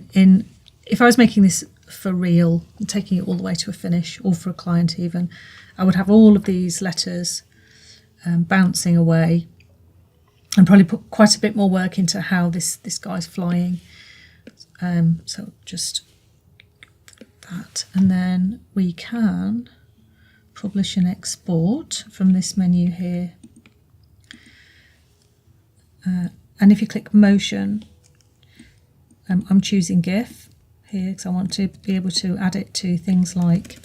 If I was making this for real, and taking it all the way to a finish, or for a client even, I would have all of these letters bouncing away, and probably put quite a bit more work into how this guy's flying. So just that, and then we can publish and export from this menu here. And if you click motion, I'm choosing GIF here because I want to be able to add it to things like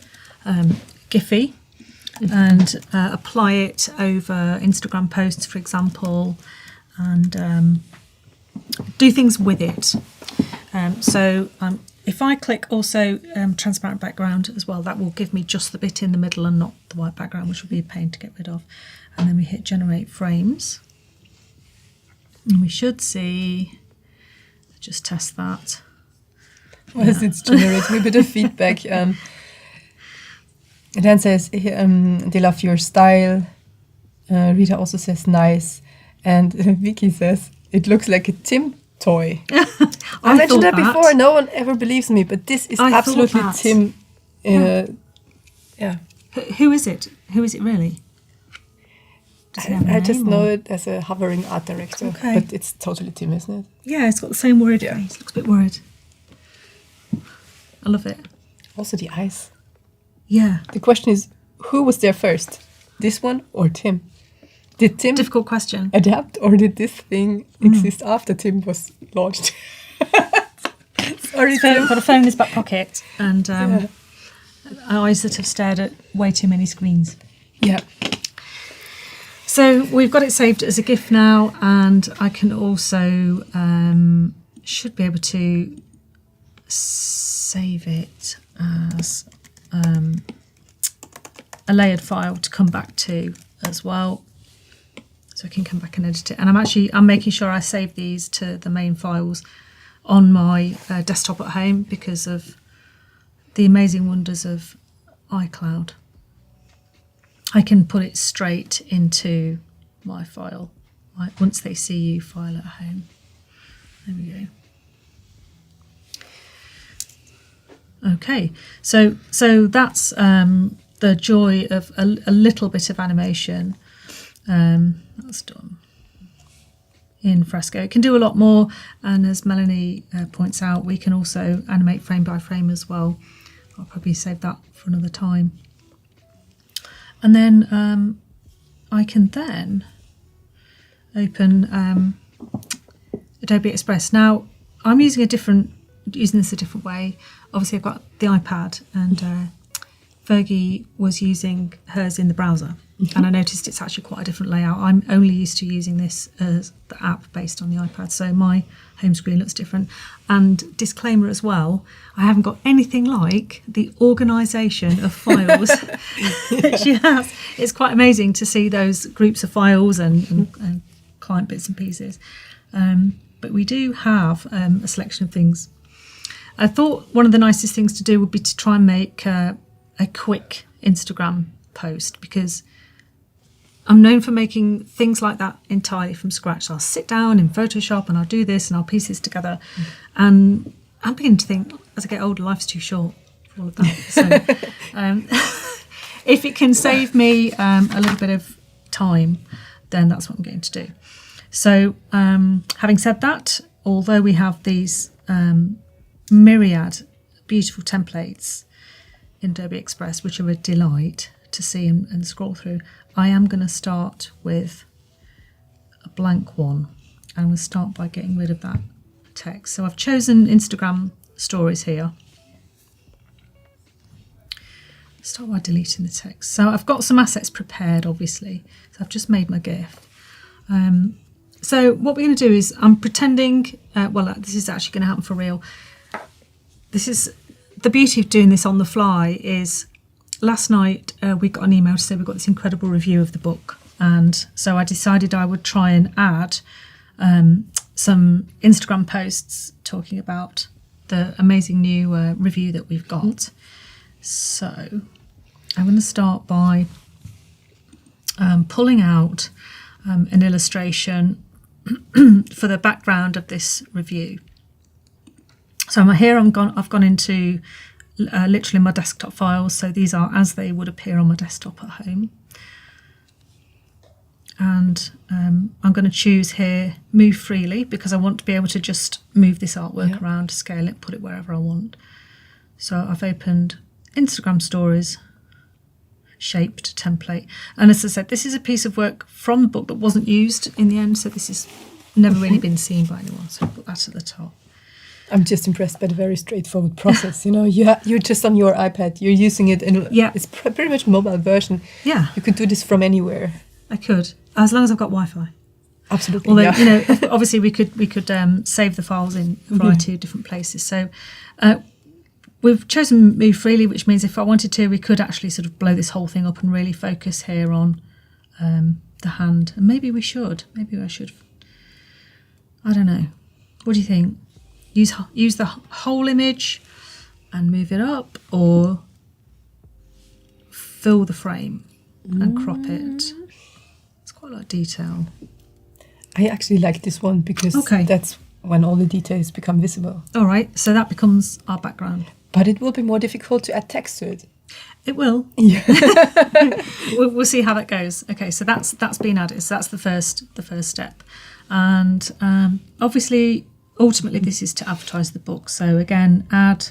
Giphy and apply it over Instagram posts, for example, and do things with it. If I click also transparent background as well, that will give me just the bit in the middle and not the white background, which will be a pain to get rid of. And then we hit generate frames. And we should see, just test that. Well, it's generating a bit of feedback. And then says, they love your style. Rita also says nice. And Vicky says, it looks like a Tim toy. I mentioned that before. No one ever believes me, but this is absolutely Tim. Yeah. Who is it? Who is it really? I just know it as a hovering art director. Okay. But it's totally Tim, isn't it? Yeah, it's got the same word face. Looks a bit worried. I love it. Also the eyes. Yeah. The question is, who was there first? This one or Tim? Did Tim difficult question adapt, or did this thing exist after Tim was launched? Sorry, Tim. Got a phone in his back pocket and eyes that have stared at way too many screens. Yeah. So we've got it saved as a GIF now, and I can also should be able to save it as a layered file to come back to as well. So I can come back and edit it. And I'm making sure I save these to the main files on my desktop at home because of the amazing wonders of iCloud. I can put it straight into my file, once they see you file at home. There we go. Okay, so that's the joy of a little bit of animation. That's done in Fresco. It can do a lot more, and as Melanie points out, we can also animate frame by frame as well. I'll probably save that for another time. And then I can then open Adobe Express. Now I'm using this a different way. Obviously I've got the iPad, and Fergie was using hers in the browser. And I noticed it's actually quite a different layout. I'm only used to using this as the app based on the iPad, so my home screen looks different. And disclaimer as well, I haven't got anything like the organisation of files that she has. It's quite amazing to see those groups of files and client bits and pieces. But we do have a selection of things. I thought one of the nicest things to do would be to try and make a quick Instagram post, because I'm known for making things like that entirely from scratch. So I'll sit down in Photoshop and I'll do this and I'll piece this together. And I'm beginning to think, as I get older, life's too short for all of that. So if it can save me a little bit of time, then that's what I'm going to do. So having said that, although we have these myriad beautiful templates in Adobe Express, which are a delight to see and scroll through, I am going to start with a blank one, and I'm going to start by getting rid of that text. So I've chosen Instagram stories here. Start by deleting the text. So I've got some assets prepared, obviously. So I've just made my GIF. So what we're going to do is I'm pretending, this is actually going to happen for real. This is the beauty of doing this on the fly. Is last night we got an email to say we've got this incredible review of the book, and so I decided I would try and add some Instagram posts talking about the amazing new review that we've got. So I'm going to start by pulling out an illustration for the background of this review. So here I've gone into literally my desktop files, so these are as they would appear on my desktop at home. And I'm going to choose here move freely, because I want to be able to just move this artwork around, scale it, put it wherever I want. So I've opened Instagram stories, shaped template, and as I said, this is a piece of work from the book that wasn't used in the end, so this has never really been seen by anyone, so I'll put that at the top. I'm just impressed by the very straightforward process. You know, you're just on your iPad, you're using it, and it's pretty much mobile version. Yeah, you could do this from anywhere. I could, as long as I've got Wi-Fi. Absolutely. Although, yeah. you know, obviously we could save the files in a variety of different places. So we've chosen Move Freely, which means if I wanted to, we could actually sort of blow this whole thing up and really focus here on the hand. And maybe we should. Maybe I should. I don't know. What do you think? Use the whole image and move it up, or fill the frame and crop it? It's quite a lot of detail. I actually like this one because that's when all the details become visible. All right, so that becomes our background. But it will be more difficult to add text to it. It will. Yeah. We'll see how that goes. Okay, so that's been added. So that's the first step, and obviously, ultimately, this is to advertise the book. So again, add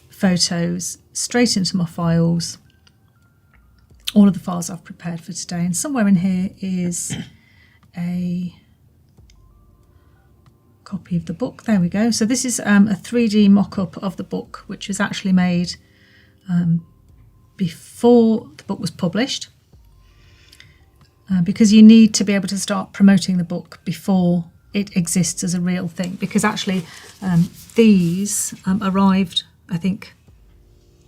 photos straight into my files. All of the files I've prepared for today, and somewhere in here is a copy of the book. There we go. So this is a 3D mock-up of the book, which was actually made before the book was published, because you need to be able to start promoting the book before it exists as a real thing, because actually these arrived, I think,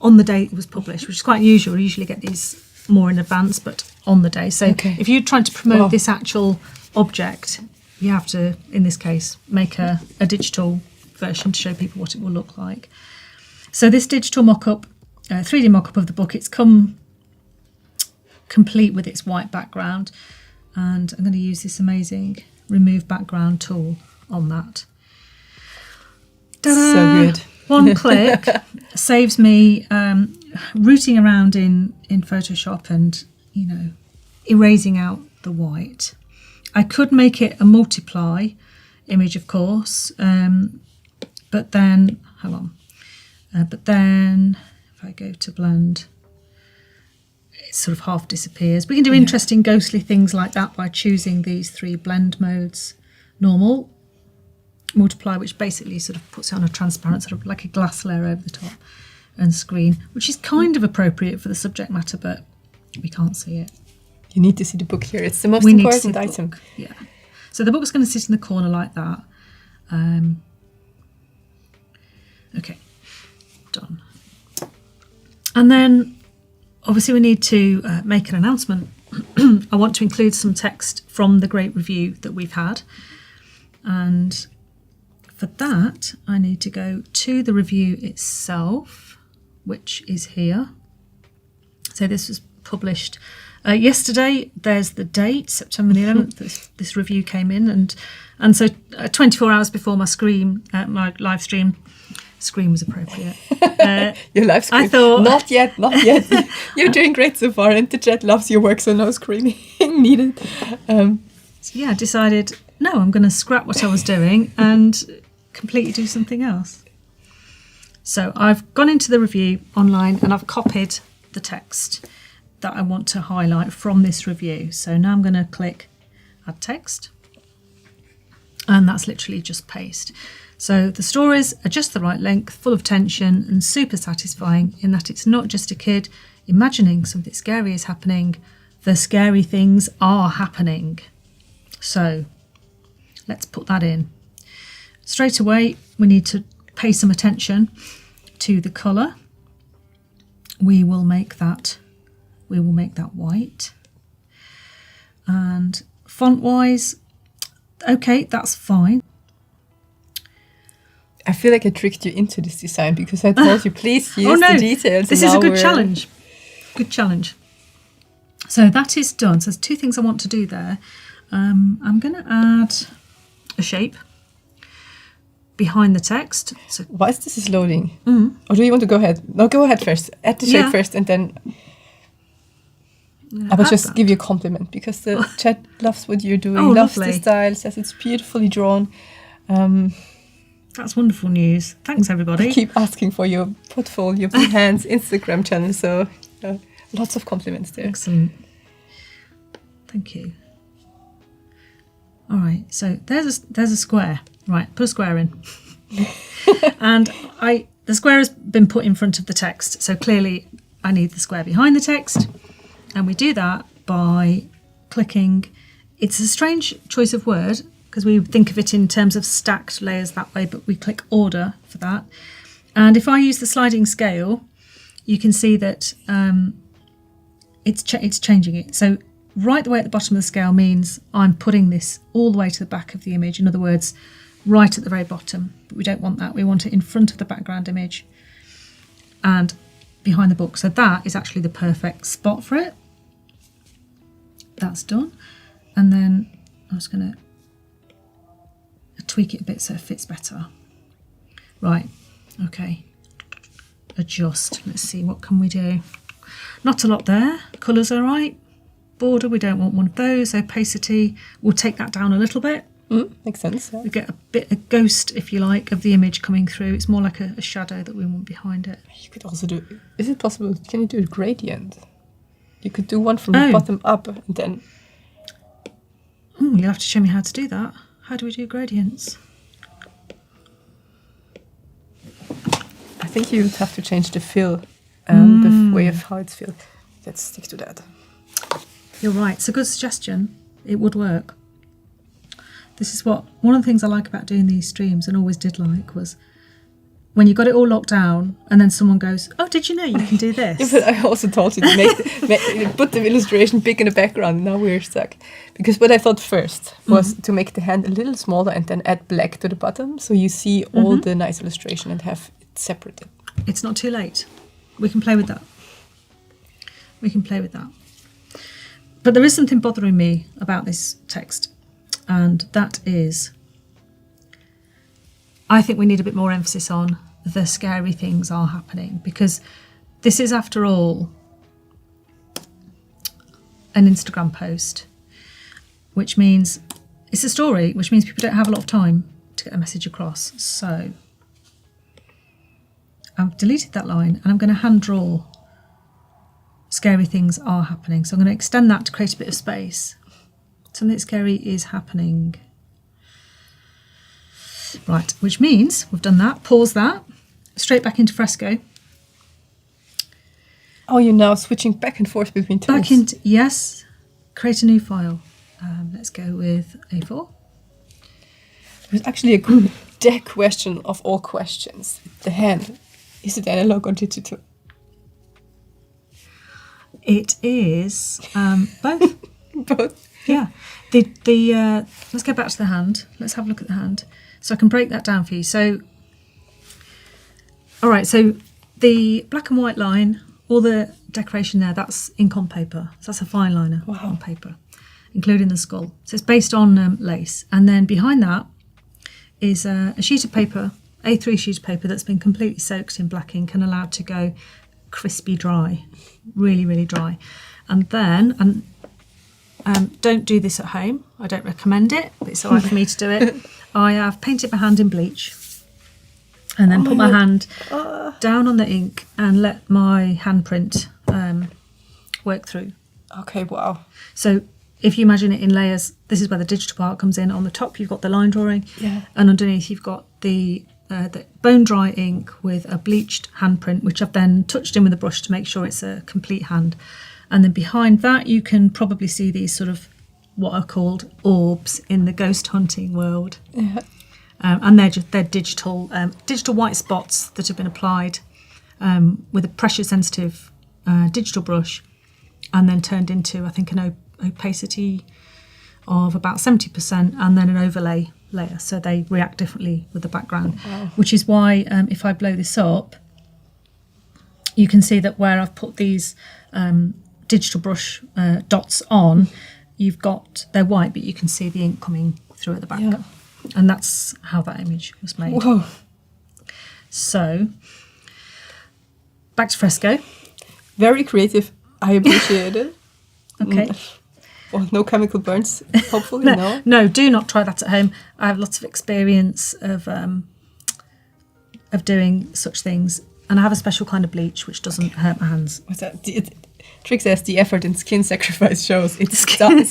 on the day it was published, which is quite unusual. We usually get these more in advance, but on the day. So if you're trying to promote this actual object, you have to, in this case, make a digital version to show people what it will look like. So this digital mock-up, 3D mock-up of the book, it's come complete with its white background, and I'm going to use this amazing remove background tool on that. Ta-da! So good. One click saves me rooting around in Photoshop and, you know, erasing out the white. I could make it a multiply image, of course, but then, hang on, but then if I go to blend, it sort of half disappears. We can do interesting ghostly things like that by choosing these 3 blend modes: normal, multiply, which basically sort of puts it on a transparent, sort of like a glass layer over the top, and screen, which is kind of appropriate for the subject matter, but we can't see it. You need to see the book here. It's the most We need to see important the item. book. Yeah. So the book's going to sit in the corner like that. Okay, done. And then obviously we need to make an announcement. I want to include some text from the great review that we've had. And for that, I need to go to the review itself, which is here. So this was published yesterday. There's the date, September the 11th. This review came in, and so 24 hours before my live stream. Scream was appropriate. Your live scream. I thought, not yet. You're doing great so far, and the chat loves your work, so no screaming needed. So yeah, I decided, no, I'm going to scrap what I was doing and completely do something else. So I've gone into the review online and I've copied the text that I want to highlight from this review. So now I'm going to click add text, and that's literally just paste. So the stories are just the right length, full of tension and super satisfying in that it's not just a kid imagining something scary is happening, the scary things are happening. So let's put that in. Straight away, we need to pay some attention to the colour. We will make that white. And font-wise, okay, that's fine. I feel like I tricked you into this design because I told you, please use the details. This is a good challenge. Good challenge. So that is done. So there's 2 things I want to do there. I'm going to add a shape behind the text. So why is this loading? Or do you want to go ahead? No, go ahead first. Add the shape first, and then I will just give you a compliment because the chat loves what you're doing, loves the style, says it's beautifully drawn. That's wonderful news. Thanks, everybody. I keep asking for your portfolio, Behance, Instagram channel, so lots of compliments there. Excellent. Thank you. All right, so there's a square. Right, put a square in. And the square has been put in front of the text, so clearly I need the square behind the text. And we do that by clicking it's a strange choice of word because we think of it in terms of stacked layers that way, but we click order for that. And if I use the sliding scale, you can see that it's changing it. So right the way at the bottom of the scale means I'm putting this all the way to the back of the image. In other words, right at the very bottom. But we don't want that. We want it in front of the background image and behind the book. So that is actually the perfect spot for it. That's done. And then I'm just going to tweak it a bit so it fits better. Right, okay. Adjust. Let's see, what can we do? Not a lot there. Colours are right. Border, we don't want one of those. Opacity, we'll take that down a little bit. Makes sense. Yeah. We get a ghost, if you like, of the image coming through. It's more like a shadow that we want behind it. You could also do. Is it possible? Can you do a gradient? You could do one from the bottom up, and then. You'll have to show me how to do that. How do we do gradients? I think you would have to change the fill and the way of how it's filled. Let's stick to that. You're right. It's a good suggestion. It would work. This is one of the things I like about doing these streams, and always did like, was when you got it all locked down and then someone goes, oh, did you know you can do this? Yeah, but I also told you to put the illustration big in the background, and now we're stuck. Because what I thought first was to make the hand a little smaller and then add black to the bottom, so you see all the nice illustration and have it separated. It's not too late. We can play with that. We can play with that. But there is something bothering me about this text, and that is, I think we need a bit more emphasis on the scary things are happening, because this is, after all, an Instagram post, which means it's a story, which means people don't have a lot of time to get a message across. So I've deleted that line and I'm going to hand draw scary things are happening. So I'm going to extend that to create a bit of space. Something scary is happening. Right, which means we've done that. Pause that. Straight back into Fresco. Oh, you're now switching back and forth between tools. Back into, yes, create a new file. Let's go with A4. There's actually a good deck question of all questions. The hand, is it analog or digital? It is both. Both. Yeah. Let's go back to the hand. Let's have a look at the hand. So I can break that down for you. So, all right, so the black and white line, all the decoration there, that's ink on paper. So that's a fine liner on paper, including the skull. So it's based on lace. And then behind that is a sheet of paper, A3 sheet of paper that's been completely soaked in black ink and allowed to go crispy dry, really, really dry. And then, don't do this at home. I don't recommend it, but it's all right for me to do it. I have painted my hand in bleach and then put my hand down on the ink and let my handprint work through. Okay, wow. So if you imagine it in layers, this is where the digital part comes in. On the top, you've got the line drawing, and underneath, you've got the bone dry ink with a bleached handprint, which I've then touched in with a brush to make sure it's a complete hand. And then behind that, you can probably see these sort of what are called orbs in the ghost hunting world. Yeah. And they're digital white spots that have been applied with a pressure sensitive digital brush and then turned into, I think, an opacity of about 70% and then an overlay layer. So they react differently with the background, which is why if I blow this up, you can see that where I've put these digital brush dots on, they're white, but you can see the ink coming through at the back. Yeah. And that's how that image was made. Whoa. So, back to Fresco. Very creative. I appreciate it. Okay. Well, no chemical burns, hopefully, no. No, do not try that at home. I have lots of experience of doing such things. And I have a special kind of bleach which doesn't hurt my hands. What's that? Trick says the effort in skin sacrifice shows. It's stunning.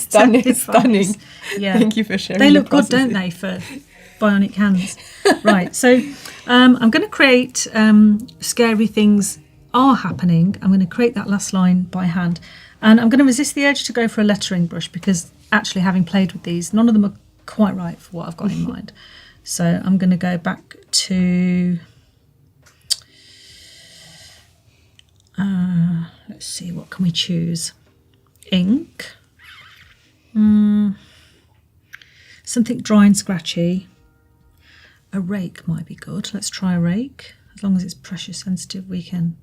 Yeah. Thank you for sharing. They look good, don't they, for bionic hands? Right. So I'm going to create scary things are happening. I'm going to create that last line by hand. And I'm going to resist the urge to go for a lettering brush because actually, having played with these, none of them are quite right for what I've got in mind. So I'm going to go back to, let's see, what can we choose? Ink. Something dry and scratchy. A rake might be good. Let's try a rake. As long as it's pressure sensitive, we can...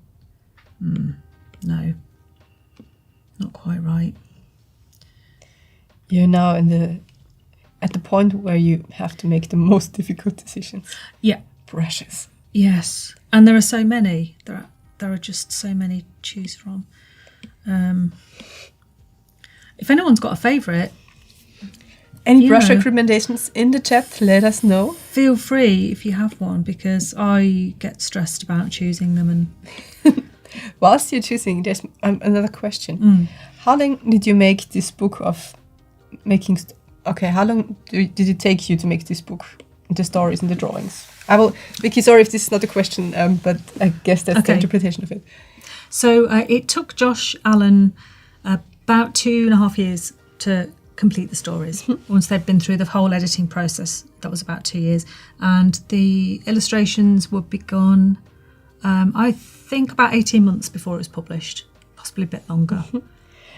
no. Not quite right. You're now at the point where you have to make the most difficult decisions. Yeah. Brushes. Yes. And there are so many. There are just so many to choose from. If anyone's got a favourite, Any you brush know, recommendations in the chat, let us know. feel free if you have one, because I get stressed about choosing them. And Whilst you're choosing, there's another question. How long did you make this book of making... how long did it take you to make this book? The stories and the drawings? I will... Vicky, sorry if this is not a question, but I guess that's the Okay. interpretation of it. so it took Josh Allen about 2.5 years to complete the stories. Once they'd been through the whole editing process, that was about 2 years. And the illustrations were begun, I think, about 18 months before it was published, possibly a bit longer.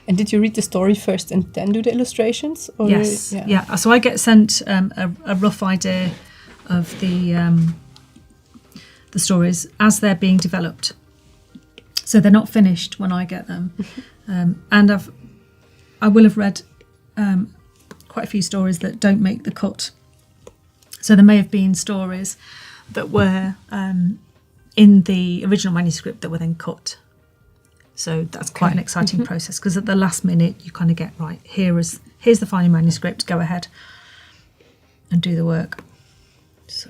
And did you read the story first and then do the illustrations? Or Yes, yeah. So I get sent a rough idea of the stories as they're being developed. So they're not finished when I get them. And I will have read quite a few stories that don't make the cut. So there may have been stories that were in the original manuscript that were then cut. So that's quite an exciting process, because at the last minute you kind of get, right, here's the final manuscript, go ahead and do the work. So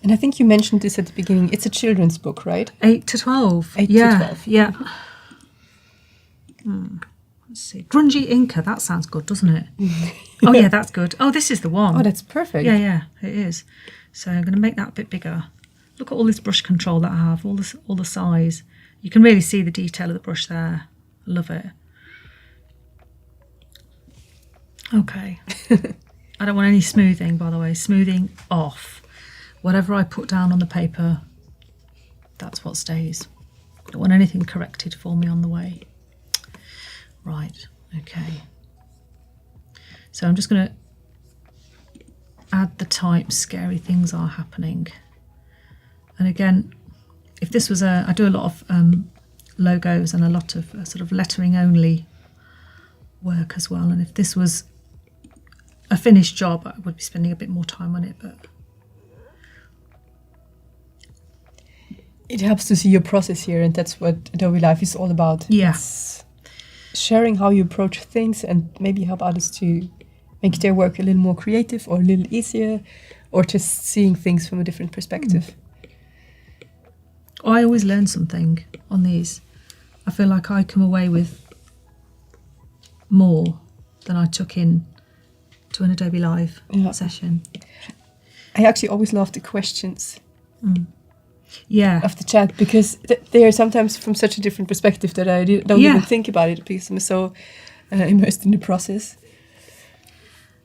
And I think you mentioned this at the beginning. It's a children's book, right? 8 to 12. 8 to yeah, 12. Yeah. Let's see. Grungy Inca, that sounds good, doesn't it? Oh yeah, that's good. Oh, this is the one. Oh, that's perfect. Yeah, it is. So I'm going to make that a bit bigger. Look at all this brush control that I have, all the size. You can really see the detail of the brush there. I love it. Okay. I don't want any smoothing, by the way. Smoothing off. Whatever I put down on the paper, that's what stays. I don't want anything corrected for me on the way. Right, okay. So I'm just going to add the type scary things are happening. And again, if this was I do a lot of logos and a lot of sort of lettering only work as well. And if this was a finished job, I would be spending a bit more time on it, but It helps to see your process here, and that's what Adobe Life is all about. yeah. It's sharing how you approach things and maybe help others to make their work a little more creative or a little easier, or just seeing things from a different perspective. I always learn something on these. I feel like I come away with more than I took in to an Adobe Live Yeah. session. I actually always love the questions Yeah. of the chat, because they are sometimes from such a different perspective that I don't Yeah. even think about it, because I'm so immersed in the process.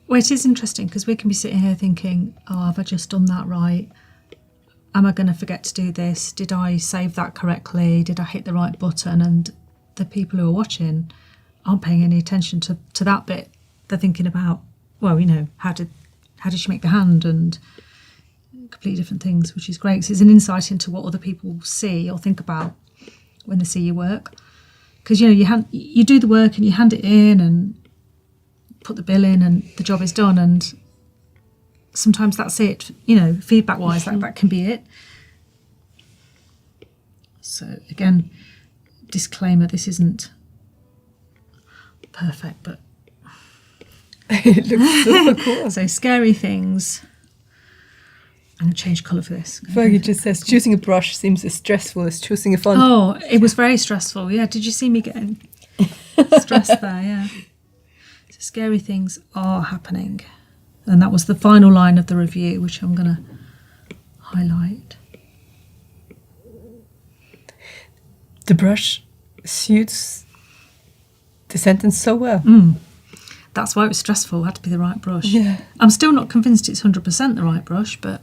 Well, it is interesting because we can be sitting here thinking, oh, have I just done that right? Am I going to forget to do this? Did I save that correctly? Did I hit the right button? And the people who are watching aren't paying any attention to that bit. They're thinking about, well, you know, how did she make the hand, and completely different things, which is great. So it's an insight into what other people see or think about when they see your work. Because, you know, you do the work and you hand it in and put the bill in and the job is done, and sometimes that's it, you know, feedback wise, that can be it. So again, disclaimer, this isn't perfect, but It looks super cool. so scary things. I'm going to change colour for this. Fergie just says, choosing a brush seems as stressful as choosing a font. Oh, it was very stressful. Yeah, did you see me getting stressed there? Yeah. So scary things are happening. And that was the final line of the review, which I'm going to highlight. The brush suits the sentence so well. That's why it was stressful. It had to be the right brush. Yeah. I'm still not convinced it's 100% the right brush, but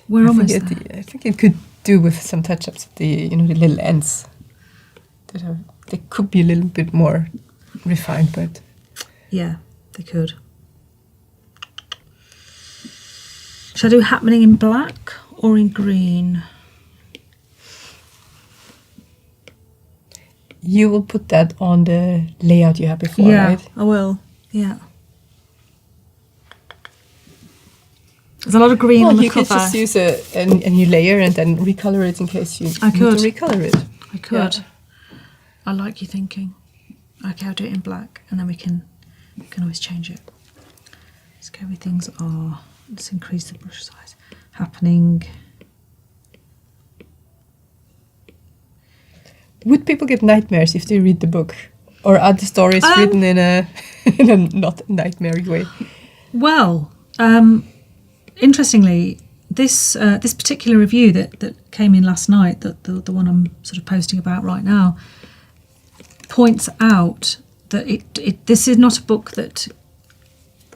we're almost there. I think it could do with some touch-ups of the the little ends. They could be a little bit more refined, but Yeah, they could. Should I do happening in black or in green? you will put that on the layout you had before, Yeah, right? I will. Yeah. There's a lot of green on the you could cover. just use a new layer and then recolor it in case you I need could. to recolor it. I could. Yeah. I like you thinking. Okay, I'll do it in black, and then we can always change it. Scary things are. Let's increase the brush size. Happening. Would people get nightmares if they read the book? Or are the stories written in a not nightmare way? Well, interestingly, this particular review that came in last night, the one I'm sort of posting about right now, points out that this is not a book that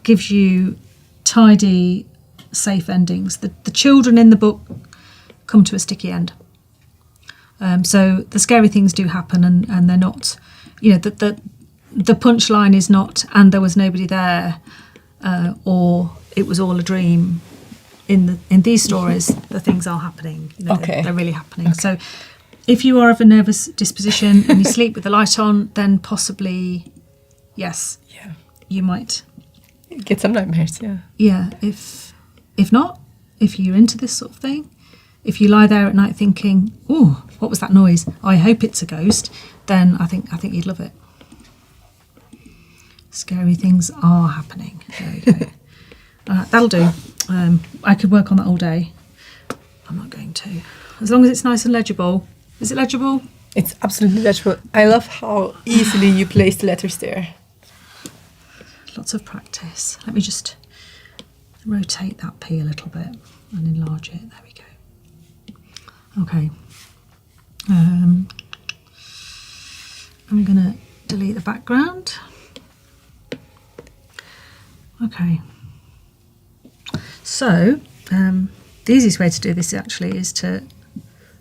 gives you tidy, safe endings. The children in the book come to a sticky end. So the scary things do happen, and they're not, the punchline is not, and there was nobody there, or it was all a dream. In these stories, the things are happening. They're really happening. Okay. So if you are of a nervous disposition and you sleep with the light on, then possibly, yes, you might get some nightmares. Yeah. Yeah. If not, if you're into this sort of thing, if you lie there at night thinking, "Oh, what was that noise? I hope it's a ghost," then I think you'd love it. Scary things are happening. There we go. That'll do. I could work on that all day. I'm not going to. As long as it's nice and legible. Is it legible? It's absolutely legible. I love how easily you place the letters there. Lots of practice. Let me just rotate that P a little bit and enlarge it. There we go. Okay. I'm going to delete the background. Okay. So, the easiest way to do this actually is to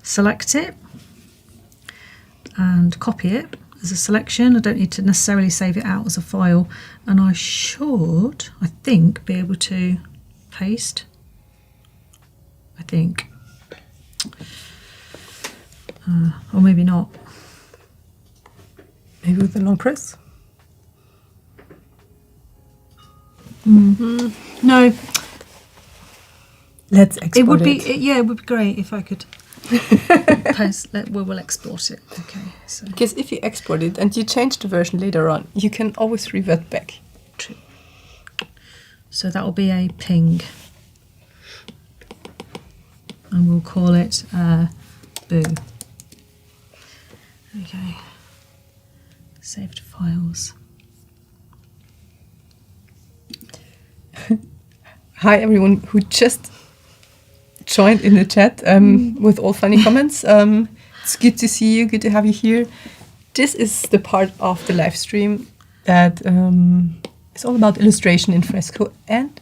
select it and copy it as a selection. I don't need to necessarily save it out as a file, and I should, I think, be able to paste. I think. Or maybe not. Maybe with a long press? No. Let's export it. It would be, it would be great if I could post. We will export it. Okay. So. Because if you export it and you change the version later on, you can always revert back. True. So that will be a ping. And we'll call it boo. Okay. Saved files. Hi everyone who just joined in the chat with all funny comments. It's good to see you, good to have you here. This is the part of the live stream that is all about illustration in Fresco and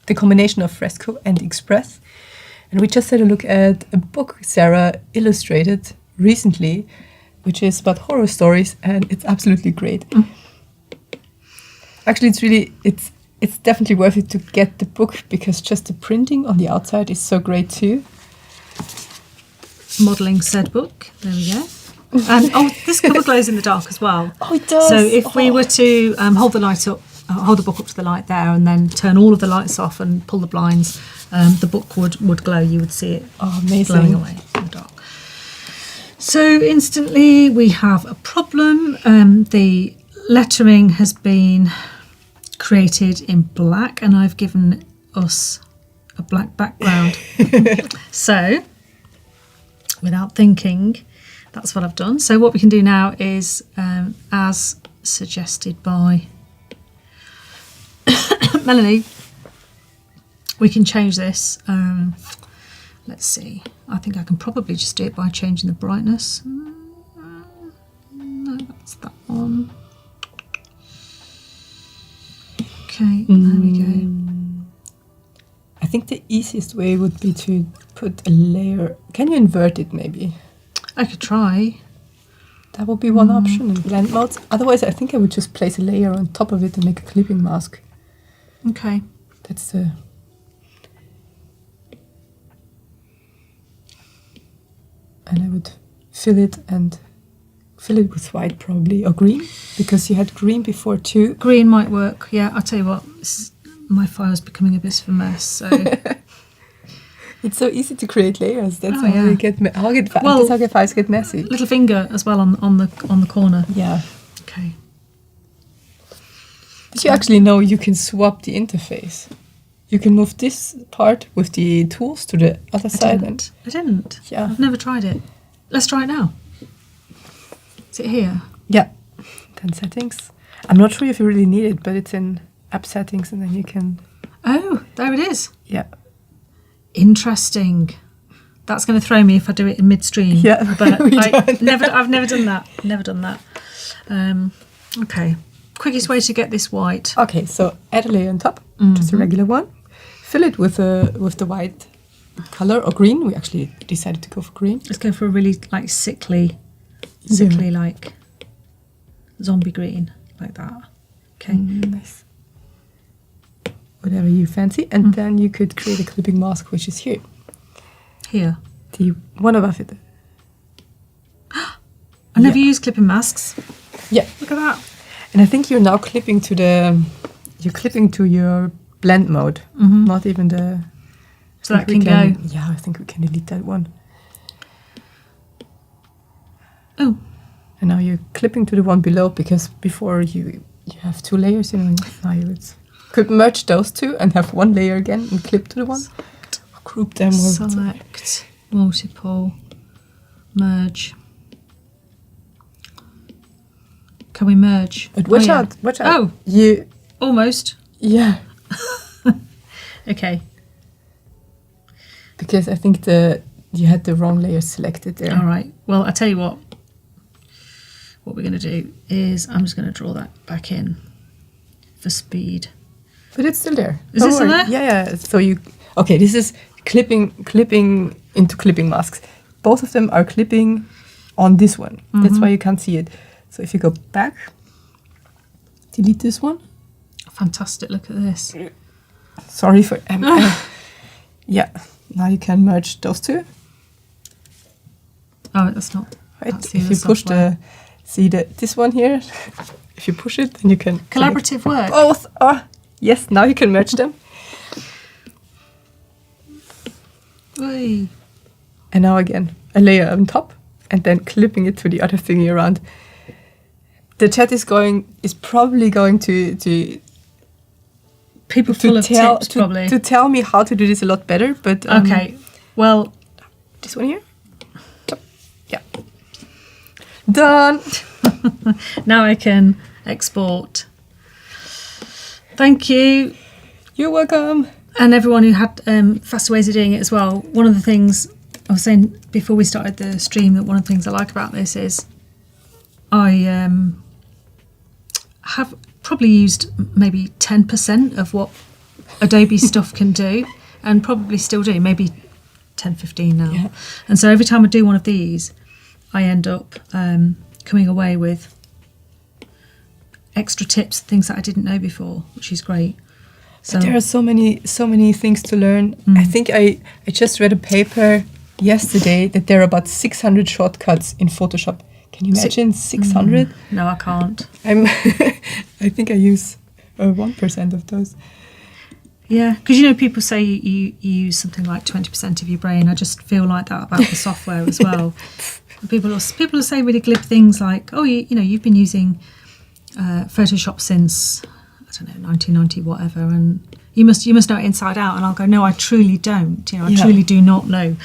the combination of Fresco and Express. And we just had a look at a book Sarah illustrated recently, which is about horror stories, and it's absolutely great. Actually, it's definitely worth it to get the book because just the printing on the outside is so great too. Modelling said book. There we go. And this cover glows in the dark as well. Oh, it does. So if we were to hold the light up, hold the book up to the light there, and then turn all of the lights off and pull the blinds, the book would glow. You would see it glowing away in the dark. So instantly we have a problem. The lettering has been created in black, and I've given us a black background. So, without thinking, that's what I've done. So what we can do now is, as suggested by Melanie, we can change this. Let's see. I think I can probably just do it by changing the brightness. No, that's that one. Okay, there we go. I think the easiest way would be to put a layer. Can you invert it maybe? I could try. That would be one option in blend modes. Otherwise, I think I would just place a layer on top of it and make a clipping mask. Okay. That's the... And I would fill it with white probably, or green, because you had green before too. Green might work. Yeah, I'll tell you what. My file's becoming a bit of a mess. So It's so easy to create layers. That's Oh, how yeah. you get that's Well- how files get messy. little finger as well on the corner. Yeah. Okay. Did you actually know you can swap the interface? You can move this part with the tools to the other side. I didn't. Yeah. I've never tried it. Let's try it now. Is it here? Yeah. Then settings. I'm not sure if you really need it, but it's in app settings, and then you can. Oh, there it is. Yeah. Interesting. That's going to throw me if I do it in midstream. Yeah, but we I've never done that. Never done that. Okay. Quickest way to get this white. Okay, so add a layer on top, just a regular one. Fill it with the white color or green. We actually decided to go for green. Let's go for a really like sickly like zombie green, like that. Okay. Nice. Whatever you fancy, and then you could create a clipping mask, which is here, Here. the one above it. I never use clipping masks. Yeah, Look at that. and I think you're now clipping to your blend mode, not even the. So that I think can we go. Yeah, I think we can delete that one. Oh, And now you're clipping to the one below, because before you have two layers, now you could merge those two and have one layer again and clip to the one. Or group them. select, multiple, merge. Can we merge? But watch yeah. out! Watch out! Oh, You almost. yeah, Okay. because I think you had the wrong layer selected there. All right. Well, I tell you what. What we're going to do is I'm just going to draw that back in for speed. But it's still there. Is Don't it still worry. there? Yeah. So this is clipping into clipping masks. Both of them are clipping on this one. That's why you can't see it. So if you go back, delete this one. Fantastic. Look at this. Sorry for yeah. Now you can merge those two. Oh, that's not. Right. That's the If other you push software. this one here. If you push it, then you can Collaborative work. both. Oh, yes. Now you can merge them. Oy. And now again, a layer on top, and then clipping it to the other thingy around. The chat is probably going to People full of tell tips, probably. to tell me how to do this a lot better. But Okay. Well, this one here, yeah, done. now I can export. Thank you. You're welcome. And everyone who had faster ways of doing it as well. One of the things I was saying before we started the stream, that one of the things I like about this is I have probably used maybe 10% of what Adobe stuff can do, and probably still do, maybe 10, 15 now. Yeah. And so every time I do one of these, I end up coming away with extra tips, things that I didn't know before, which is great. So There are so many things to learn. I think I just read a paper yesterday that there are about 600 shortcuts in Photoshop. Can you imagine 600? no, I can't. I think I use 1% of those. Yeah, because people say you use something like 20% of your brain. I just feel like that about the software as well. People will say really glib things like, "Oh, you've been using Photoshop since I don't know 1990 whatever, and you must know it inside out." And I'll go, "No, I truly don't. I truly do not know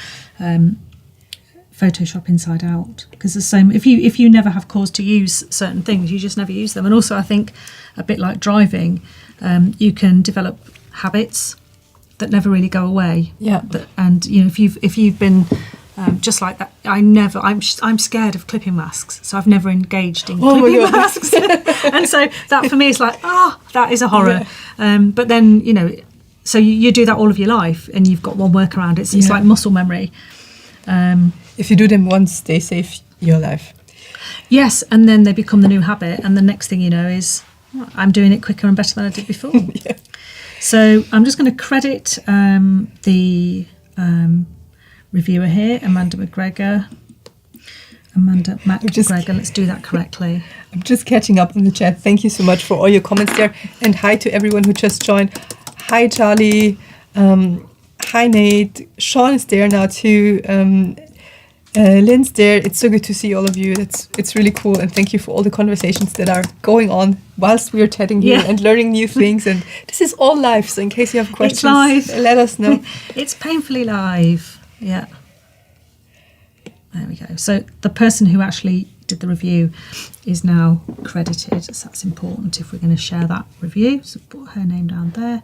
Photoshop inside out, because the same. If you never have cause to use certain things, you just never use them. And also, I think a bit like driving, you can develop habits that never really go away. Yeah. And if you've been Just like that, I'm scared of clipping masks, so I've never engaged in Oh my clipping God. masks. And so that for me is like, that is a horror. But then, so you do that all of your life and you've got one workaround. It's Yeah. like muscle memory. If you do them once, they save your life. Yes, and then they become the new habit, and the next thing you know is I'm doing it quicker and better than I did before. Yeah. So I'm just going to credit the reviewer here, Amanda McGregor. McGregor, let's do that correctly. I'm just catching up in the chat. Thank you so much for all your comments there. And hi to everyone who just joined. Hi, Charlie. Hi, Nate. Sean is there now too. Lynn's there. It's so good to see all of you. It's really cool. And thank you for all the conversations that are going on whilst we are chatting here and learning new things. And this is all live. So in case you have questions, live. let us know. It's painfully live. Yeah. There we go. So the person who actually did the review is now credited. So that's important if we're going to share that review. So put her name down there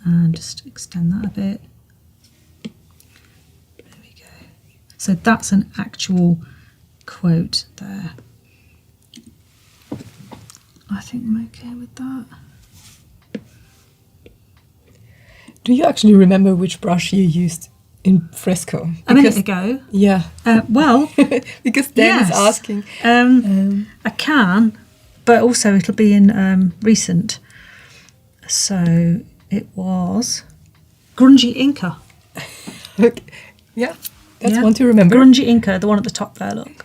and just extend that a bit. There we go. So that's an actual quote there. I think I'm okay with that. Do you actually remember which brush you used in Fresco? A minute ago. Yeah. Well, Because Dan is yes. asking. I can, but also it'll be in recent. So it was Grungy Inca. Look, yeah, that's one to remember. Grungy Inca, the one at the top there, look.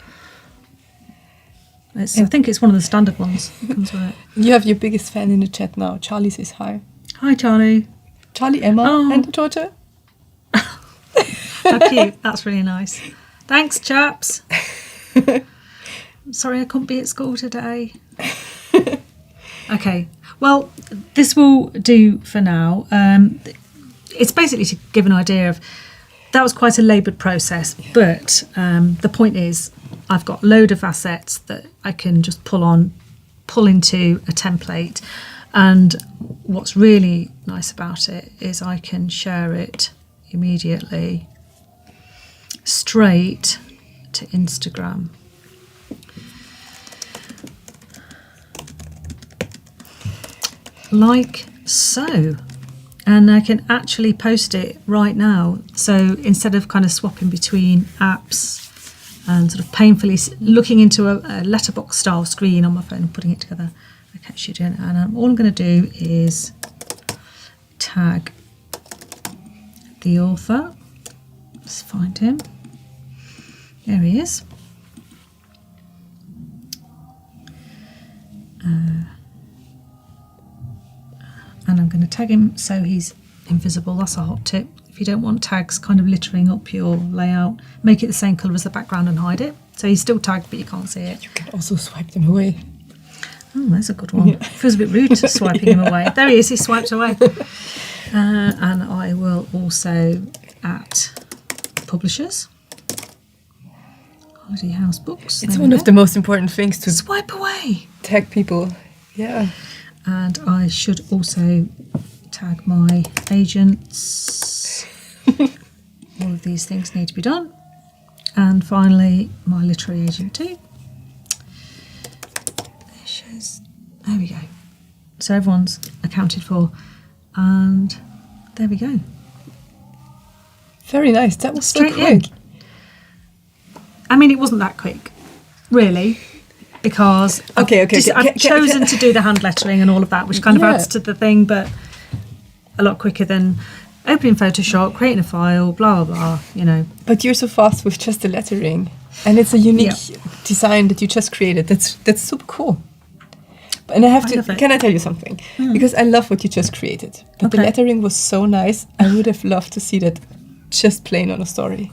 I think it's one of the standard ones that comes with it. You have your biggest fan in the chat now. Charlie says hi. Hi, Charlie. Charlie, Emma, Oh. and Georgia. How cute. That's really nice. Thanks, chaps. Sorry I couldn't be at school today. Okay. Well, this will do for now. It's basically to give an idea of that was quite a laboured process, but the point is I've got a load of assets that I can just pull into a template, and what's really nice about it is I can share it immediately straight to Instagram. Like so. And I can actually post it right now. So instead of kind of swapping between apps and sort of painfully looking into a letterbox style screen on my phone and putting it together, I can actually do it. And all I'm going to do is tag the author. Let's find him. There he is. And I'm going to tag him so he's invisible. That's a hot tip. If you don't want tags kind of littering up your layout, make it the same colour as the background and hide it. So he's still tagged, but you can't see it. You can also swipe them away. Oh, that's a good one. It feels a bit rude to swiping him away. There he is, he's swiped away. And I will also at publishers. Holiday House Books. It's There one we of go. the most important things to Swipe away. tag people. Yeah. And I should also tag my agents. All of these things need to be done. And finally, my literary agent too. There we go. So everyone's accounted for. And there we go. Very nice. That was Straight so quick. in. I mean, it wasn't that quick, really. Because Okay. I've chosen to do the hand lettering and all of that, which kind of adds to the thing, but a lot quicker than opening Photoshop, creating a file, blah, blah, blah, you know. But you're so fast with just the lettering. And it's a unique design that you just created. That's super cool. And I have I love to, it. can I tell you something? Because I love what you just created. But the Okay. lettering was so nice. I would have loved to see that just plain on a story.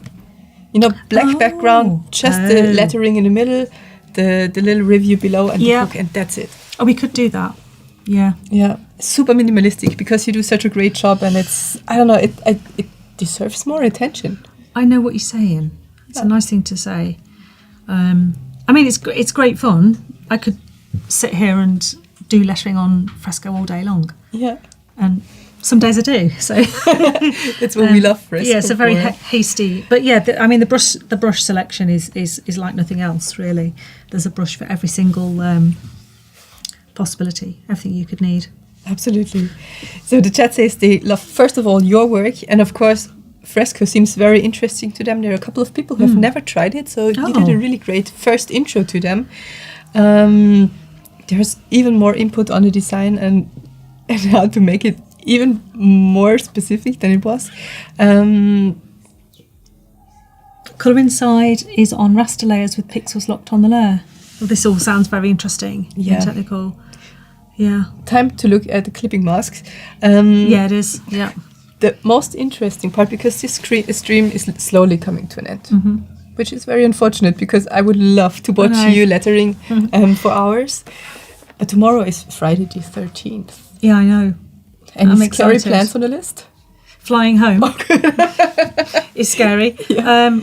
You know, black background, just the lettering in the middle, the little review below and the book, and that's it. Oh, we could do that. Yeah. Yeah, super minimalistic because you do such a great job, and it's, I don't know, it deserves more attention. I know what you're saying. It's a nice thing to say. I mean, it's great fun. I could sit here and do lettering on Fresco all day long. Yeah. And some days I do. So That's what we love Fresco. yeah, it's a very for. hasty. But yeah, the brush selection is like nothing else really. There's a brush for every single possibility, everything you could need. Absolutely. So the chat says they love, first of all, your work, and of course, Fresco seems very interesting to them. There are a couple of people who have never tried it, so you did a really great first intro to them. There's even more input on the design and how to make it even more specific than it was. Colour inside is on raster layers with pixels locked on the layer. Well, this all sounds very interesting Yeah. and technical. Yeah. Time to look at the clipping masks. Yeah, it is. Yeah. The most interesting part, because this stream is slowly coming to an end, which is very unfortunate because I would love to watch know. you lettering for hours. But tomorrow is Friday the 13th. Yeah, I know. Any I'm scary excited. plans on the list? Flying home is scary.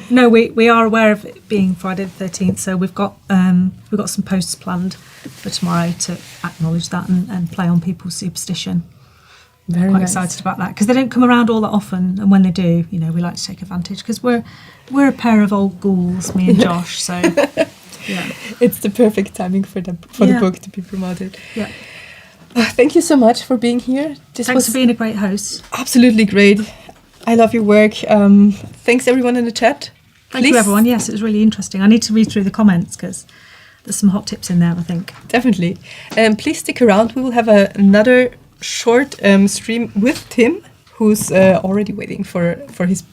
No, we are aware of it being Friday the 13th, so we've got some posts planned for tomorrow to acknowledge that and play on people's superstition. Very Quite nice. excited about that because they don't come around all that often, and when they do, we like to take advantage because we're a pair of old ghouls, me and Josh. So yeah, It's the perfect timing for the Yeah. book to be promoted. yeah. Thank you so much for being here. This Thanks was for being a great host. absolutely great. I love your work. Thanks everyone in the chat. Thank you, everyone. Yes, it was really interesting. I need to read through the comments because there's some hot tips in there, I think. Definitely. Please stick around. We will have another short stream with Tim, who's already waiting for his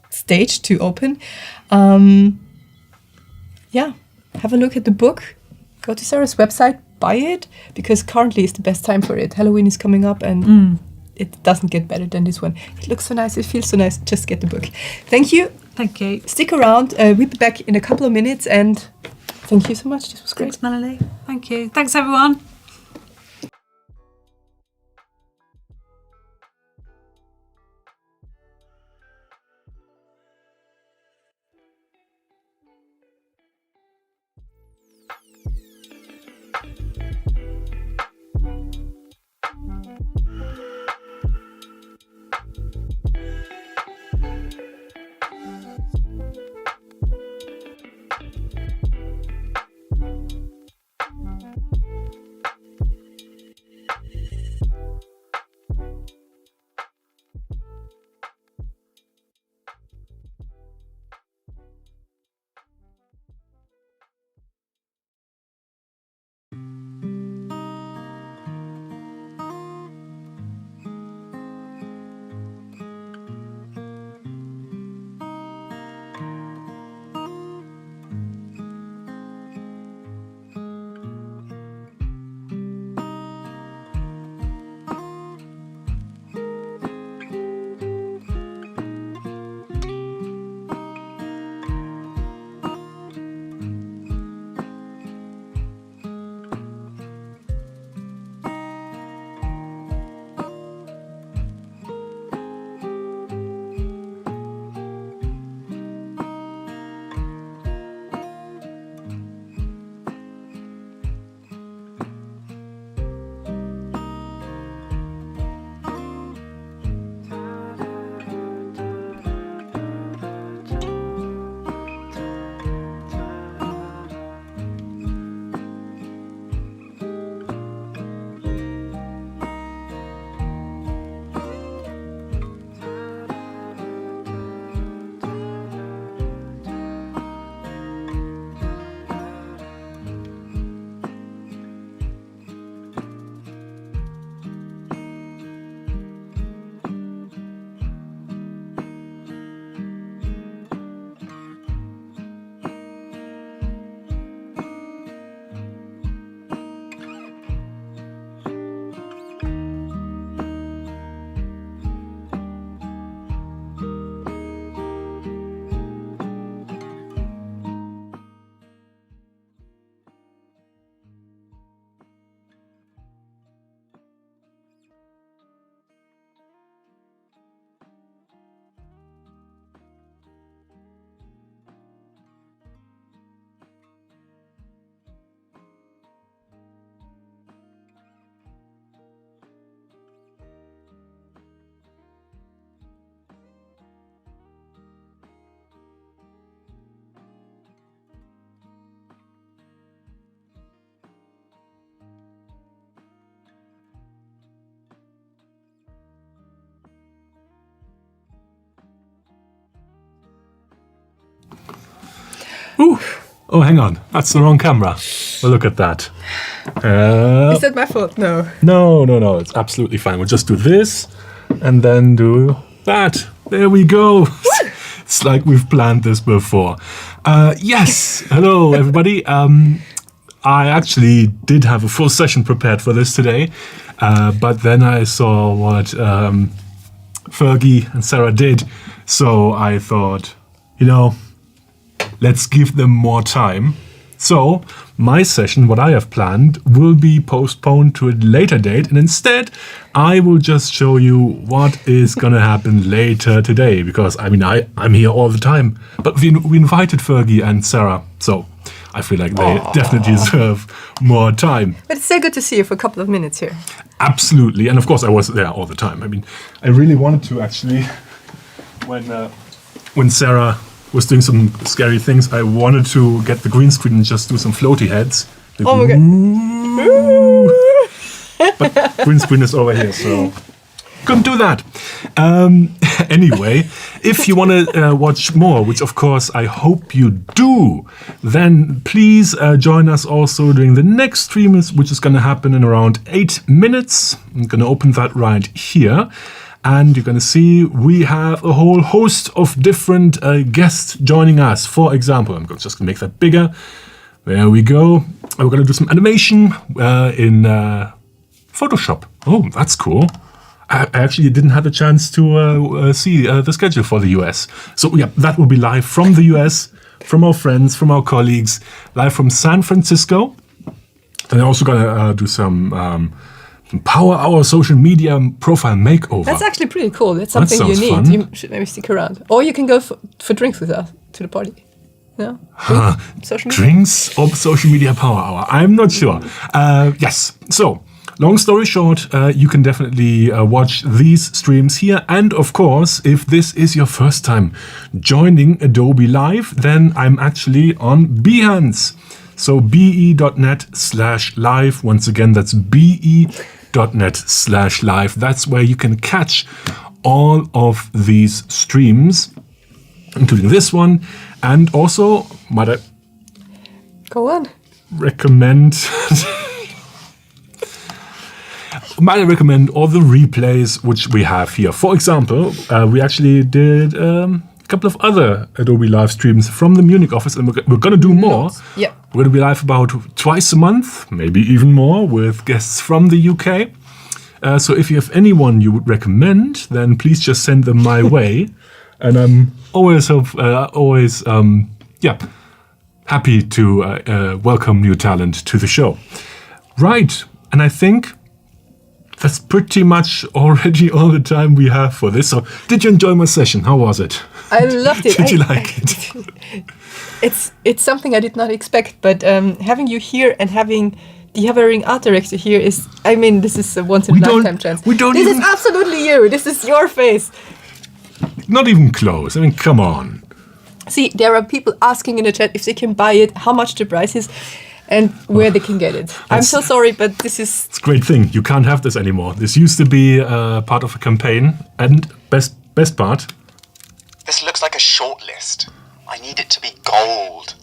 stage to open. Yeah, have a look at the book. Go to Sarah's website, buy it, because currently is the best time for it. Halloween is coming up and it doesn't get better than this one. It looks so nice, it feels so nice. Just get the book. Thank you. Thank you. Stick around. We'll be back in a couple of minutes and thank you so much. This was great. Thanks, Melanie. Thank you. Thanks, everyone. Ooh. Oh, hang on. That's the wrong camera. Well, look at that. Is that my fault? No. No. It's absolutely fine. We'll just do this and then do that. There we go. It's like we've planned this before. Yes. Hello, everybody. I actually did have a full session prepared for this today, but then I saw what Fergie and Sarah did, so I thought, let's give them more time. So my session, what I have planned, will be postponed to a later date, and instead I will just show you what is going to happen later today, because I'm here all the time. But we invited Fergie and Sarah, so I feel like they definitely deserve more time. But it's so good to see you for a couple of minutes here. Absolutely, and of course I was there all the time. I really wanted to actually, when Sarah was doing some scary things, I wanted to get the green screen and just do some floaty heads. Oh my god. But green screen is over here, so couldn't do that. Anyway, if you want to watch more, which of course I hope you do, then please join us also during the next stream, which is going to happen in around 8 minutes. I'm going to open that right here. And you're going to see we have a whole host of different guests joining us. For example, I'm just going to make that bigger. There we go. We're going to do some animation in Photoshop. Oh, that's cool. I actually didn't have a chance to see the schedule for the US. So yeah, that will be live from the US, from our friends, from our colleagues, live from San Francisco. Then I'm also going to do some Power Hour social media profile makeover. That's actually pretty cool. That's something you need. Fun. You should maybe stick around. Or you can go for drinks with us to the party. No? Social media? Drinks or social media power hour? I'm not sure. Yes. So, long story short, you can definitely watch these streams here. And of course, if this is your first time joining Adobe Live, then I'm actually on Behance. So be.net/live. Once again, that's be.net/live. That's where you can catch all of these streams, including this one. And also, might I Go on. recommend all the replays which we have here. For example, we actually did a couple of other Adobe Live streams from the Munich office, and we're going to do more. Yep. We're going to be live about twice a month, maybe even more, with guests from the UK. So if you have anyone you would recommend, then please just send them my way. And I'm always happy to welcome new talent to the show. Right, and I think that's pretty much already all the time we have for this. So did you enjoy my session? How was it? I loved it. Did you like it? It's something I did not expect, but having you here and having the Hovering Art Director here is, this is a once in a lifetime chance. This is absolutely you. This is your face. Not even close. Come on. See, there are people asking in the chat if they can buy it, how much the price is, and where they can get it. I'm so sorry, but this is... It's a great thing. You can't have this anymore. This used to be part of a campaign. And best part... This looks like a short list. I need it to be gold.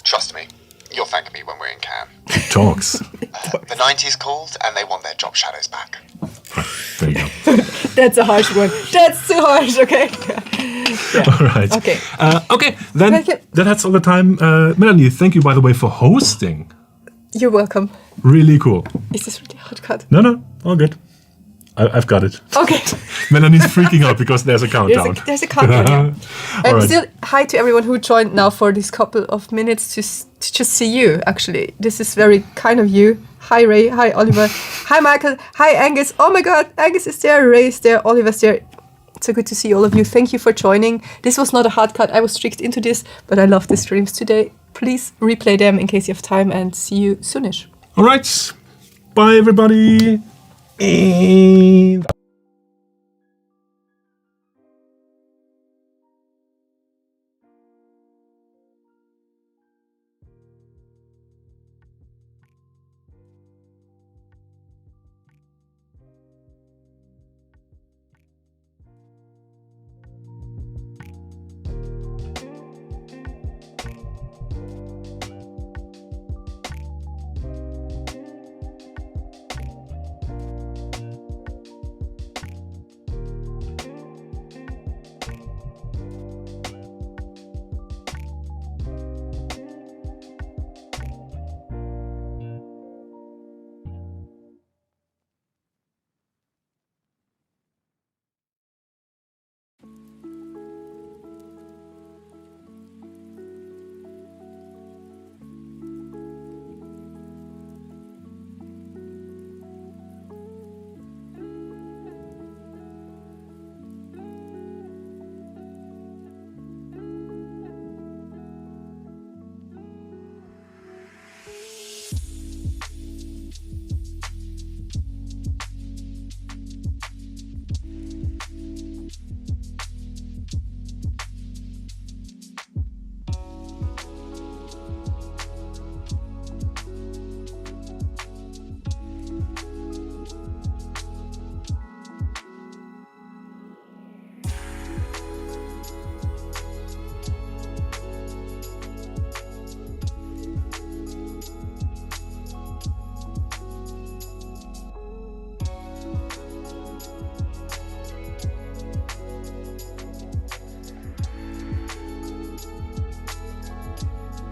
Trust me, you'll thank me when we're in Cannes. Talks. The 90s called and they want their job shadows back. There you go. That's a harsh one. That's too harsh, okay? Yeah. All right. Okay. Okay, then that's all the time. Melanie, thank you, by the way, for hosting. You're welcome. Really cool. Is this really hard cut? No, all good. I've got it. Okay. Melanie's freaking out because there's a countdown. There's a countdown. All right. Still, hi to everyone who joined now for this couple of minutes to just see you, actually. This is very kind of you. Hi, Ray. Hi, Oliver. Hi, Michael. Hi, Angus. Oh my God. Angus is there. Ray is there. Oliver's there. It's so good to see all of you. Thank you for joining. This was not a hard cut. I was tricked into this, but I love the streams today. Please replay them in case you have time, and see you soonish. All right. Bye, everybody. And